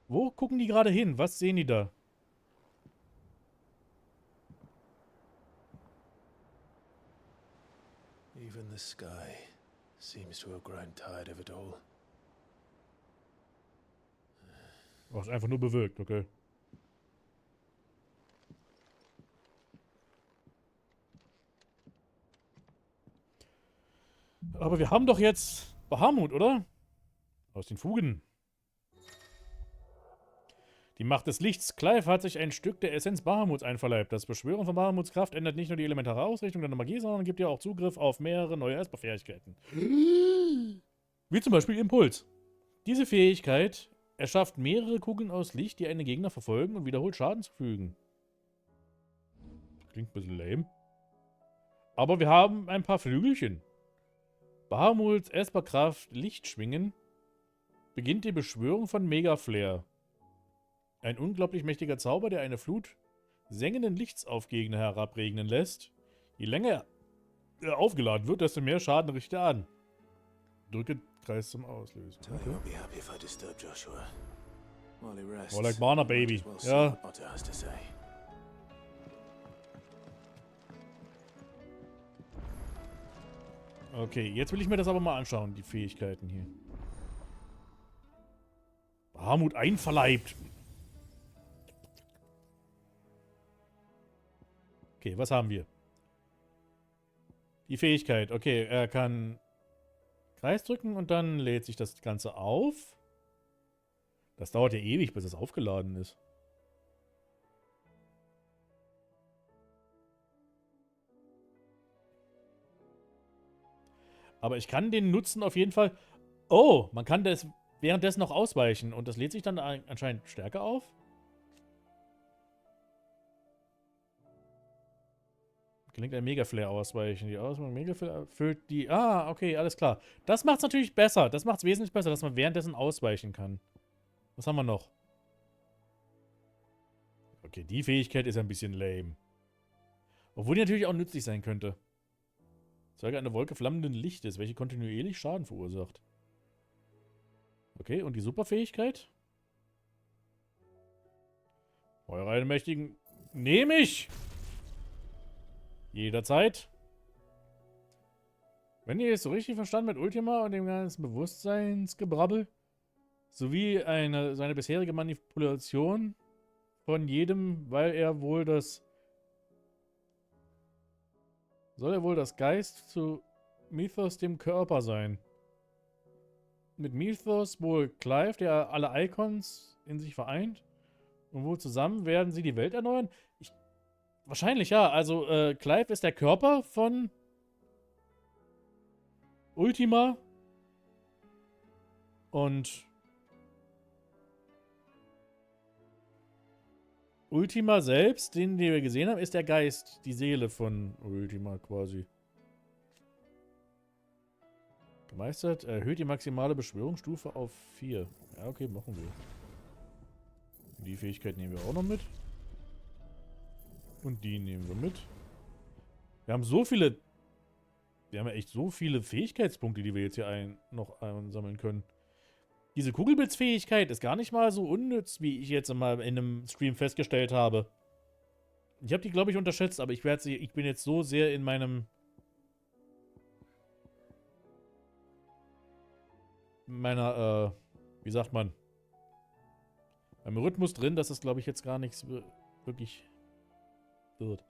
Wo gucken die gerade hin? Was sehen die da? Even the sky seems to have grown tired of it all. Oh, ist einfach nur bewölkt, okay. Aber wir haben doch jetzt Bahamut, oder? Aus den Fugen. Die Macht des Lichts. Clive hat sich ein Stück der Essenz Bahamuts einverleibt. Das Beschwören von Bahamuts Kraft ändert nicht nur die elementare Ausrichtung der Magie, sondern gibt ihr auch Zugriff auf mehrere neue Esper-Fähigkeiten. Wie zum Beispiel Impuls. Diese Fähigkeit erschafft mehrere Kugeln aus Licht, die einen Gegner verfolgen und wiederholt Schaden zufügen. Klingt ein bisschen lame. Aber wir haben ein paar Flügelchen. Bahamuts Esper-Kraft Lichtschwingen beginnt die Beschwörung von Mega-Flare. Ein unglaublich mächtiger Zauber, der eine Flut sengenden Lichts auf Gegner herabregnen lässt. Je länger er aufgeladen wird, desto mehr Schaden richtet er an. Drücke Kreis zum Auslösen. Okay. More like Mana, baby. Ja. Okay, jetzt will ich mir das aber mal anschauen, die Fähigkeiten hier. Bahamut einverleibt. Okay, was haben wir? Die Fähigkeit. Okay, er kann Kreis drücken und dann lädt sich das Ganze auf. Das dauert ja ewig, bis es aufgeladen ist. Aber ich kann den nutzen auf jeden Fall. Oh, man kann das währenddessen noch ausweichen und das lädt sich dann anscheinend stärker auf. Gelingt ein Mega-Flare ausweichen. Die Ausweichung Mega-Flare erfüllt die... Ah, okay, alles klar. Das macht es natürlich besser. Das macht es wesentlich besser, dass man währenddessen ausweichen kann. Was haben wir noch? Okay, die Fähigkeit ist ein bisschen lame. Obwohl die natürlich auch nützlich sein könnte. Zeuge eine Wolke flammenden Lichtes, welche kontinuierlich Schaden verursacht. Okay, und die Superfähigkeit? Eure einen mächtigen... Nehme ich! Jederzeit. Wenn ihr es so richtig verstanden mit Ultima und dem ganzen Bewusstseinsgebrabbel, sowie seine bisherige Manipulation von jedem, weil er wohl das... Soll er wohl das Geist zu Mythos dem Körper sein. Mit Mythos wohl Clive, der alle Icons in sich vereint. Und wohl zusammen werden sie die Welt erneuern? Wahrscheinlich, ja. Also, Clive ist der Körper von Ultima. Und Ultima selbst, den wir gesehen haben, ist der Geist, die Seele von Ultima quasi. Gemeistert, erhöht die maximale Beschwörungsstufe auf 4. Ja, okay, machen wir. Die Fähigkeit nehmen wir auch noch mit. Und die nehmen wir mit. Wir haben so viele... Wir haben ja echt so viele Fähigkeitspunkte, die wir jetzt hier noch einsammeln können. Diese Kugelblitzfähigkeit ist gar nicht mal so unnütz, wie ich jetzt mal in einem Stream festgestellt habe. Ich habe die, glaube ich, unterschätzt, aber ich bin jetzt so sehr in meinem... wie sagt man? Beim Rhythmus drin, dass das, glaube ich, jetzt gar nichts wirklich wird.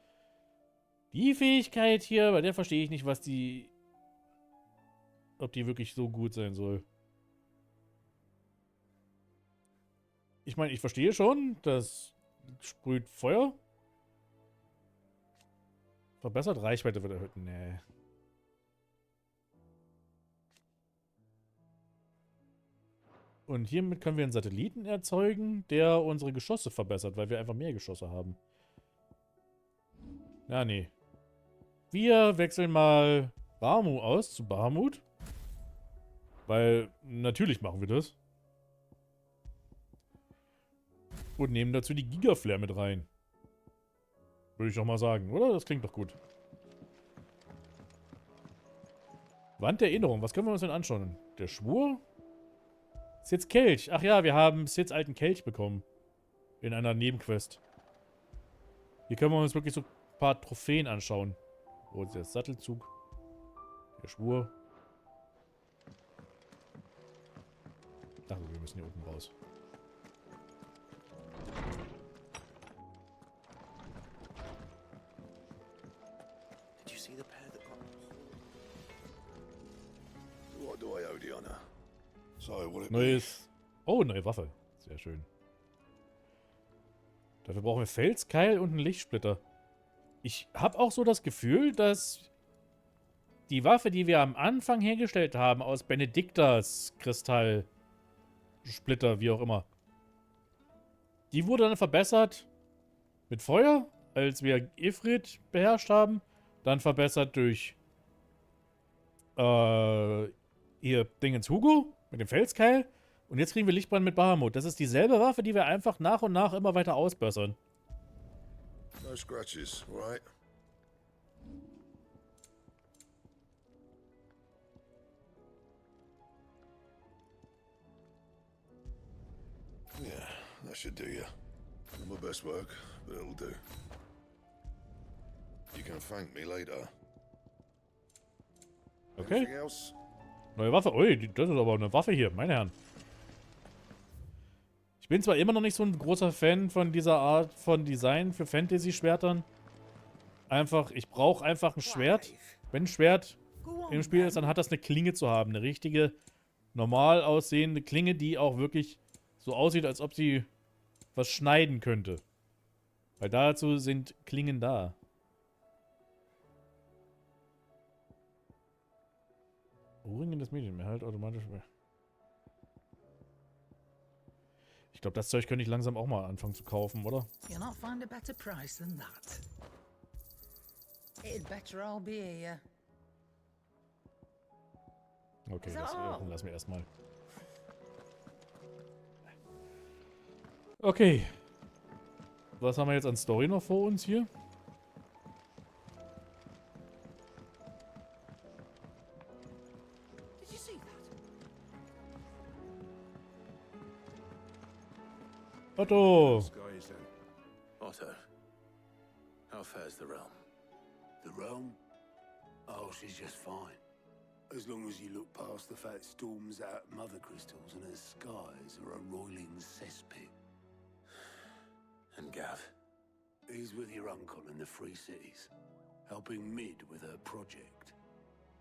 Die Fähigkeit hier, bei der verstehe ich nicht, ob die wirklich so gut sein soll. Ich meine, ich verstehe schon, das sprüht Feuer. Verbessert Reichweite wird erhöht. Nee. Und hiermit können wir einen Satelliten erzeugen, der unsere Geschosse verbessert, weil wir einfach mehr Geschosse haben. Ja, nee. Wir wechseln mal Ramu aus zu Bahamut. Weil, natürlich machen wir das. Und nehmen dazu die Gigaflare mit rein. Würde ich doch mal sagen, oder? Das klingt doch gut. Wand der Erinnerung. Was können wir uns denn anschauen? Der Schwur? Ist jetzt Kelch. Ach ja, wir haben Sids alten Kelch bekommen. In einer Nebenquest. Hier können wir uns wirklich so ein paar Trophäen anschauen. Wo ist der Sattelzug? Der Schwur. Ach, wir müssen hier unten raus. do I owe the honor? So, will it Neues. Oh, neue Waffe. Sehr schön. Dafür brauchen wir Felskeil und einen Lichtsplitter. Ich habe auch so das Gefühl, dass die Waffe, die wir am Anfang hergestellt haben, aus Benediktas Kristall, Splitter, wie auch immer, die wurde dann verbessert mit Feuer, als wir Ifrit beherrscht haben. Dann verbessert durch hier Dingens Hugo mit dem Felskeil. Und jetzt kriegen wir Lichtbrand mit Bahamut. Das ist dieselbe Waffe, die wir einfach nach und nach immer weiter ausbessern. No scratches, right? Yeah, that should do you. Not my best work, but it'll do. You can thank me later. Okay. Anything else? Neue Waffe. Ui, das ist aber eine Waffe hier, meine Herren. Ich bin zwar immer noch nicht so ein großer Fan von dieser Art von Design für Fantasy-Schwertern. Einfach, ich brauche einfach ein Schwert. Wenn ein Schwert im Spiel ist, dann hat das eine Klinge zu haben. Eine richtige, normal aussehende Klinge, die auch wirklich so aussieht, als ob sie was schneiden könnte. Weil dazu sind Klingen da. Ohrringe des Medienerhalt automatisch. Ich glaube, das Zeug könnte ich langsam auch mal anfangen zu kaufen, oder? You'll not find a better price than that. It'd better all be here. Okay, das lassen wir erstmal. Okay. Was haben wir jetzt an Story noch vor uns hier? Otto! Otto, how fares the realm? The realm? Oh, she's just fine. As long as you look past the fact storms out mother crystals and her skies are a roiling cesspit. And Gav? He's with your uncle in the Free Cities, helping Mid with her project.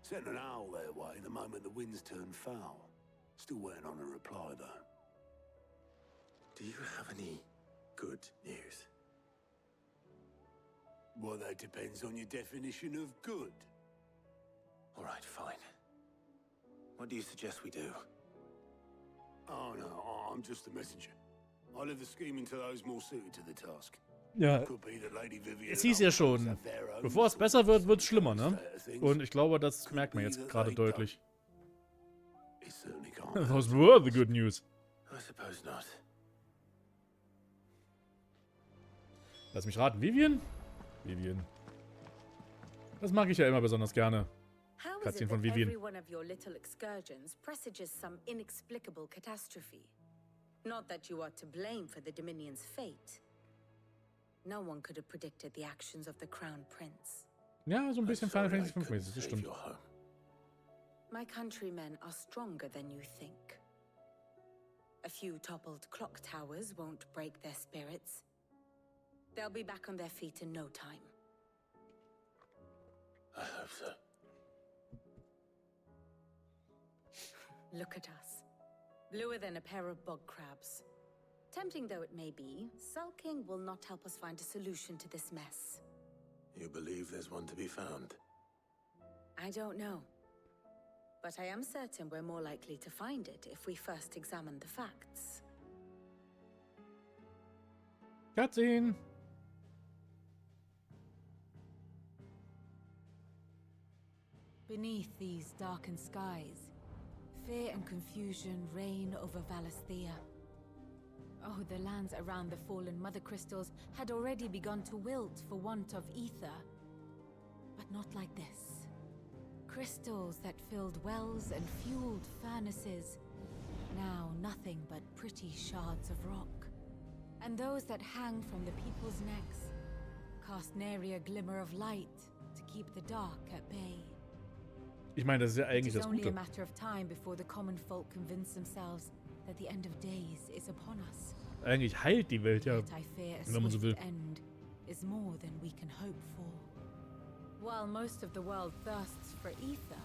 Sent an owl their way the moment the winds turned foul. Still waiting on a reply, though. Do you have any good news? Well, that depends on your definition of good. All right, fine. What do you suggest we do? Oh, no, I'm just a messenger. I'll leave the scheming to those more suited to the task. Ja, es hieß ja schon, bevor es besser wird, wird es schlimmer, ne? Und ich glaube, das merkt man jetzt gerade deutlich. Those were the good news. I suppose not. Lass mich raten, Vivian? Vivian. Das mag ich ja immer besonders gerne. Katzchen von Vivian. Every one of your little excursions presages some inexplicable catastrophe. Not that you are to blame for the Dominion's fate. No one could have predicted the actions of the Crown Prince. Ja, so ein bisschen Final Fantasy 5 mäßig, das stimmt. My countrymen are stronger than you think. A few toppled clock towers won't break their spirits. They'll be back on their feet in no time. I hope so. Look at us. Bluer than a pair of bog crabs. Tempting though it may be, sulking will not help us find a solution to this mess. You believe there's one to be found? I don't know. But I am certain we're more likely to find it if we first examine the facts. Cutscene! Beneath these darkened skies, fear and confusion reign over Valisthea. Oh, the lands around the fallen mother crystals had already begun to wilt for want of ether. But not like this. Crystals that filled wells and fueled furnaces. Now nothing but pretty shards of rock. And those that hang from the people's necks cast nary a glimmer of light to keep the dark at bay. Ich meine, das ist ja eigentlich das It is only a Gute. matter of time before the common folk convince themselves that the end of days is upon us. Eigentlich heilt die Welt ja, Yet I fear a wenn man so will. swift end is more than we can hope for. While most of the world thirsts for ether,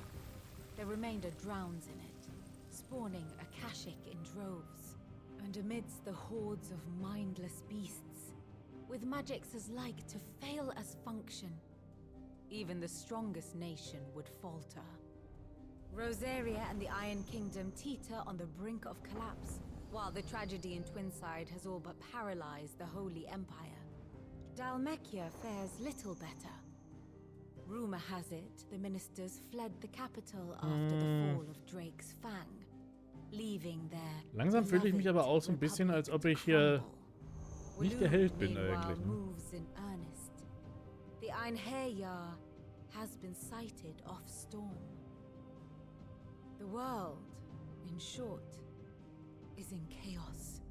the remainder drowns in it, spawning Akashic in droves. And amidst the hordes of mindless beasts, with magics as like to fail as function, even the strongest nation would falter. Rosaria and the Iron Kingdom teeter on the brink of collapse, while the tragedy in Twinside has all but paralyzed the Holy Empire. Dhalmekia fares little better. Rumor has it the ministers fled the capital after the fall of Drake's Fang, leaving their Langsam fühle ich mich aber auch so ein bisschen, als ob ich hier nicht der Held bin eigentlich. Ne? Moves in earnest. The Einherjar has been sighted off storm. The world, in short, is in chaos.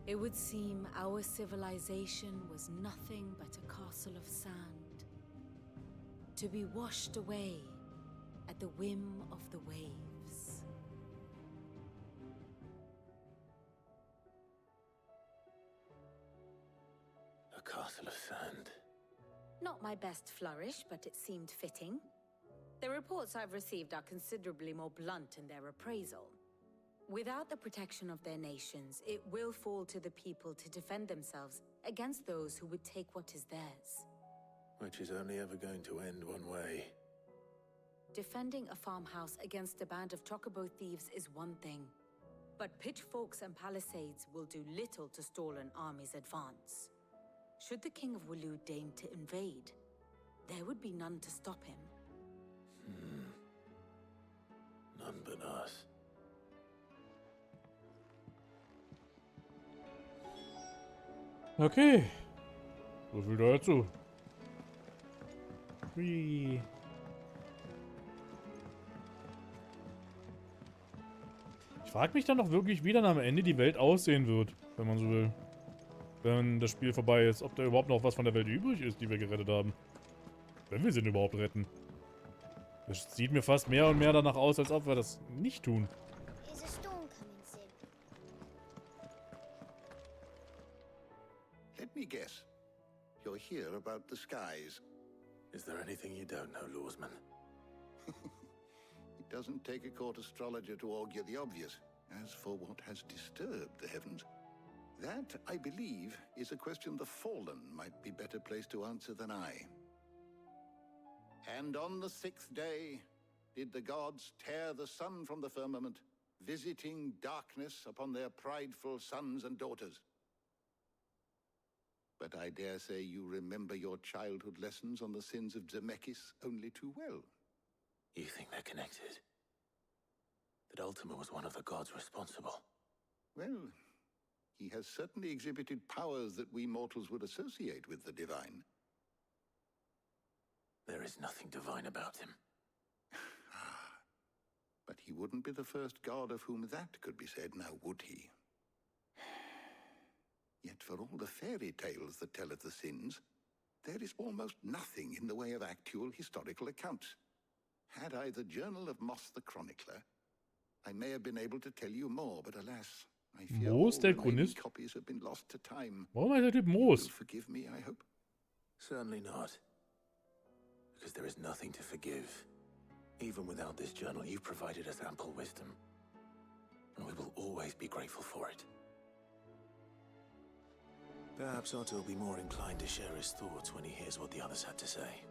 It would seem our civilization was nothing but a castle of sand, to be washed away at the whim of the waves. A castle of sand. Not my best flourish, but it seemed fitting. The reports I've received are considerably more blunt in their appraisal. Without the protection of their nations, it will fall to the people to defend themselves against those who would take what is theirs. Which is only ever going to end one way. Defending a farmhouse against a band of chocobo thieves is one thing, but pitchforks and palisades will do little to stall an army's advance. Should the King of Wulu deign to invade, there would be none to stop him. None but us. Okay. So viel dazu. Hui. Ich frage mich dann doch wirklich, wie dann am Ende die Welt aussehen wird, wenn man so will. Wenn das Spiel vorbei ist. Ob da überhaupt noch was von der Welt übrig ist, die wir gerettet haben. Wenn wir sie denn überhaupt retten. Es sieht mir fast mehr und mehr danach aus, als ob wir das nicht tun. Is a storm coming soon? Let me guess. You're here about the skies. Is there anything you don't know, Lawsman? It doesn't take a court astrologer to augur the obvious. As for what has disturbed the heavens, that, I believe, is a question the Fallen might be better placed to answer than I. And on the 6th day did the gods tear the sun from the firmament, visiting darkness upon their prideful sons and daughters. But I dare say you remember your childhood lessons on the sins of Zemeckis only too well. You think they're connected? That Ultima was one of the gods responsible? Well, he has certainly exhibited powers that we mortals would associate with the divine. There is nothing divine about him. But he wouldn't be the first god of whom that could be said, now would he? Yet for all the fairy tales that tell of the sins, there is almost nothing in the way of actual historical accounts. Had I the Journal of Moss the Chronicler, I may have been able to tell you more, but alas, I fear all der remaining Chronist? copies have been lost to time. Warum heißt der Typ You Moos? will forgive me, I hope. Certainly not. Because there is nothing to forgive. Even without this journal, you've provided us ample wisdom. And we will always be grateful for it. Perhaps Otto will be more inclined to share his thoughts when he hears what the others had to say.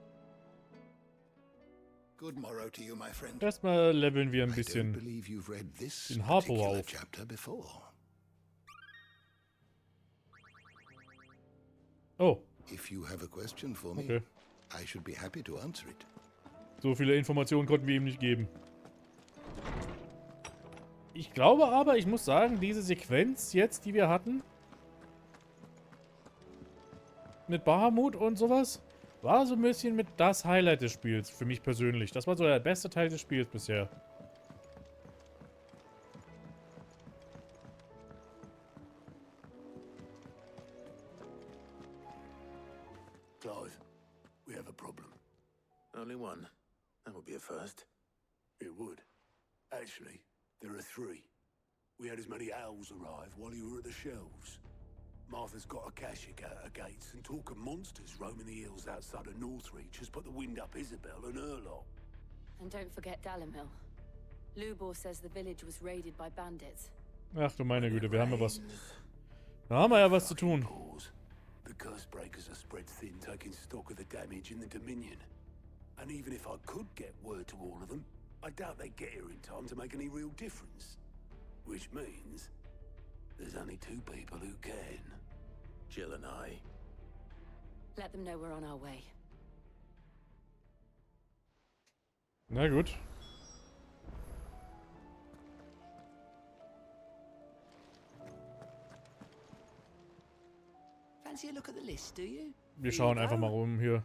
Good morrow to you, my friend. Erstmal leveln wir ein I don't bisschen believe you've read this den Harpo particular auf. chapter before. Oh. If you have a question for me, Okay. I should be happy to answer it. So viele Informationen konnten wir ihm nicht geben. Ich glaube aber, ich muss sagen, diese Sequenz jetzt, die wir hatten, mit Bahamut und sowas, war so ein bisschen mit das Highlight des Spiels, für mich persönlich. Das war so der beste Teil des Spiels bisher. Clive, we have a problem. Only one. That would be a first. It would. Actually, there are three. We had as many owls arrive while you were at the shelves. Martha's got a Akashic out her gates, and talk of monsters roaming the hills outside of Northreach has put the wind up Isabel and her lot. And don't forget Dalimil. Lubor says the village was raided by bandits. Ach du meine Güte, wir haben ja was. Da haben wir ja was zu tun. The curse breakers are spread thin, taking stock of the damage in the Dominion. And even if I could get word to all of them, I doubt they'd get here in time to make any real difference. Which means there's only 2 people who can. Jill and I. Let them know we're on our way. Na gut. Fancy a look at the list, do you? Wir schauen einfach mal rum hier.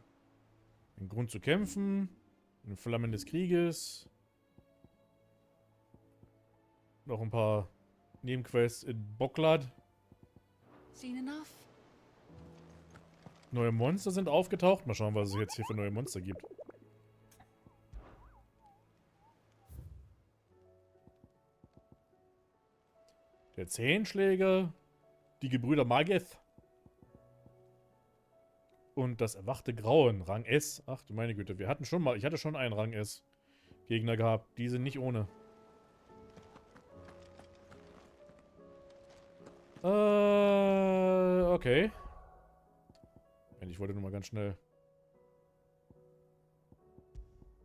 Ein Grund zu kämpfen. Ein Flammen des Krieges. Noch ein paar Nebenquests in Bocklad. Seen enough? Neue Monster sind aufgetaucht. Mal schauen, was es jetzt hier für neue Monster gibt. Der Zehenschläger. Die Gebrüder Mageth. Und das erwachte Grauen. Rang S. Ach du meine Güte. Ich hatte schon einen Rang S Gegner gehabt. Die sind nicht ohne. Okay. Ich wollte nur mal ganz schnell.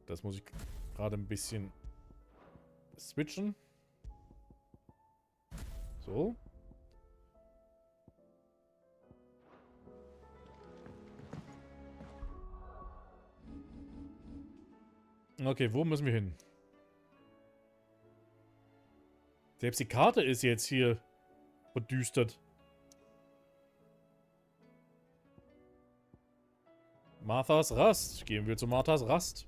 Das muss ich gerade ein bisschen switchen. So. Okay, wo müssen wir hin? Selbst die Karte ist jetzt hier verdüstert. Marthas Rast. Gehen wir zu Marthas Rast.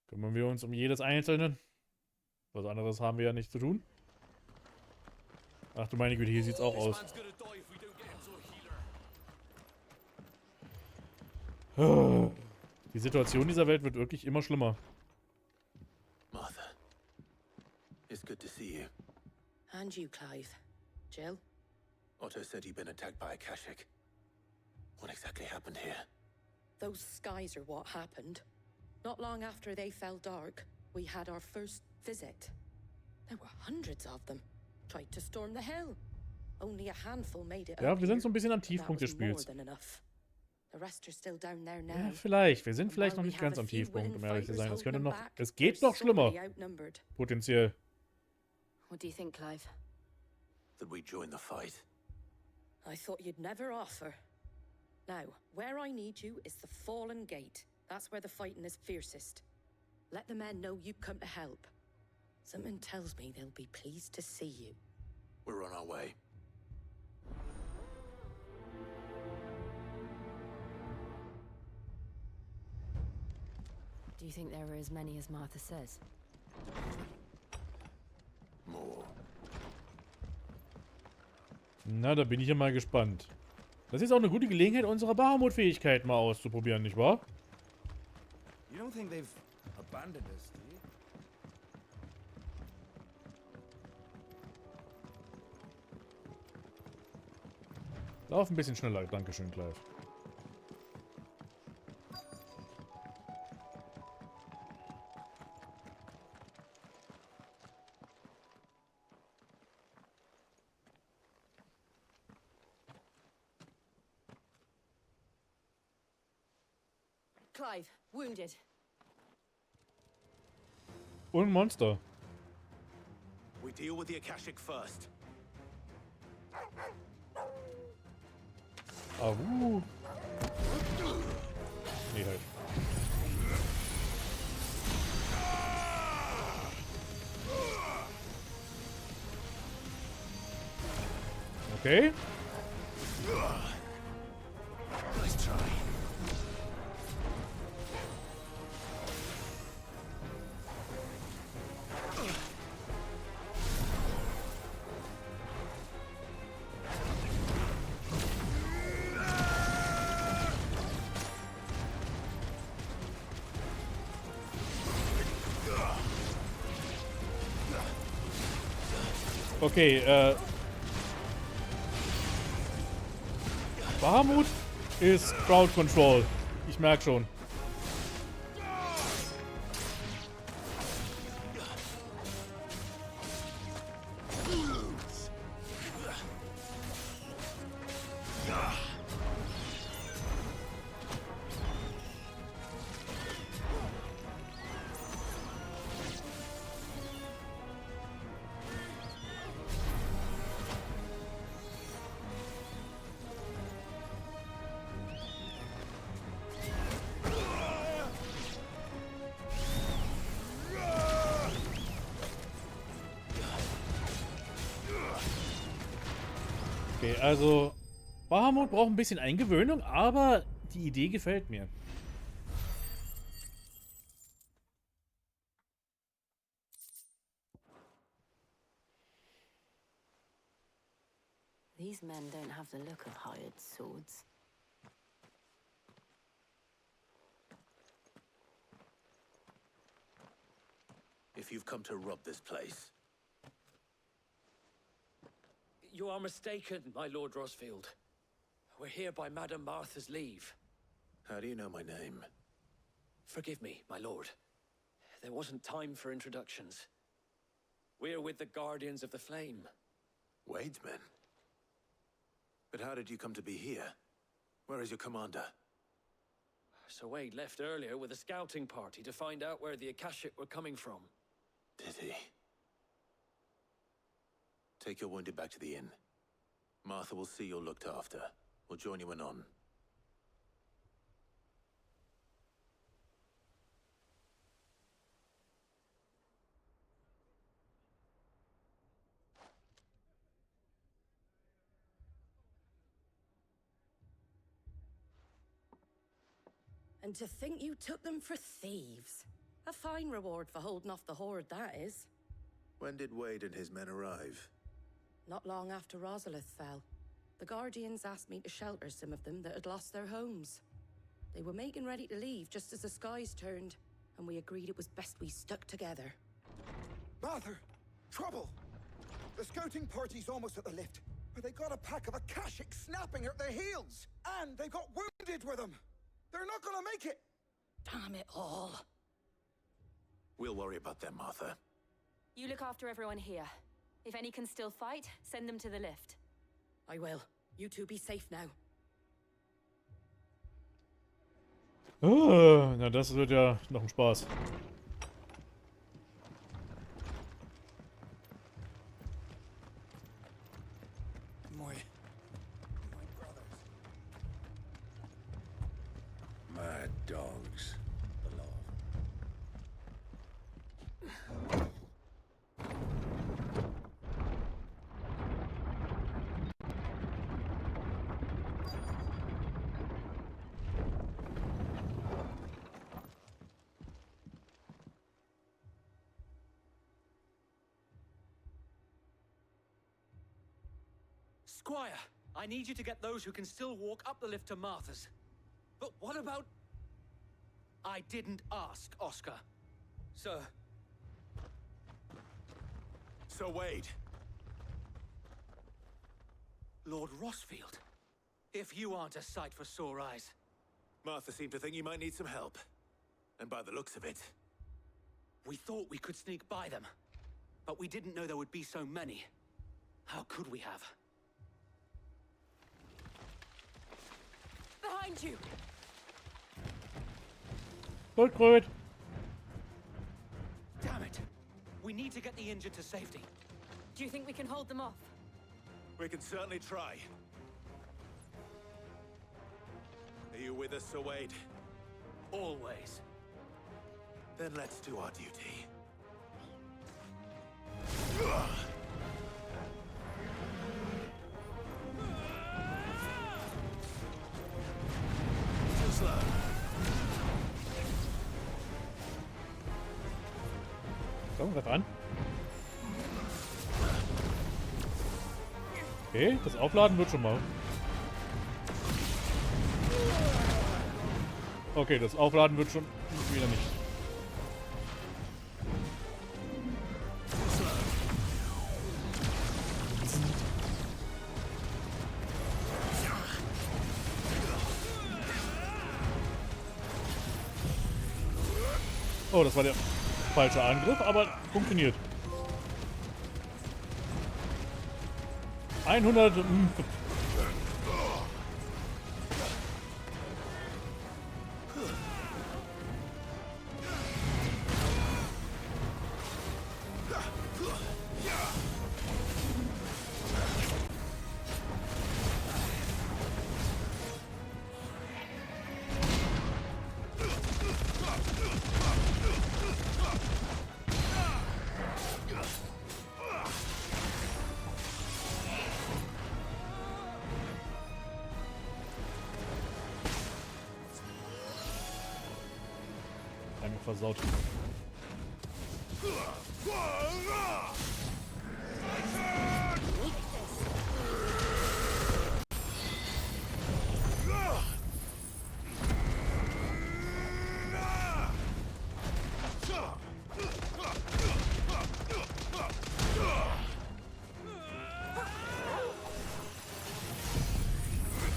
Kümmern wir uns um jedes Einzelne. Was anderes haben wir ja nicht zu tun. Ach du meine Güte, hier sieht's auch aus. Die Situation dieser Welt wird wirklich immer schlimmer. Martha, it's good to see you. And you, Clive. Jill? Otto said you'd been attacked by a Akashic. What exactly happened here? Those skies are what happened. Not long after they fell dark, we had our first visit. There were hundreds of them. Tried to storm the hill. Only a handful made it. Ja, wir sind so ein bisschen am Tiefpunkt des Spiels. The rest are still down there now. Ja, vielleicht. Wir sind vielleicht noch nicht ganz am Tiefpunkt, um ehrlich zu sein. Es könnte noch. Es geht noch schlimmer. Potenziell. What do you think, Clive? That we join the fight. I thought you'd never offer. Now, where I need you is the Fallen Gate. That's where the fighting is fiercest. Let the men know you've come to help. Something tells me they'll be pleased to see you. We're on our way. Do you think there are as many as Martha says? More. Na, da bin ich ja mal gespannt. Das ist auch eine gute Gelegenheit, unsere Bahamut-Fähigkeit mal auszuprobieren, nicht wahr? You don't think they've abandoned us, do you? Lauf ein bisschen schneller, dankeschön, Clive. Clive, wounded. Und Monster. We deal with the Akashic first. Awu. Nee, halt. Okay. Nice try. Okay, Bahamut ist Crowd Control. Ich merke schon. Okay, also Bahamut braucht ein bisschen Eingewöhnung, aber die Idee gefällt mir. These men don't have the look of hired swords. If you've come to rob this place. You are mistaken, my Lord Rosfield. We're here by Madame Martha's leave. How do you know my name? Forgive me, my lord. There wasn't time for introductions. We're with the Guardians of the Flame. Wade's men? But how did you come to be here? Where is your commander? Sir Wade left earlier with a scouting party to find out where the Akashic were coming from. Did he? Take your wounded back to the inn. Martha will see you're looked after. We'll join you anon. And to think you took them for thieves. A fine reward for holding off the horde, that is. When did Wade and his men arrive? Not long after Rosalith fell. The Guardians asked me to shelter some of them that had lost their homes. They were making ready to leave just as the skies turned, and we agreed it was best we stuck together. Martha! Trouble! The scouting party's almost at the lift, but they got a pack of Akashic snapping at their heels! And they got wounded with them! They're not gonna make it! Damn it all. We'll worry about them, Martha. You look after everyone here. If any can still fight, send them to the lift. I will. You two be safe now. Oh, na das wird ja noch ein Spaß. Mad dogs. Squire, I need you to get those who can still walk up the lift to Martha's. But what about... I didn't ask, Oscar. Sir. Sir Wade. Lord Rosfield. If you aren't a sight for sore eyes. Martha seemed to think you might need some help. And by the looks of it... We thought we could sneak by them. But we didn't know there would be so many. How could we have? Behind you! Good. Damn it! We need to get the injured to safety. Do you think we can hold them off? We can certainly try. Are you with us, Sir Wade? Always. Then let's do our duty. Too slow. Komm, greif an. Okay, das Aufladen wird schon mal. Okay, das Aufladen wird schon wieder nicht. Oh, das war der falsche Angriff, aber funktioniert. 100... Einfach versaut.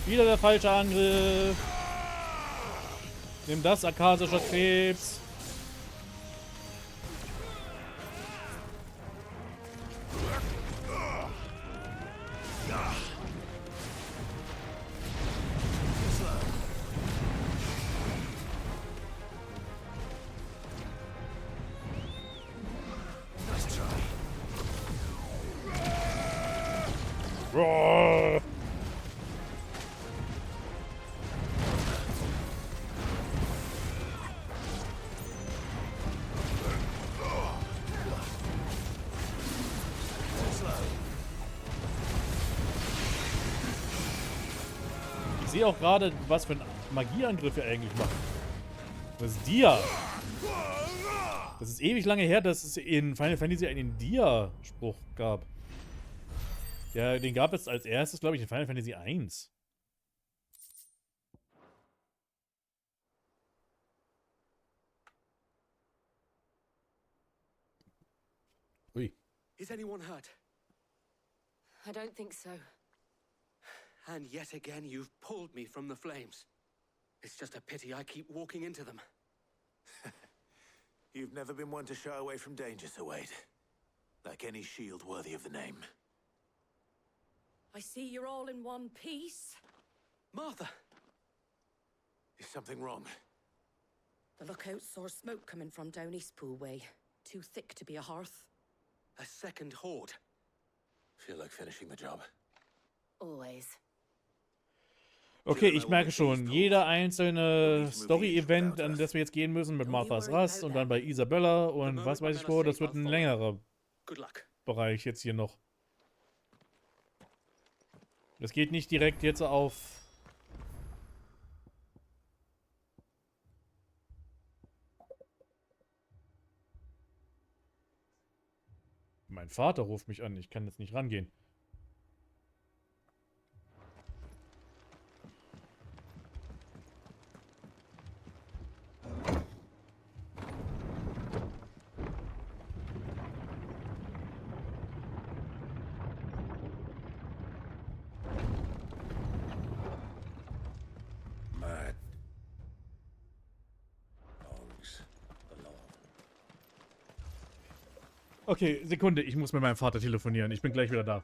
Wieder der falsche Angriff. Nimm das, akasischer Krebs. Roar. Ich sehe auch gerade, was für einen Magieangriff er eigentlich macht. Das ist Dia. Das ist ewig lange her, dass es in Final Fantasy einen Dia-Spruch gab. Ja, den gab es als erstes, glaube ich, in Final Fantasy 1. Ui. Is anyone hurt? I don't think so. And yet again, you've pulled me from the flames. It's just a pity I keep walking into them. You've never been one to shy away from danger, Sir Wade. Like any shield worthy of the name. I see you're all in one piece. Martha! Is something wrong? The lookout saw smoke coming from down Eastpool way. Too thick to be a hearth. A second horde. Feel like finishing the job. Always. Okay, ich merke schon, jeder einzelne Story-Event, an das wir jetzt gehen müssen, mit Marthas Rast und dann bei Isabella und was weiß ich wo, das wird ein längerer Bereich jetzt hier noch. Das geht nicht direkt jetzt auf... Mein Vater ruft mich an, ich kann jetzt nicht rangehen. Okay, Sekunde, ich muss mit meinem Vater telefonieren. Ich bin gleich wieder da.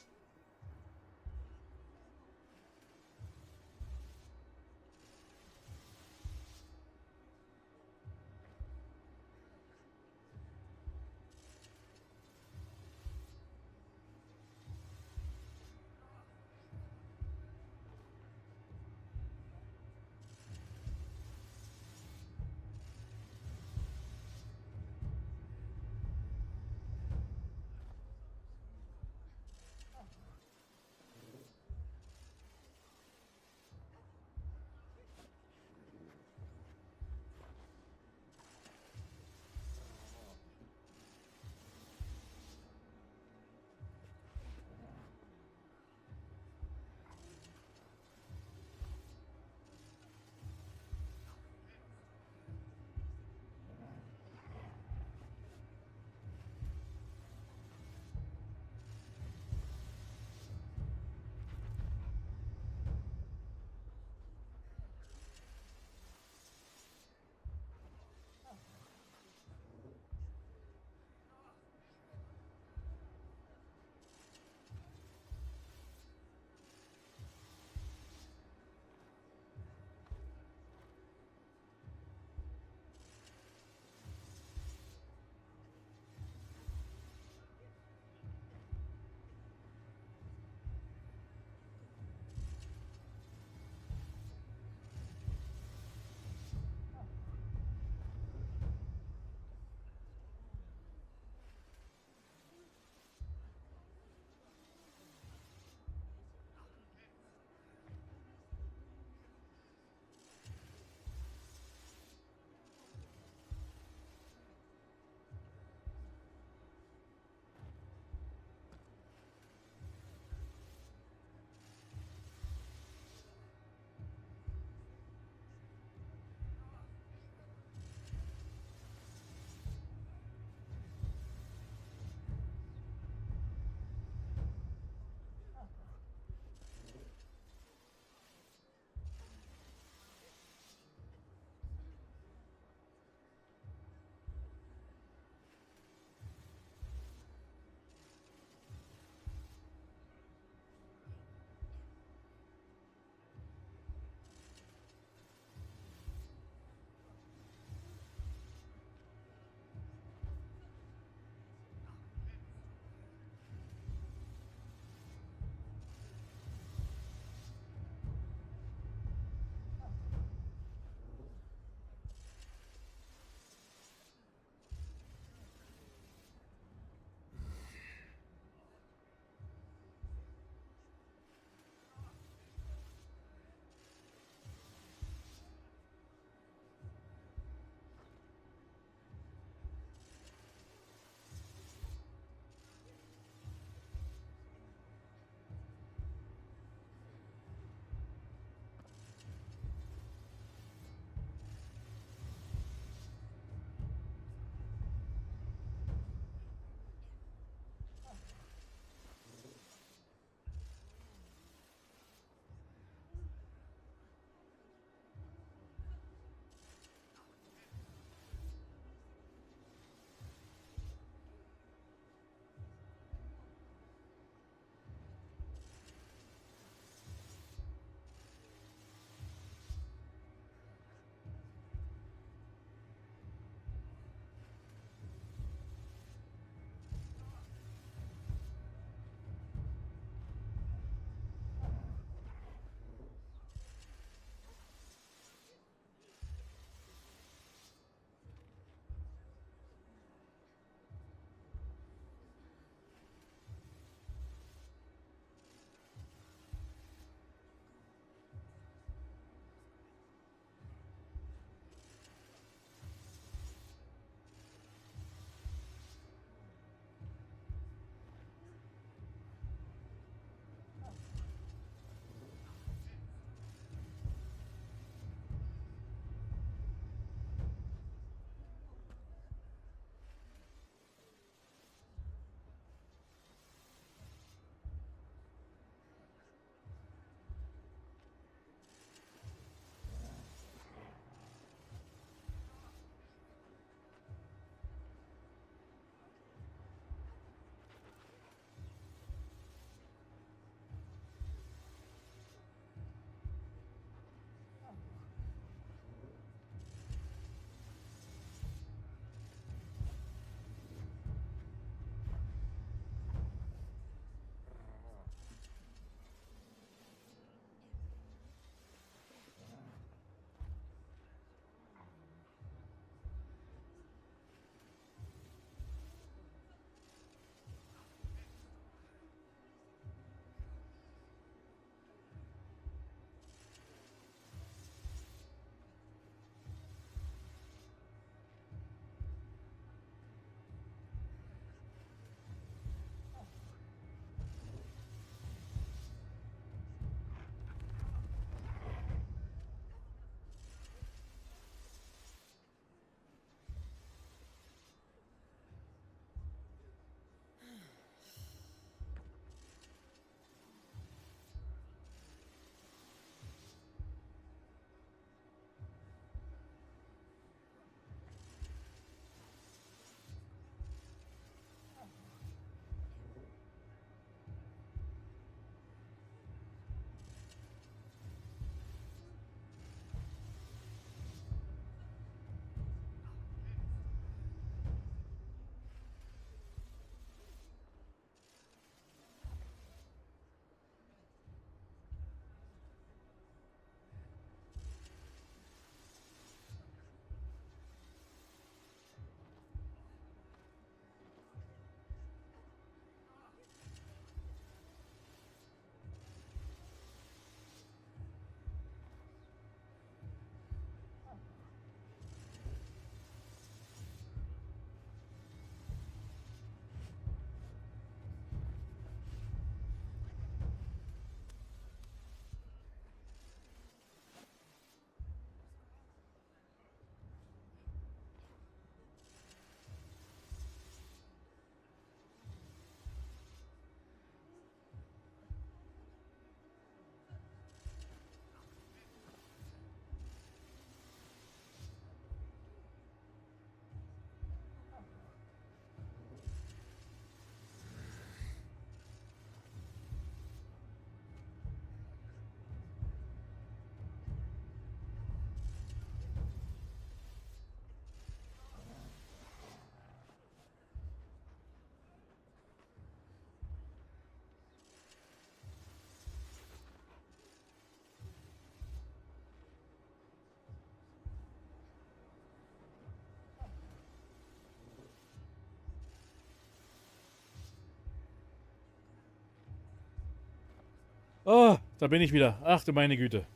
Oh, da bin ich wieder. Ach du meine Güte.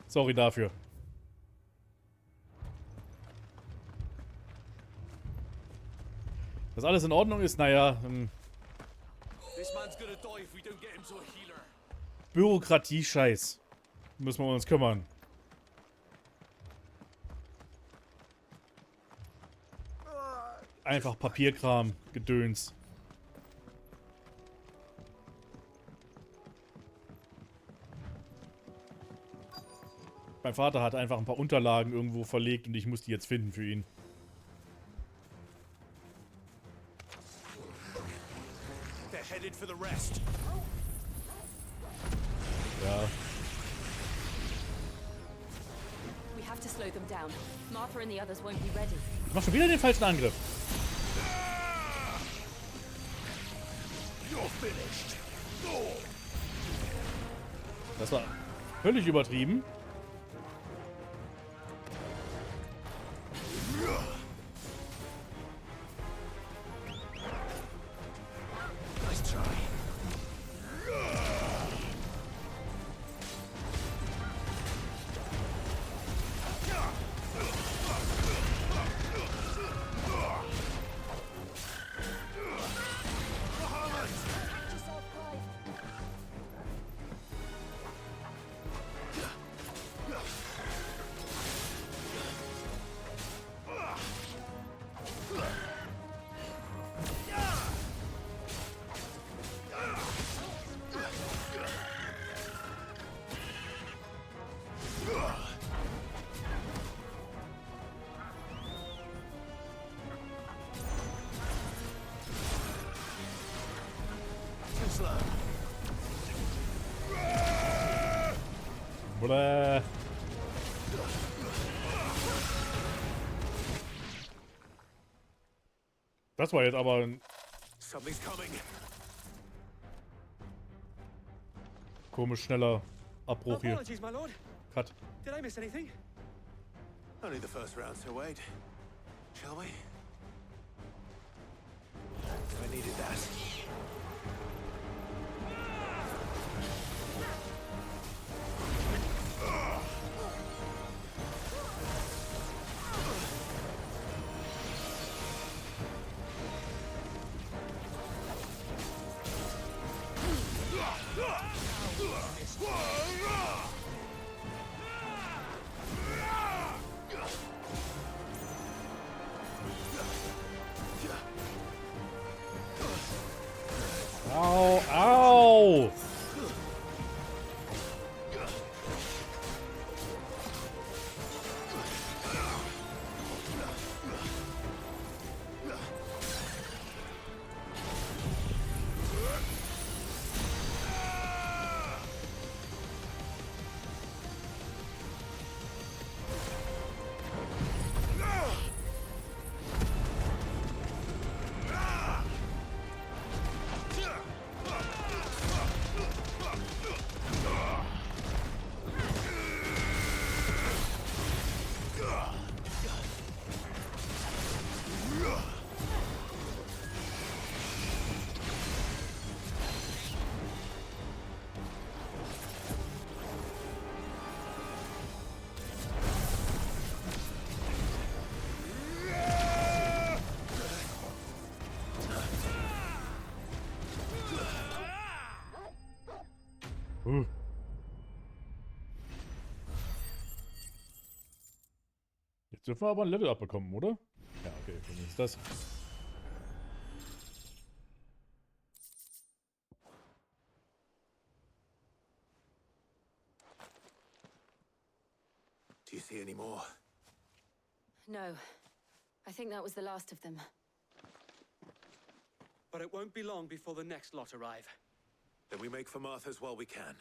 Sorry dafür. Dass alles in Ordnung ist, naja. Bürokratie-Scheiß. Müssen wir uns kümmern. Einfach Papierkram, Gedöns. Mein Vater hat einfach ein paar Unterlagen irgendwo verlegt und ich muss die jetzt finden für ihn. Ja. We have to slow them down. Martha and the others won't be ready. Ich mach schon wieder den falschen Angriff. Das war völlig übertrieben. Bläh. Das war jetzt aber ein komisch schneller Abbruch hier. Apologies, my lord. Cut. Did I miss anything? Only the first round, so wait. Shall we? I needed that. Au, au! Jetzt dürfen wir aber ein Level abbekommen, oder? Ja, okay, dann ist das. Do you see any more? No. I think that was the last of them. But it won't be long before the next lot arrive. Then we make for Martha's while we can.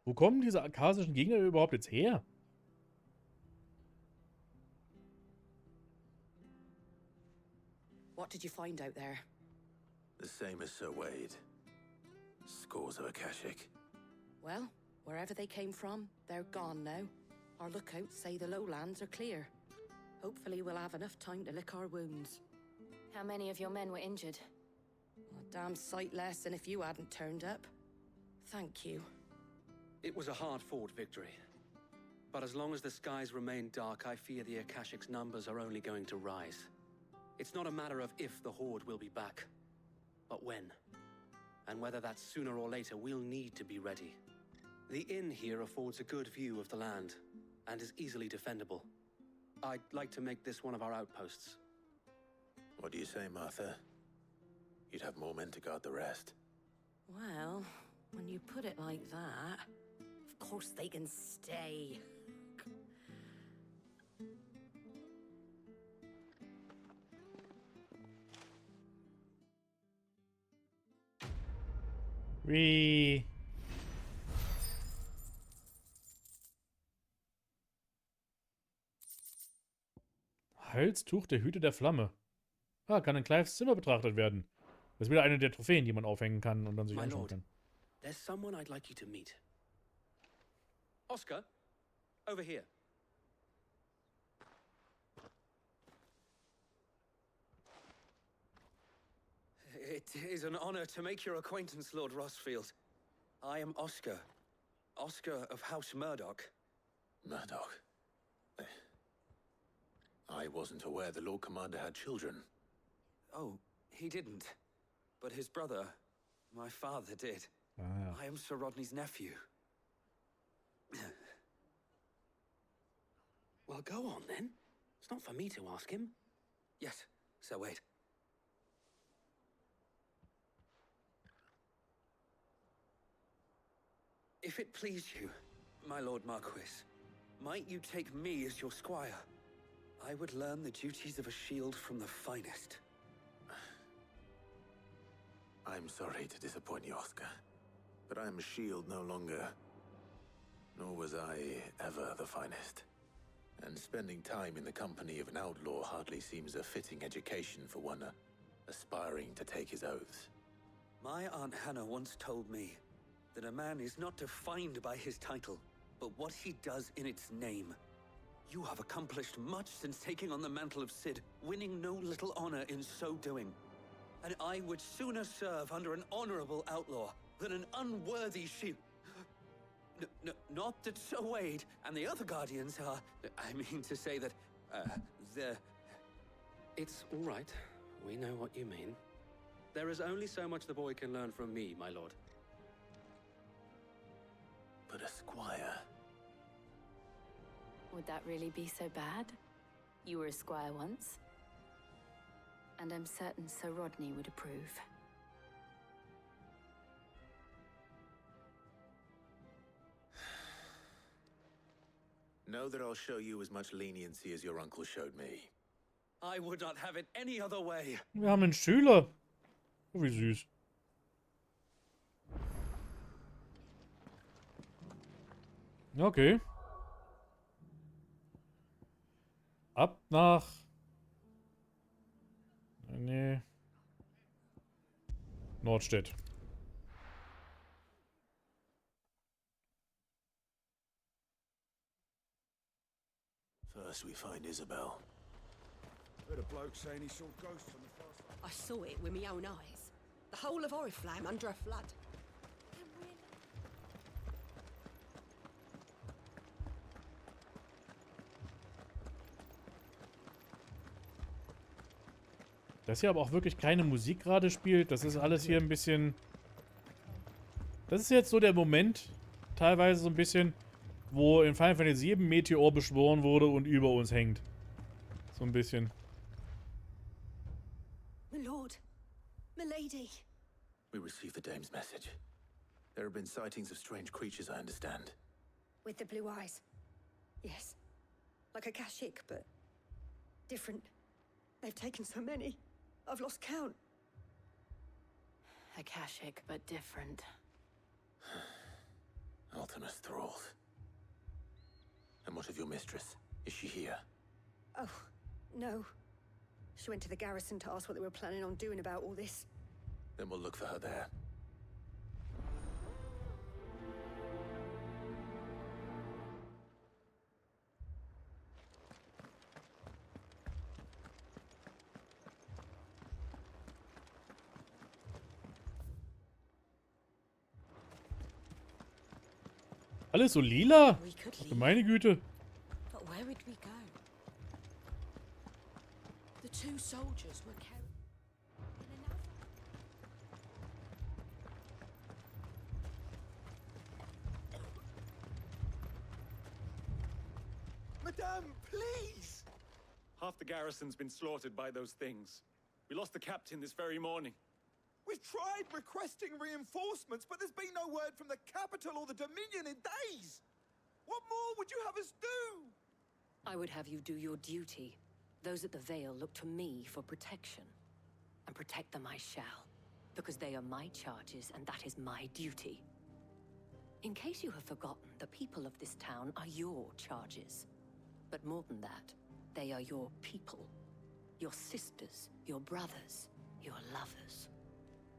Wo kommen diese arkasischen Gegner überhaupt jetzt her? What did you find out there? The same as Sir Wade. Scores of Akashic. Well, wherever they came from, they're gone now. Our lookouts say the lowlands are clear. Hopefully we'll have enough time to lick our wounds. How many of your men were injured? A damn sight less than if you hadn't turned up. Thank you. It was a hard-fought victory. But as long as the skies remain dark, I fear the Akashic's numbers are only going to rise. It's not a matter of if the Horde will be back, but when. And whether that's sooner or later, we'll need to be ready. The inn here affords a good view of the land, and is easily defendable. I'd like to make this one of our outposts. What do you say, Martha? You'd have more men to guard the rest. Well, when you put it like that, of course they can stay. Wie? Halstuch der Hüte der Flamme. Ah, kann in Clives Zimmer betrachtet werden. Das ist wieder eine der Trophäen, die man aufhängen kann und dann sich anschauen kann. There's someone I'd like you to meet. Oscar, over here. It is an honor to make your acquaintance, Lord Rossfield. I am Oscar. Oscar of House Murdoch. Murdoch? I wasn't aware the Lord Commander had children. Oh, he didn't. But his brother, my father, did. Ah. I am Sir Rodney's nephew. Well, go on then. It's not for me to ask him. Yes, Sir Wade. If it please you, my Lord Marquis, might you take me as your squire? I would learn the duties of a shield from the finest. I'm sorry to disappoint you, Oscar, but I am a shield no longer. Nor was I ever the finest. And spending time in the company of an outlaw hardly seems a fitting education for one aspiring to take his oaths. My Aunt Hannah once told me that a man is not defined by his title, but what he does in its name. You have accomplished much since taking on the mantle of Cid, winning no little honor in so doing. And I would sooner serve under an honorable outlaw than an unworthy shield. Not that Sir Wade and the other Guardians are... I mean to say that, they're... It's all right. We know what you mean. There is only so much the boy can learn from me, my lord. But a squire... Would that really be so bad? You were a squire once. And I'm certain Sir Rodney would approve. Know that I'll show you as much leniency as your uncle showed me. I would not have it any other way. Wir haben einen Schüler. Oh, wie süß. Okay. Ab nach... Nee. Nordstedt. First we find Isabel. Heard a bloke saying he saw ghosts on the far side. I saw it with my own eyes. The whole of Oriflamme under a flood. Dass hier aber auch wirklich keine Musik gerade spielt, das ist alles hier ein bisschen... Das ist jetzt so der Moment, teilweise so ein bisschen, wo in Final Fantasy 7 Meteor beschworen wurde und über uns hängt. So ein bisschen. My lord, my lady. We received the dame's message. There have been sightings of strange creatures, I understand. With the blue eyes. Yes. Like a Kashyyyk, but different. They've taken so many. I've lost count. Akashic, but different. Ultimus thralls. And what of your mistress? Is she here? Oh, no. She went to the garrison to ask what they were planning on doing about all this. Then we'll look for her there. Alles so lila? Ach, meine Güte. But where would we go? The two soldiers were carried. Madame, please! Half the garrison's been slaughtered by those things. We lost the captain this very morning. We've tried requesting reinforcements, but there's been no word from the capital or the Dominion in days! What more would you have us do? I would have you do your duty. Those at the Vale look to me for protection. And protect them I shall, because they are my charges and that is my duty. In case you have forgotten, the people of this town are your charges. But more than that, they are your people. Your sisters, your brothers, your lovers.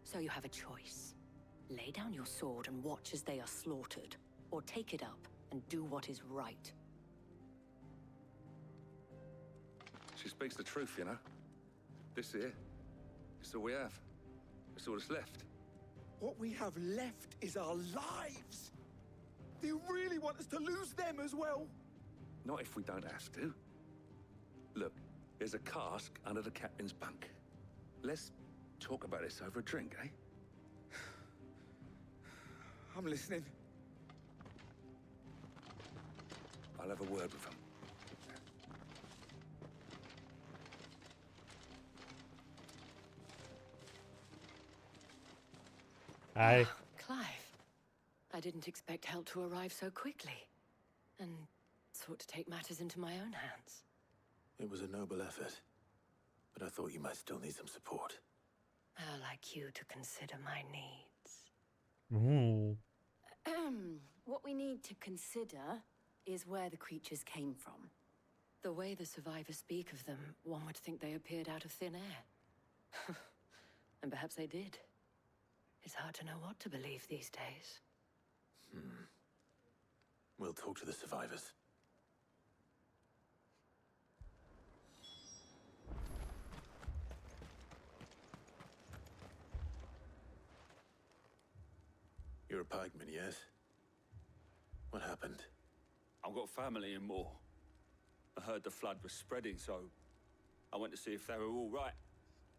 So you have a choice. Lay down your sword and watch as they are slaughtered, or take it up and do what is right. She speaks the truth, you know. This here, it's all we have. It's all that's left. What we have left is our lives! Do you really want us to lose them as well? Not if we don't have to. Look, there's a cask under the captain's bunk. Let's talk about this over a drink, eh? I'm listening. I'll have a word with him. Hi. Clive. I didn't expect help to arrive so quickly. And sought to take matters into my own hands. It was a noble effort, but I thought you might still need some support. How like you to consider my needs. Ooh. What we need to consider is where the creatures came from. The way the survivors speak of them, one would think they appeared out of thin air. And perhaps they did. It's hard to know what to believe these days. We'll talk to the survivors. You're a pikeman, yes? What happened? I've got family in Moor. I heard the flood was spreading, so I went to see if they were all right.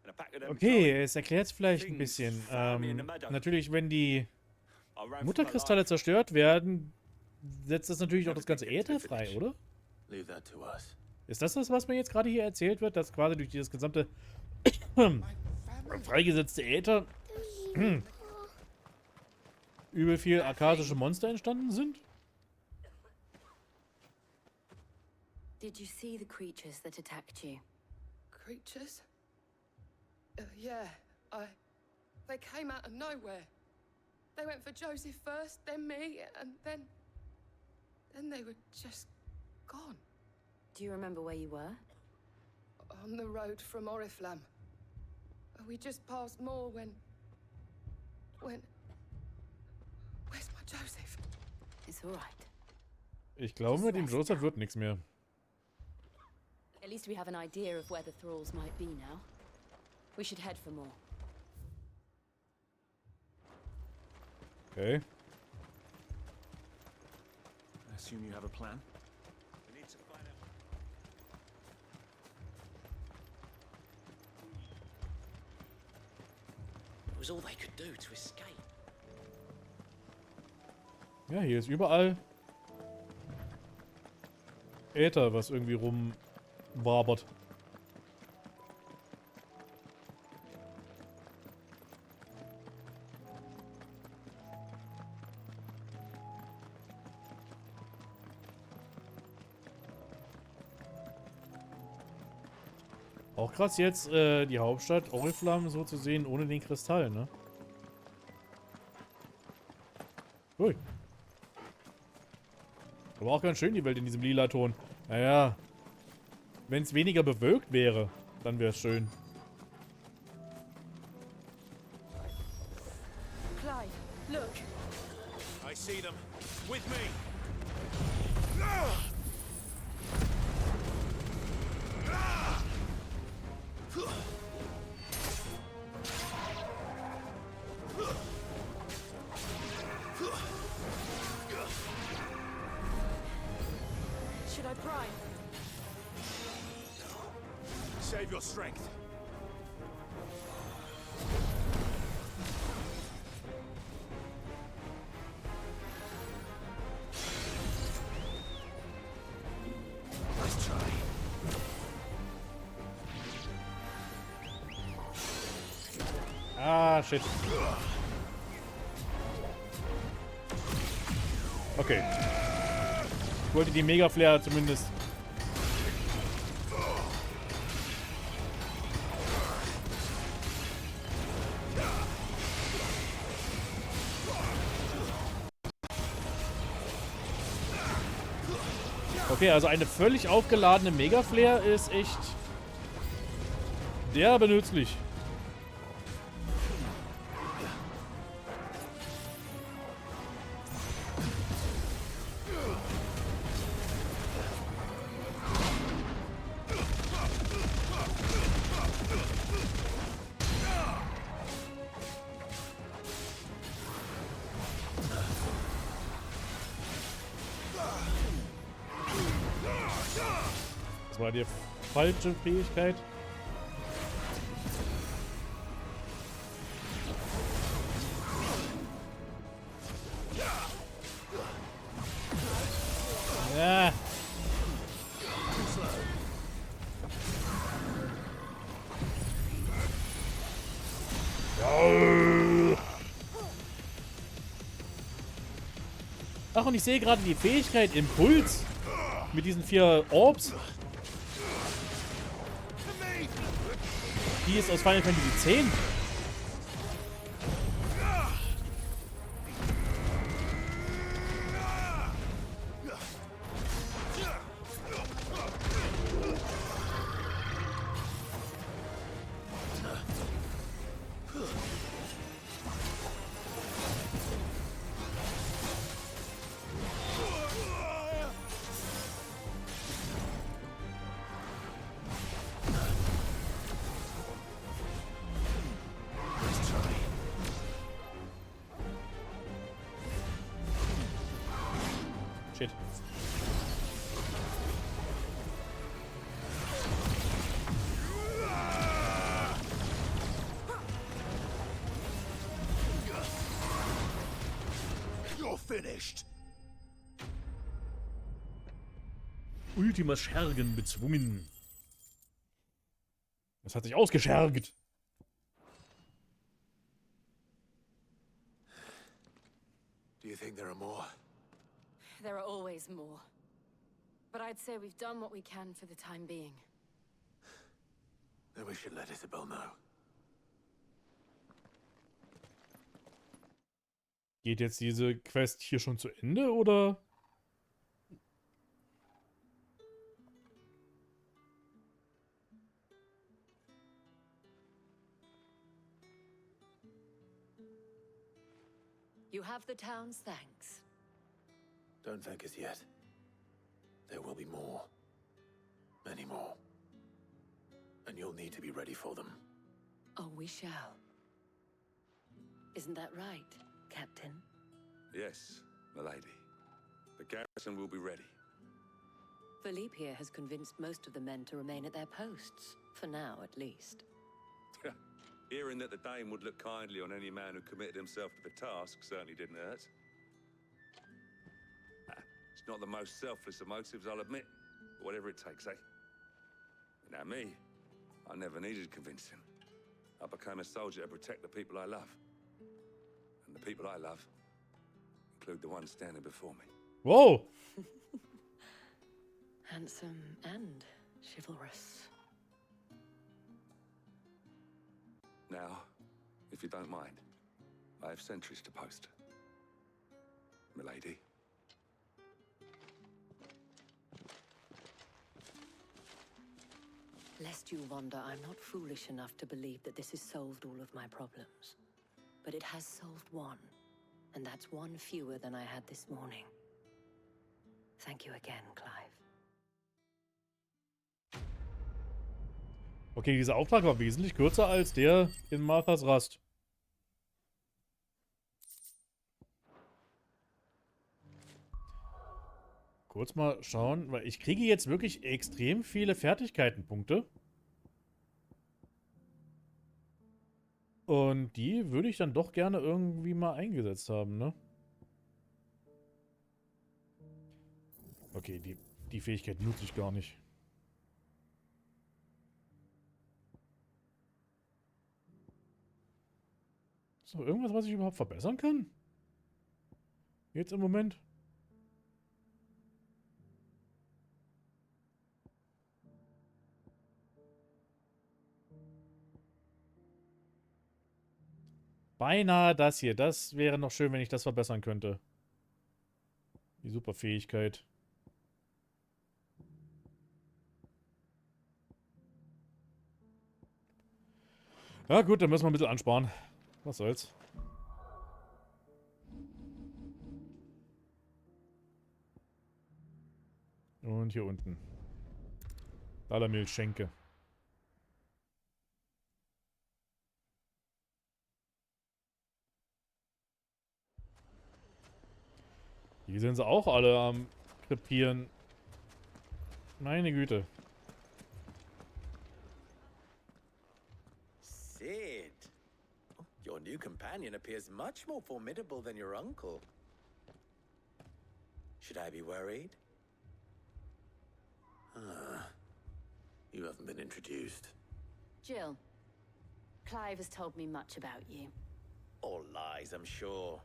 And a pack of them Okay, es erklärt es vielleicht ein bisschen. Natürlich, wenn die Mutterkristalle zerstört werden, setzt das natürlich auch das ganze Äther frei, oder? Leave that to us. Ist das, was mir jetzt gerade hier erzählt wird, dass quasi durch dieses gesamte freigesetzte Äther übel viel arkadische Monster entstanden sind? Did you see the creatures that attacked you? Creatures? Yeah, they came out of nowhere. They went for Joseph first, then me, and then they were just gone. Do you remember where you were? On the road from Oriflamme. We just passed Moor when... Where's my Joseph? It's all right. Ich glaube, mit dem Joseph wird nichts mehr. At least we have an idea of where the thralls might be now. We should head for more. Okay. I assume you have a plan? We need to find out. It was all they could do to escape. Ja, hier ist überall Äther, was irgendwie rumwabert. Auch krass jetzt die Hauptstadt Oriflamme so zu sehen ohne den Kristall, ne? Ui. Aber auch ganz schön die Welt in diesem lila Ton. Naja, wenn es weniger bewölkt wäre, dann wäre es schön. Clive, look. I see them. With me. Should I prime? Save your strength. Let's try. Ah, shit. Okay. Ich wollte die Mega-Flare zumindest. Okay, also eine völlig aufgeladene Mega-Flare ist echt derbe nützlich. Das war die falsche Fähigkeit. Ja. Ach, und ich sehe gerade die Fähigkeit Impuls mit diesen 4 Orbs. Die ist aus Final Fantasy X. Shit. You're finished. Ultima Schergen bezwungen. Das hat sich ausgeschergt. Do you think there are more? There are always more. But I'd say we've done what we can for the time being. Then we should let Isabel know. Geht jetzt diese Quest hier schon zu Ende, oder? You have the town's thanks. Don't thank us yet. There will be more. Many more. And you'll need to be ready for them. Oh, we shall. Isn't that right, Captain? Yes, milady. The garrison will be ready. Philippe here has convinced most of the men to remain at their posts. For now, at least. Hearing that the Dane would look kindly on any man who committed himself to the task certainly didn't hurt. It's not the most selfless of motives, I'll admit. But whatever it takes, eh? Now me, I never needed convincing. I became a soldier to protect the people I love. And the people I love include the ones standing before me. Whoa! Handsome and chivalrous. Now, if you don't mind, I have sentries to post. Milady. Lest you wonder, I'm not foolish enough to believe that this has solved all of my problems. But it has solved one, and that's one fewer than I had this morning. Thank you again, Clive. Okay, dieser Auftrag war wesentlich kürzer als der in Marthas Rast. kurz mal schauen, weil ich kriege jetzt wirklich extrem viele Fertigkeitenpunkte. Und die würde ich dann doch gerne irgendwie mal eingesetzt haben, ne? Okay, die Fähigkeit nutze ich gar nicht. Ist noch irgendwas, was ich überhaupt verbessern kann? Jetzt im Moment? Beinahe das hier. Das wäre noch schön, wenn ich das verbessern könnte. Die Superfähigkeit. Ja gut, dann müssen wir ein bisschen ansparen. Was soll's. Und hier unten. Dalamilch-Schenke. Hier sind sie auch alle am krepieren. Meine Güte. Sid, your new companion appears much more formidable than your uncle. Should I be worried? Ah, you haven't been introduced. Jill, Clive has told me much about you. All lies, I'm sure.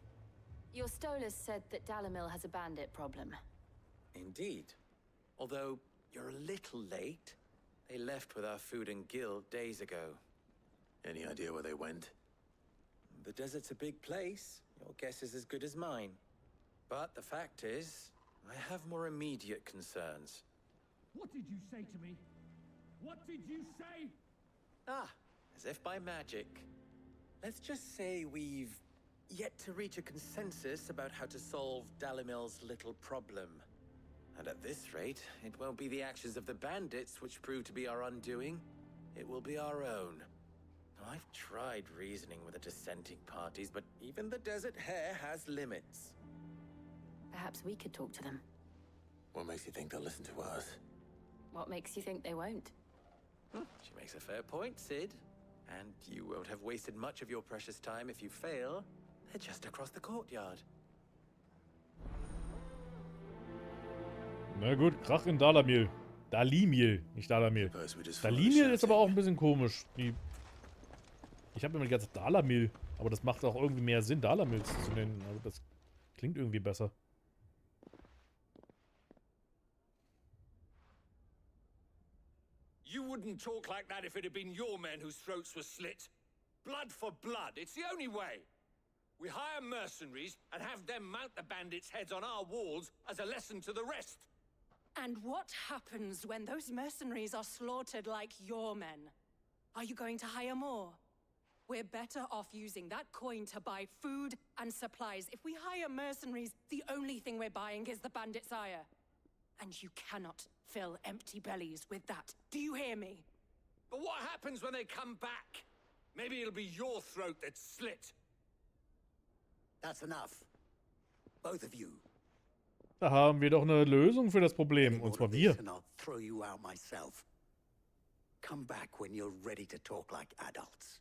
Your Stolas said that Dalamil has a bandit problem. Indeed. Although, you're a little late. They left with our food and guild days ago. Any idea where they went? The desert's a big place. Your guess is as good as mine. But the fact is, I have more immediate concerns. What did you say to me? What did you say? Ah, as if by magic. Let's just say we've yet to reach a consensus about how to solve Dalimil's little problem. And at this rate, it won't be the actions of the bandits which prove to be our undoing. It will be our own. I've tried reasoning with the dissenting parties, but even the Desert Hare has limits. Perhaps we could talk to them. What makes you think they'll listen to us? What makes you think they won't? She makes a fair point, Sid. And you won't have wasted much of your precious time if you fail. They're just across the courtyard. Na gut, Krach in Dalamil. Dalimil, nicht Dalamil. Dalimil ist aber auch ein bisschen komisch. Ich habe immer die ganze Zeit Dalamil, aber das macht auch irgendwie mehr Sinn, Dalamil zu nennen. Also das klingt irgendwie besser. You wouldn't talk like that if it had been your men whose throats were slit. Blood for blood, it's the only way. We hire mercenaries and have them mount the bandits' heads on our walls as a lesson to the rest. And what happens when those mercenaries are slaughtered like your men? Are you going to hire more? We're better off using that coin to buy food and supplies. If we hire mercenaries, the only thing we're buying is the bandits' ire. And you cannot fill empty bellies with that. Do you hear me? But what happens when they come back? Maybe it'll be your throat that's slit. That's enough. Both of you. Da haben wir doch eine Lösung für das Problem, und zwar wir. And I'll throw you out myself. Come back when you're ready to talk like adults.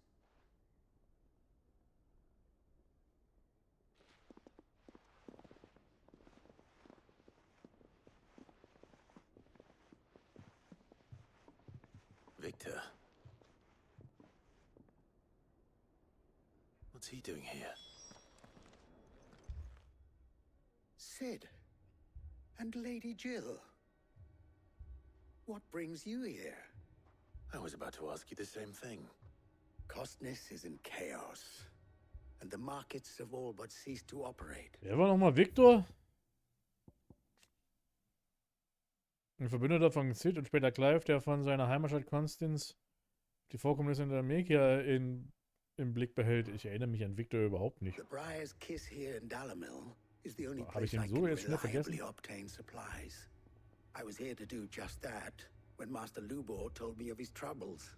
Victor. What's he doing here? Sid. And Lady Jill. What brings you here? I was about to ask you the same thing. Costness is in chaos. And the markets have all but ceased to operate. Wer war nochmal Victor? Ein Verbündeter von Sid und später Clive, der von seiner Heimatstadt Konstanz die Vorkommnisse in der Mekia im Blick behält. Ich erinnere mich an Victor überhaupt nicht. The Briar's Kiss here in Dalamil is the only Habe ich place I ihn can so jetzt schnell vergessen? reliably obtain supplies. I was here to do just that when Master Lubor told me of his troubles.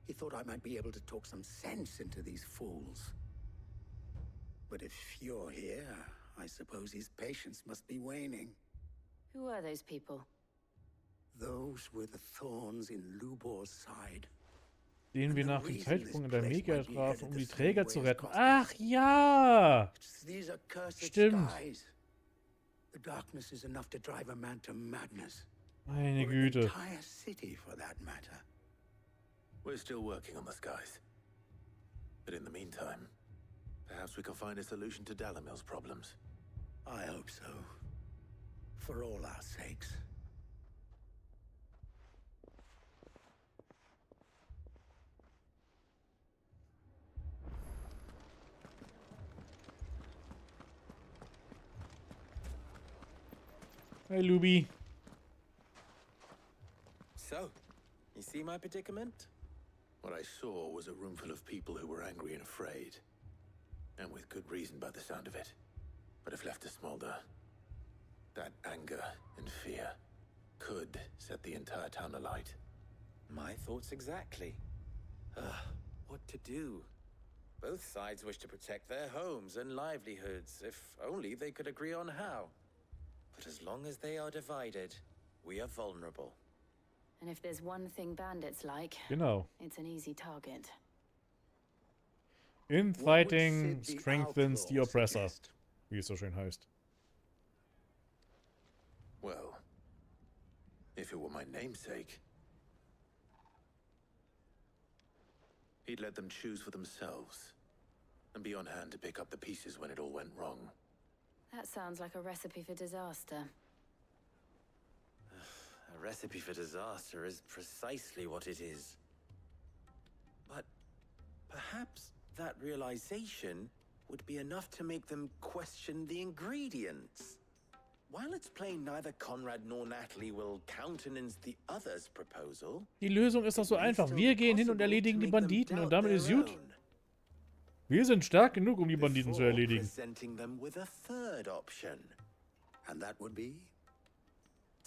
He thought I might be able to talk some sense into these fools. But if you're here, I suppose his patience must be waning. Who are those people? Those were the thorns in Lubor's side. Den wir nach dem Zeitsprung in der Mega trafen, um die Träger zu retten. Ach ja! These are cursed Stimmt. skies. The darkness is enough to drive a man to madness. Meine Or an Güte. entire city, for that matter. We're still working on the skies. But in the meantime, perhaps we can find a solution to Dalamil's problems. I hope so. For all our sakes. Hey, Luby. So, you see my predicament? What I saw was a room full of people who were angry and afraid. And with good reason by the sound of it. But if left to smolder, that anger and fear could set the entire town alight. My thoughts exactly. What to do? Both sides wish to protect their homes and livelihoods, if only they could agree on how. But as long as they are divided, we are vulnerable. And if there's one thing bandits like, Genau. it's an easy target. Infighting strengthens the oppressor, wie es so schön heißt. Well, if it were my namesake, he'd let them choose for themselves and be on hand to pick up the pieces when it all went wrong. That sounds like a recipe for disaster. A recipe for disaster is precisely what it is. But perhaps that realization would be enough to make them question the ingredients. While it's plain neither Conrad nor Natalie will countenance the other's proposal. Die Lösung ist doch so einfach. Wir gehen hin und erledigen die Banditen und damit ist gut. Wir sind stark genug, um die Banditen zu erledigen. Presenting them with a third option. And that would be?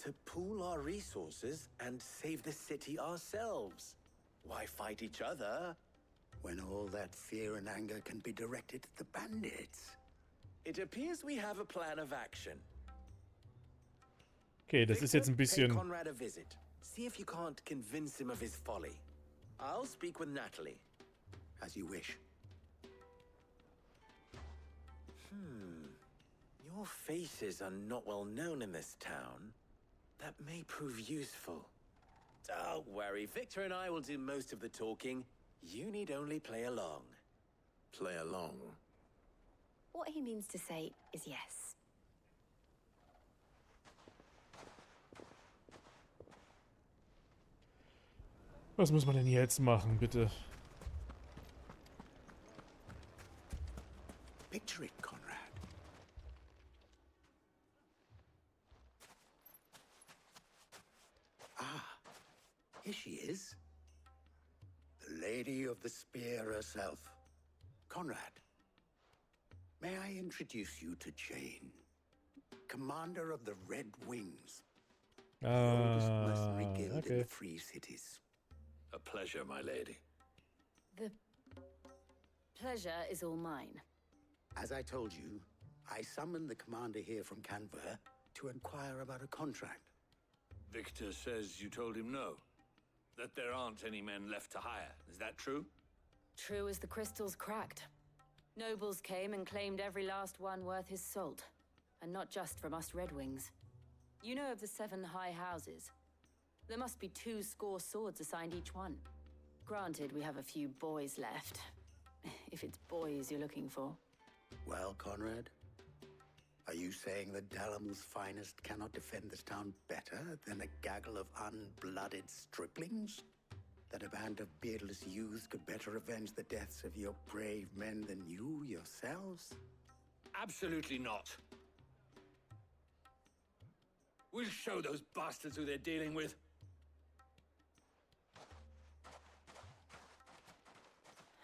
To pool our resources and save the city ourselves. Why fight each other? When all that fear and anger can be directed at the bandits. It appears we have a plan of action. Okay, das ist jetzt ein Pay bisschen... Conrad a visit. See if you can't convince him of his folly. I'll speak with Natalie. As you wish. Your faces are not well known in this town. That may prove useful. Don't worry, Victor and I will do most of the talking. You need only play along. Play along? What he means to say is yes. Was muss man denn jetzt machen, bitte? Picture it, Conrad. Here she is. The Lady of the Spear herself. Conrad, may I introduce you to Jane, commander of the Red Wings, the oldest mercenary guild in the Free Cities. A pleasure, my lady. The pleasure is all mine. As I told you, I summoned the commander here from Canberra to inquire about a contract. Victor says you told him no. That there aren't any men left to hire. Is that true? True as the crystals cracked. Nobles came and claimed every last one worth his salt. And not just from us Red Wings. You know of the 7 high houses. There must be 2 swords assigned each one. Granted, we have a few boys left. If it's boys you're looking for. Well, Conrad, are you saying that Dalamil's finest cannot defend this town better than a gaggle of unblooded striplings? That a band of beardless youths could better avenge the deaths of your brave men than you yourselves? Absolutely not. We'll show those bastards who they're dealing with.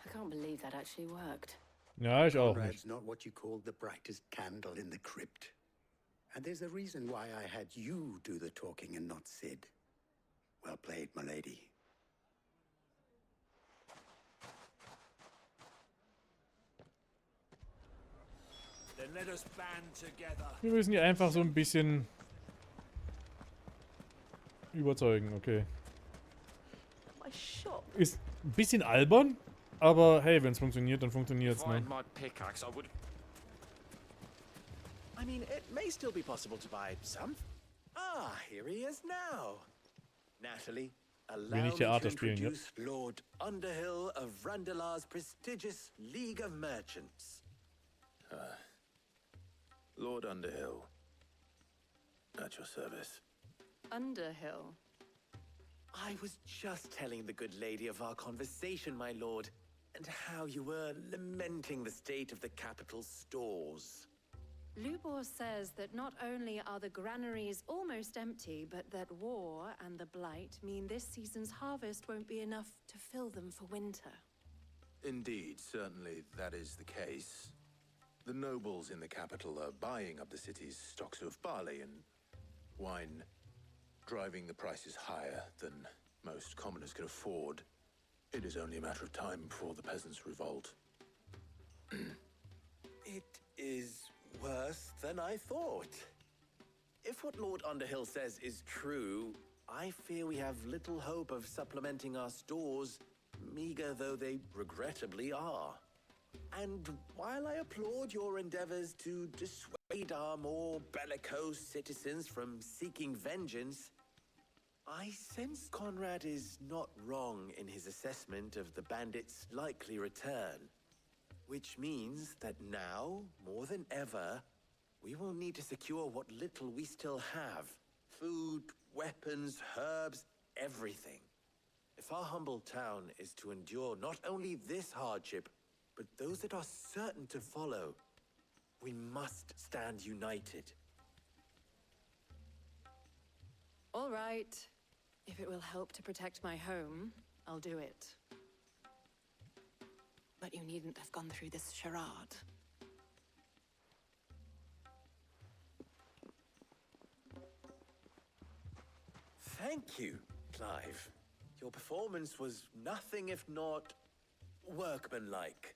I can't believe that actually worked. Ja, ich auch Conrad's nicht. not what you call the brightest candle in the crypt. And there's a reason why I had you do the talking and not Sid. Well played, my lady. Then let us band together. Wir müssen hier einfach so ein bisschen überzeugen, okay. My shop. Ist ein bisschen albern, aber hey, wenn es funktioniert, dann funktioniert's, ne? Find my pickaxe, I would. I mean, it may still be possible to buy some. Ah, here he is now. Natalie, allow Wenig me Theater to spielen introduce jetzt. Lord Underhill of Randalar's prestigious League of Merchants. Lord Underhill. At your service. Underhill. I was just telling the good lady of our conversation, my lord, and how you were lamenting the state of the capital's stores. Lubor says that not only are the granaries almost empty, but that war and the blight mean this season's harvest won't be enough to fill them for winter. Indeed, certainly that is the case. The nobles in the capital are buying up the city's stocks of barley and wine, driving the prices higher than most commoners can afford. It is only a matter of time before the peasants revolt. It is worse than I thought. If what Lord Underhill says is true, I fear we have little hope of supplementing our stores, meager though they regrettably are. And while I applaud your endeavors to dissuade our more bellicose citizens from seeking vengeance, I sense Conrad is not wrong in his assessment of the bandits' likely return. Which means that now, more than ever, we will need to secure what little we still have. Food, weapons, herbs, everything. If our humble town is to endure not only this hardship, but those that are certain to follow, we must stand united. All right. If it will help to protect my home, I'll do it. But you needn't have gone through this charade. Thank you, Clive. Your performance was nothing if not workmanlike.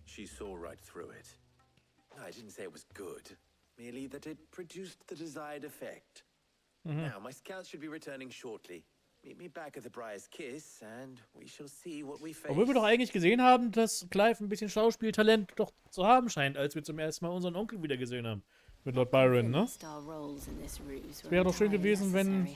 She saw right through it. I didn't say it was good, merely that it produced the desired effect. Mhm. Now, my scouts should be returning shortly. Meet me back at the Briar's Kiss, and we shall see what we face. Obwohl wir doch eigentlich gesehen haben, dass Clive ein bisschen Schauspieltalent doch zu haben scheint, als wir zum ersten Mal unseren Onkel wieder gesehen haben. Mit Lord Byron, ne? Es wäre doch schön gewesen, wenn...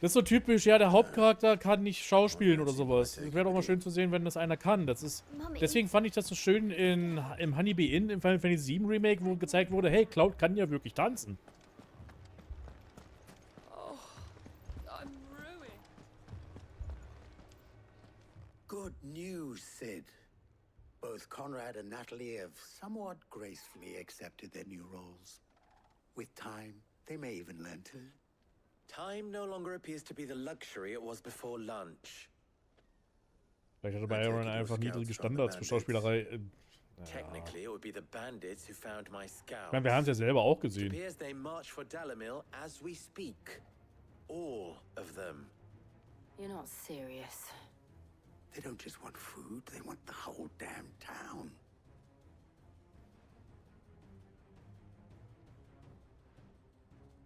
Das ist so typisch, ja, der Hauptcharakter kann nicht schauspielen oder sowas. Es wäre doch mal schön zu sehen, wenn das einer kann. Das ist... Deswegen fand ich das so schön im Honeybee Inn, im Final Fantasy VII Remake, wo gezeigt wurde, hey, Cloud kann ja wirklich tanzen. Good news, Sid. Both Conrad and Natalie have somewhat gracefully accepted their new roles. With time, they may even learn to. Time no longer appears to be the luxury it was before lunch. Vielleicht hatte Byron einfach niedrige Standards für Schauspielerei. Technically, it would be the bandits who found my scouts. Ich meine, wir haben es ja selber auch It gesehen. appears they march for Dalamil as we speak. All of them. You're not serious. They don't just want food, they want the whole damn town.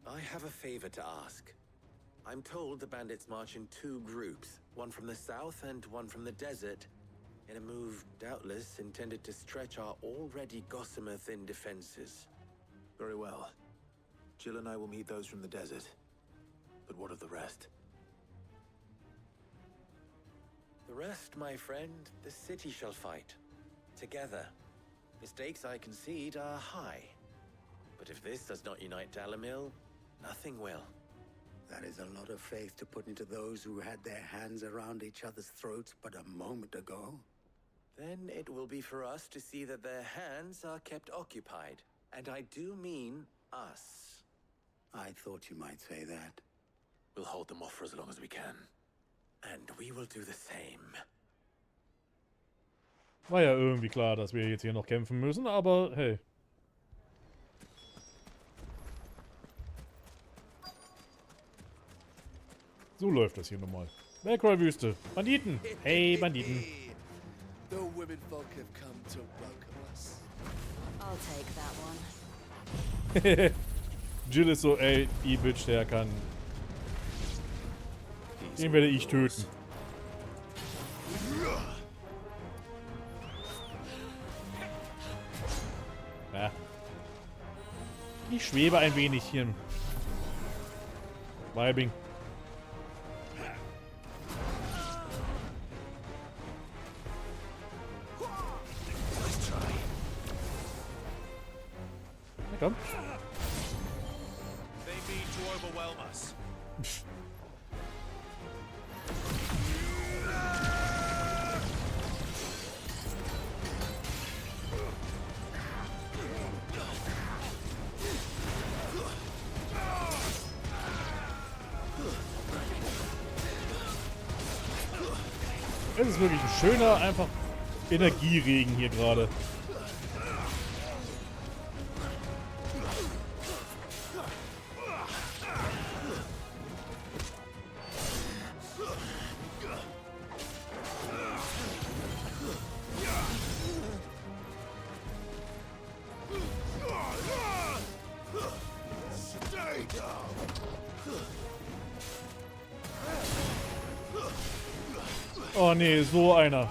I have a favor to ask. I'm told the bandits march in two groups, one from the south and one from the desert, in a move doubtless intended to stretch our already gossamer-thin defenses. Very well. Jill and I will meet those from the desert. But what of the rest? The rest, my friend, the city shall fight. Together. Mistakes, I concede, are high. But if this does not unite Dalamil, nothing will. That is a lot of faith to put into those who had their hands around each other's throats but a moment ago. Then it will be for us to see that their hands are kept occupied. And I do mean us. I thought you might say that. We'll hold them off for as long as we can. And we will do the same. War ja irgendwie klar, dass wir jetzt hier noch kämpfen müssen, aber hey. So läuft das hier nochmal. Belcroy-Wüste. Banditen. Hey, Banditen. The women folk have come to welcome us. I'll take that one. Jill ist so, ey, die Bitch, der kann Den werde ich töten. Ja. Ich schwebe ein wenig hier im Weibing. Na komm. They mean to overwhelm us. Es ist wirklich ein schöner, einfach Energieregen hier gerade. Oh nee, so einer.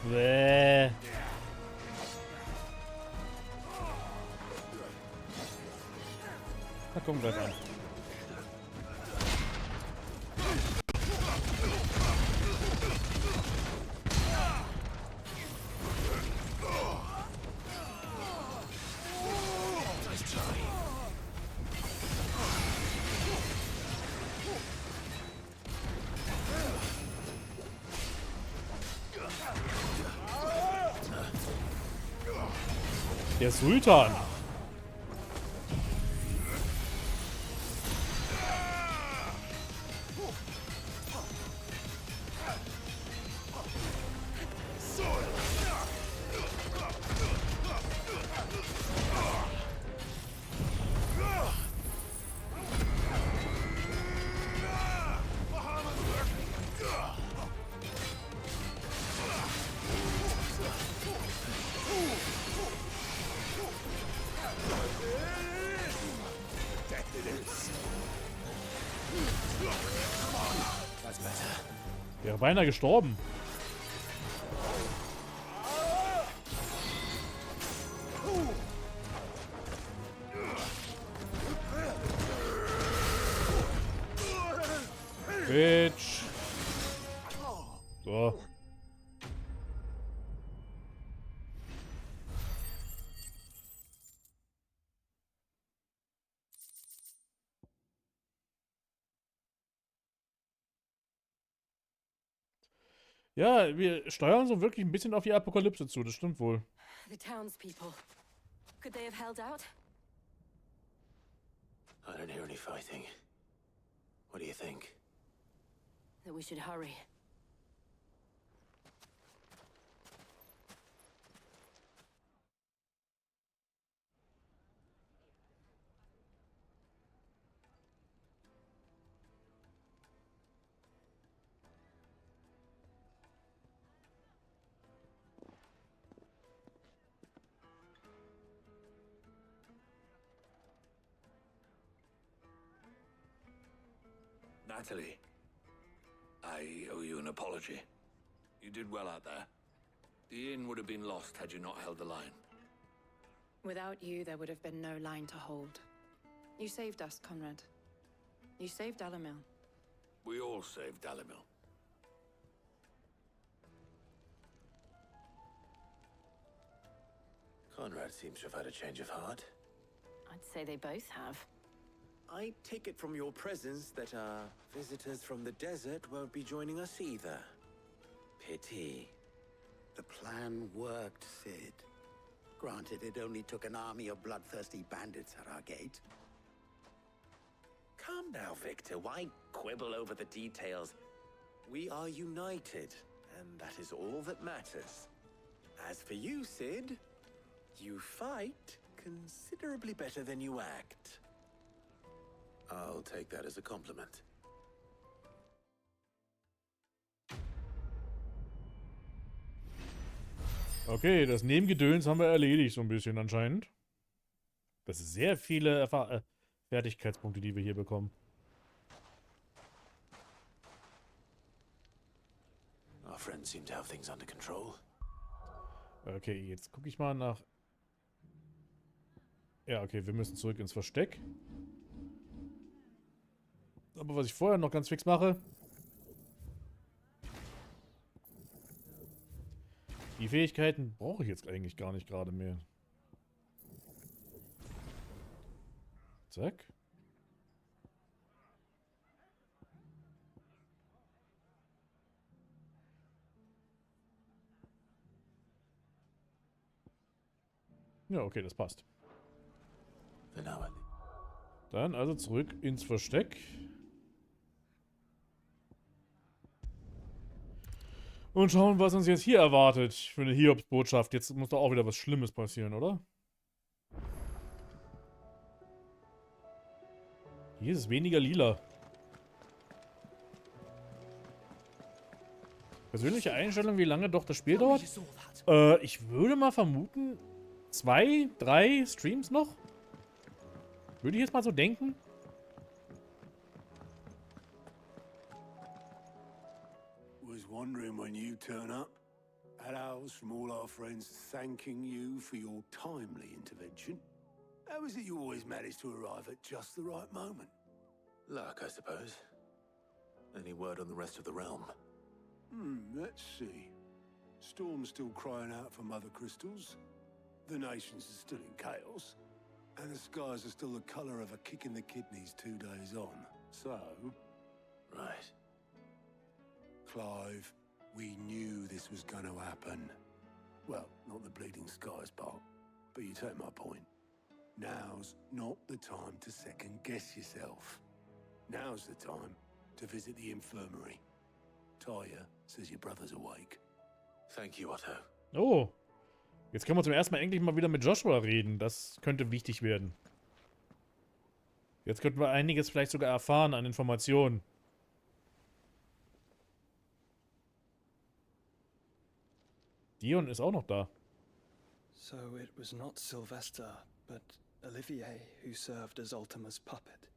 Bäh. Na komm, gleich an. Der Sultan. Wäre beinahe gestorben. Bitch. So. Ja, wir steuern so wirklich ein bisschen auf die Apokalypse zu, das stimmt wohl. The townspeople. Could they have held out? I don't hear any fighting. What do you think? That we should hurry. Natalie, I owe you an apology. You did well out there. The inn would have been lost had you not held the line. Without you, there would have been no line to hold. You saved us, Conrad. You saved Alamil. We all saved Alamil. Conrad seems to have had a change of heart. I'd say they both have. I take it from your presence that our visitors from the desert won't be joining us either. Pity. The plan worked, Sid. Granted, it only took an army of bloodthirsty bandits at our gate. Calm now, Victor. Why quibble over the details? We are united, and that is all that matters. As for you, Sid, you fight considerably better than you act. I'll take that as a compliment. Okay, das Nebengedöns haben wir erledigt, so ein bisschen anscheinend. Das sind sehr viele Fertigkeitspunkte, die wir hier bekommen. Our friends seem to have things under control. Okay, jetzt gucke ich mal nach... Ja, okay, wir müssen zurück ins Versteck. Aber was ich vorher noch ganz fix mache... Die Fähigkeiten brauche ich jetzt eigentlich gar nicht gerade mehr. Zack. Ja, okay, das passt. Dann also zurück ins Versteck. Und schauen, was uns jetzt hier erwartet für eine Hiobsbotschaft. Jetzt muss doch auch wieder was Schlimmes passieren, oder? Hier ist es weniger lila. Persönliche Einstellung, wie lange doch das Spiel dauert? Ich würde mal vermuten, 2, 3 Streams noch? Würde ich jetzt mal so denken? Was wondering when you turn up. Had ours from all our friends thanking you for your timely intervention. How is it you always manage to arrive at just the right moment? Luck, I suppose. Any word on the rest of the realm? Let's see. Storm's still crying out for mother crystals. The nations are still in chaos. And the skies are still the color of a kick in the kidneys 2 days on. So... Right. Clive, we knew this was going to happen. Well, not the bleeding skies part, but you take my point. Now's not the time to second-guess yourself. Now's the time to visit the infirmary. Talia says your brother's awake. Thank you, Otto. Oh. Jetzt können wir zum ersten Mal endlich mal wieder mit Joshua reden. Das könnte wichtig werden. Jetzt könnten wir einiges vielleicht sogar erfahren an Informationen. Dion ist auch noch da. So it was not Sylvester, but Olivier who served as Ultima's puppet.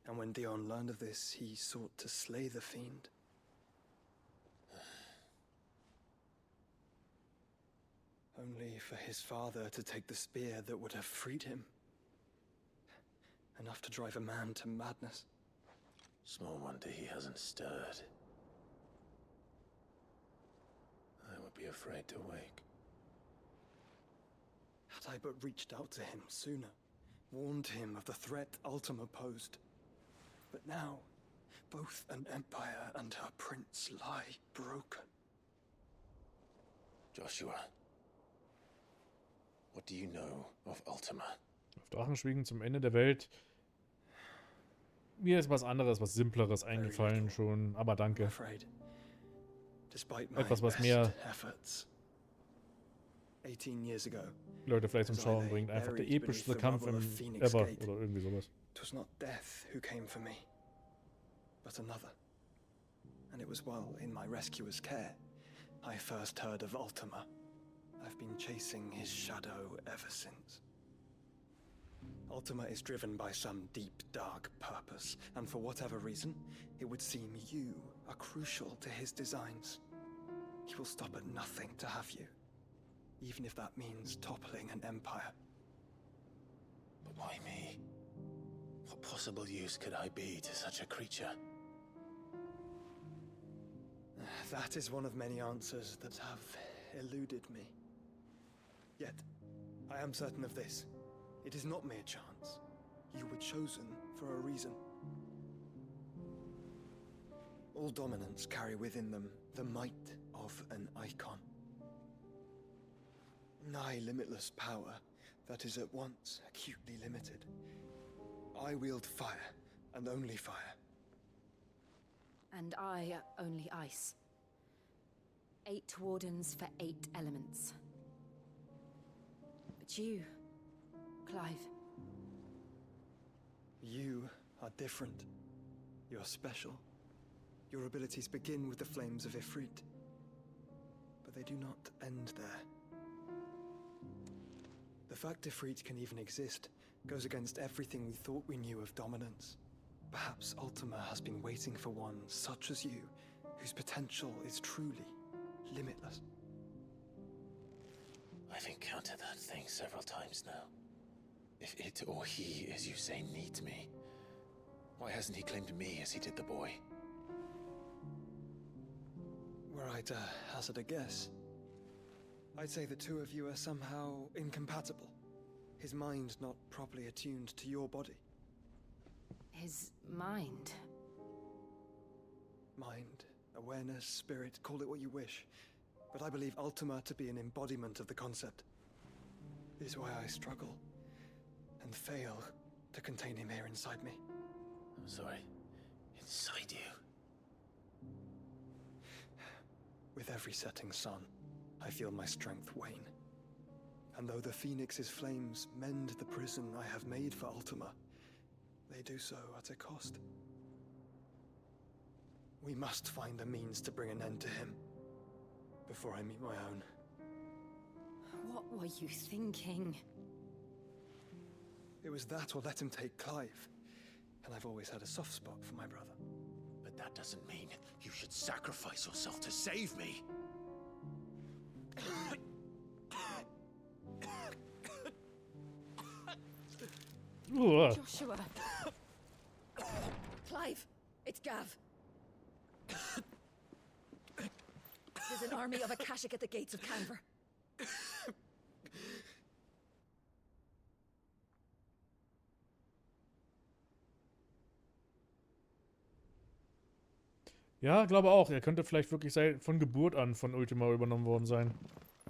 And when Dion learned of this, he sought to slay the fiend. Only for his father to take the spear that would have freed him. Enough to drive a man to madness. Small wonder he hasn't stirred. I would be afraid to wake. Had I but reached out to him sooner, warned him of the threat Ultima posed. But now, both an empire and her prince lie broken. Joshua, what do you know of Ultima? Auf Drachenschwiegen zum Ende der Welt. Mir ist was anderes, was Simpleres eingefallen schon, aber danke. Etwas, was mehr 18 years ago, Leute vielleicht zum Schauen bringt. Einfach der epischste Kampf im Ever oder irgendwie sowas. It was not death who came for me, but another. And it was while in my rescuer's care, I first heard of Ultima. I've been chasing his shadow ever since. Ultima is driven by some deep, dark purpose, and for whatever reason, it would seem you are crucial to his designs. He will stop at nothing to have you, even if that means toppling an empire. But why me? What possible use could I be to such a creature? That is one of many answers that have eluded me. Yet, I am certain of this. It is not mere chance. You were chosen for a reason. All dominants carry within them the might of an icon. Nigh limitless power that is at once acutely limited. I wield fire, and only fire. And I only ice. 8 wardens for 8 elements. But you, Clive. You are different. You're special. Your abilities begin with the flames of Ifrit. But they do not end there. The fact Ifrit can even exist Goes against everything we thought we knew of dominance. Perhaps Ultima has been waiting for one such as you, whose potential is truly limitless. I've encountered that thing several times now. If it or he, as you say, needs me, why hasn't he claimed me as he did the boy? Were I to hazard a guess, I'd say the two of you are somehow incompatible. His mind not properly attuned to your body. His mind? Mind, awareness, spirit, call it what you wish. But I believe Ultima to be an embodiment of the concept. It is why I struggle and fail to contain him here inside me. I'm sorry. Inside you? With every setting sun, I feel my strength wane. And though the Phoenix's flames mend the prison I have made for Ultima, they do so at a cost. We must find a means to bring an end to him before I meet my own. What were you thinking? It was that or let him take Clive. And I've always had a soft spot for my brother. But that doesn't mean you should sacrifice yourself to save me. Joshua. Clive, it's Gav. There's an army of Akashic at the gates of Canver. Ja, glaube auch. Er könnte vielleicht wirklich von Geburt an von Ultima übernommen worden sein.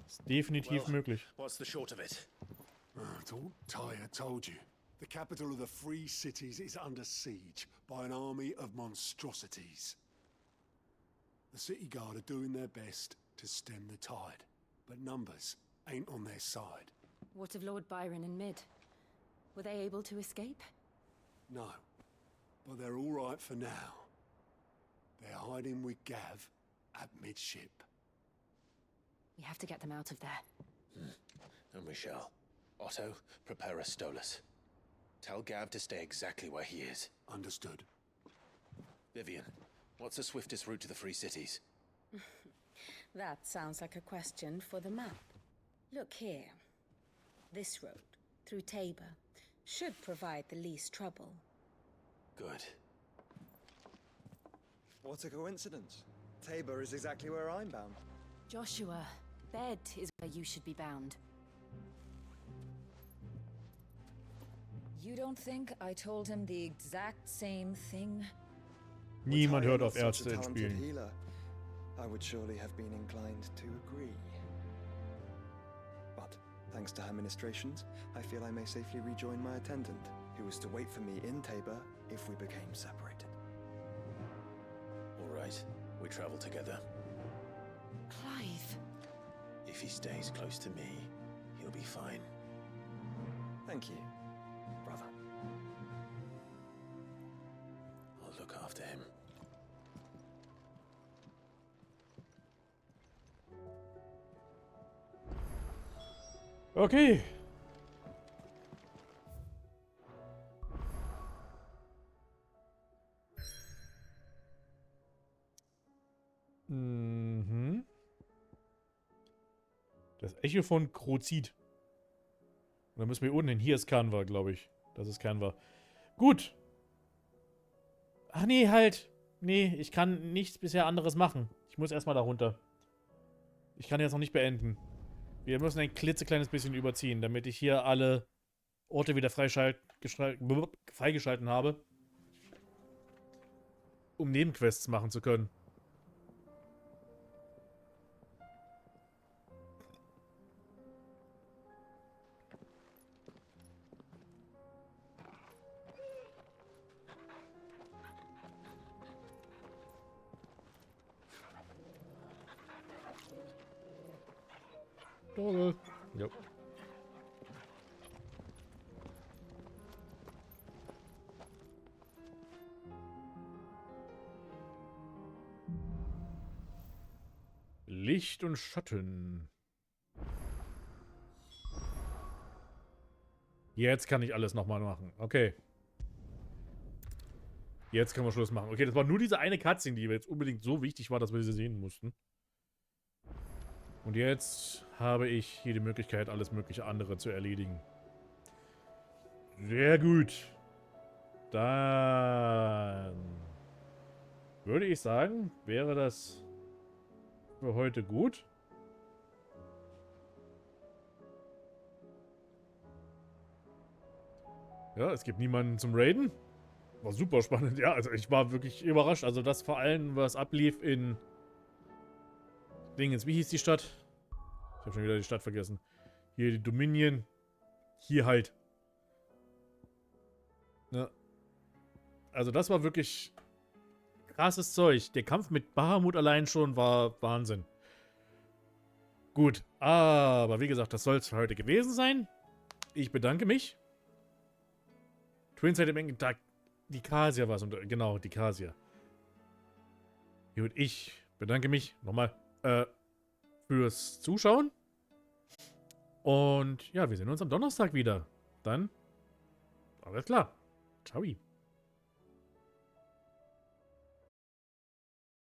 Ist definitiv möglich. What's the short of it? Tyre told you. The capital of the Free Cities is under siege by an army of monstrosities. The city guard are doing their best to stem the tide, but numbers ain't on their side. What of Lord Byron and Mid? Were they able to escape? No, but they're all right for now. They're hiding with Gav at midship. We have to get them out of there. And we shall. Otto, prepare a Stolas. Tell Gav to stay exactly where he is. Understood. Vivian, what's the swiftest route to the Free Cities? That sounds like a question for the map. Look here. This road, through Tabor, should provide the least trouble. Good. What a coincidence. Tabor is exactly where I'm bound. Joshua, bed is where you should be bound. You don't think I told him the exact same thing? Niemand hört auf Such a Ärzte in talented Spielen. healer, I would surely have been inclined to agree. But thanks to her ministrations, I feel I may safely rejoin my attendant, who was to wait for me in Tabor if we became separated. All right, we travel together. Clive. If he stays close to me, he'll be fine. Thank you, brother. I'll look after him. Okay. Mhm. Das Echo von Krozid. Und dann müssen wir unten hin. Hier ist Canva, glaube ich. Das ist Canva. Gut. Ach nee, halt. Nee, ich kann nichts bisher anderes machen. Ich muss erstmal da runter. Ich kann jetzt noch nicht beenden. Wir müssen ein klitzekleines bisschen überziehen, damit ich hier alle Orte wieder freigeschalten habe. Um Nebenquests machen zu können. Toll. Ja. Licht und Schatten. Jetzt kann ich alles nochmal machen. Okay. Jetzt können wir Schluss machen. Okay, das war nur diese eine Cutscene, die jetzt unbedingt so wichtig war, dass wir sie sehen mussten. Und jetzt habe ich hier die Möglichkeit, alles mögliche andere zu erledigen. Sehr gut. Dann würde ich sagen, wäre das für heute gut. Ja, es gibt niemanden zum Raiden. War super spannend. Ja, also ich war wirklich überrascht. Also das vor allem, was ablief in Dingens. Wie hieß die Stadt? Ich habe schon wieder die Stadt vergessen. Hier die Dominion. Hier halt. Ja. Also das war wirklich krasses Zeug. Der Kampf mit Bahamut allein schon war Wahnsinn. Gut, aber wie gesagt, das soll es für heute gewesen sein. Ich bedanke mich. Twins hat im Englischen... Die Kasia war es. Genau, die Kasia. Gut, ich bedanke mich nochmal fürs Zuschauen. Und ja, wir sehen uns am Donnerstag wieder. Dann, alles klar. Ciao.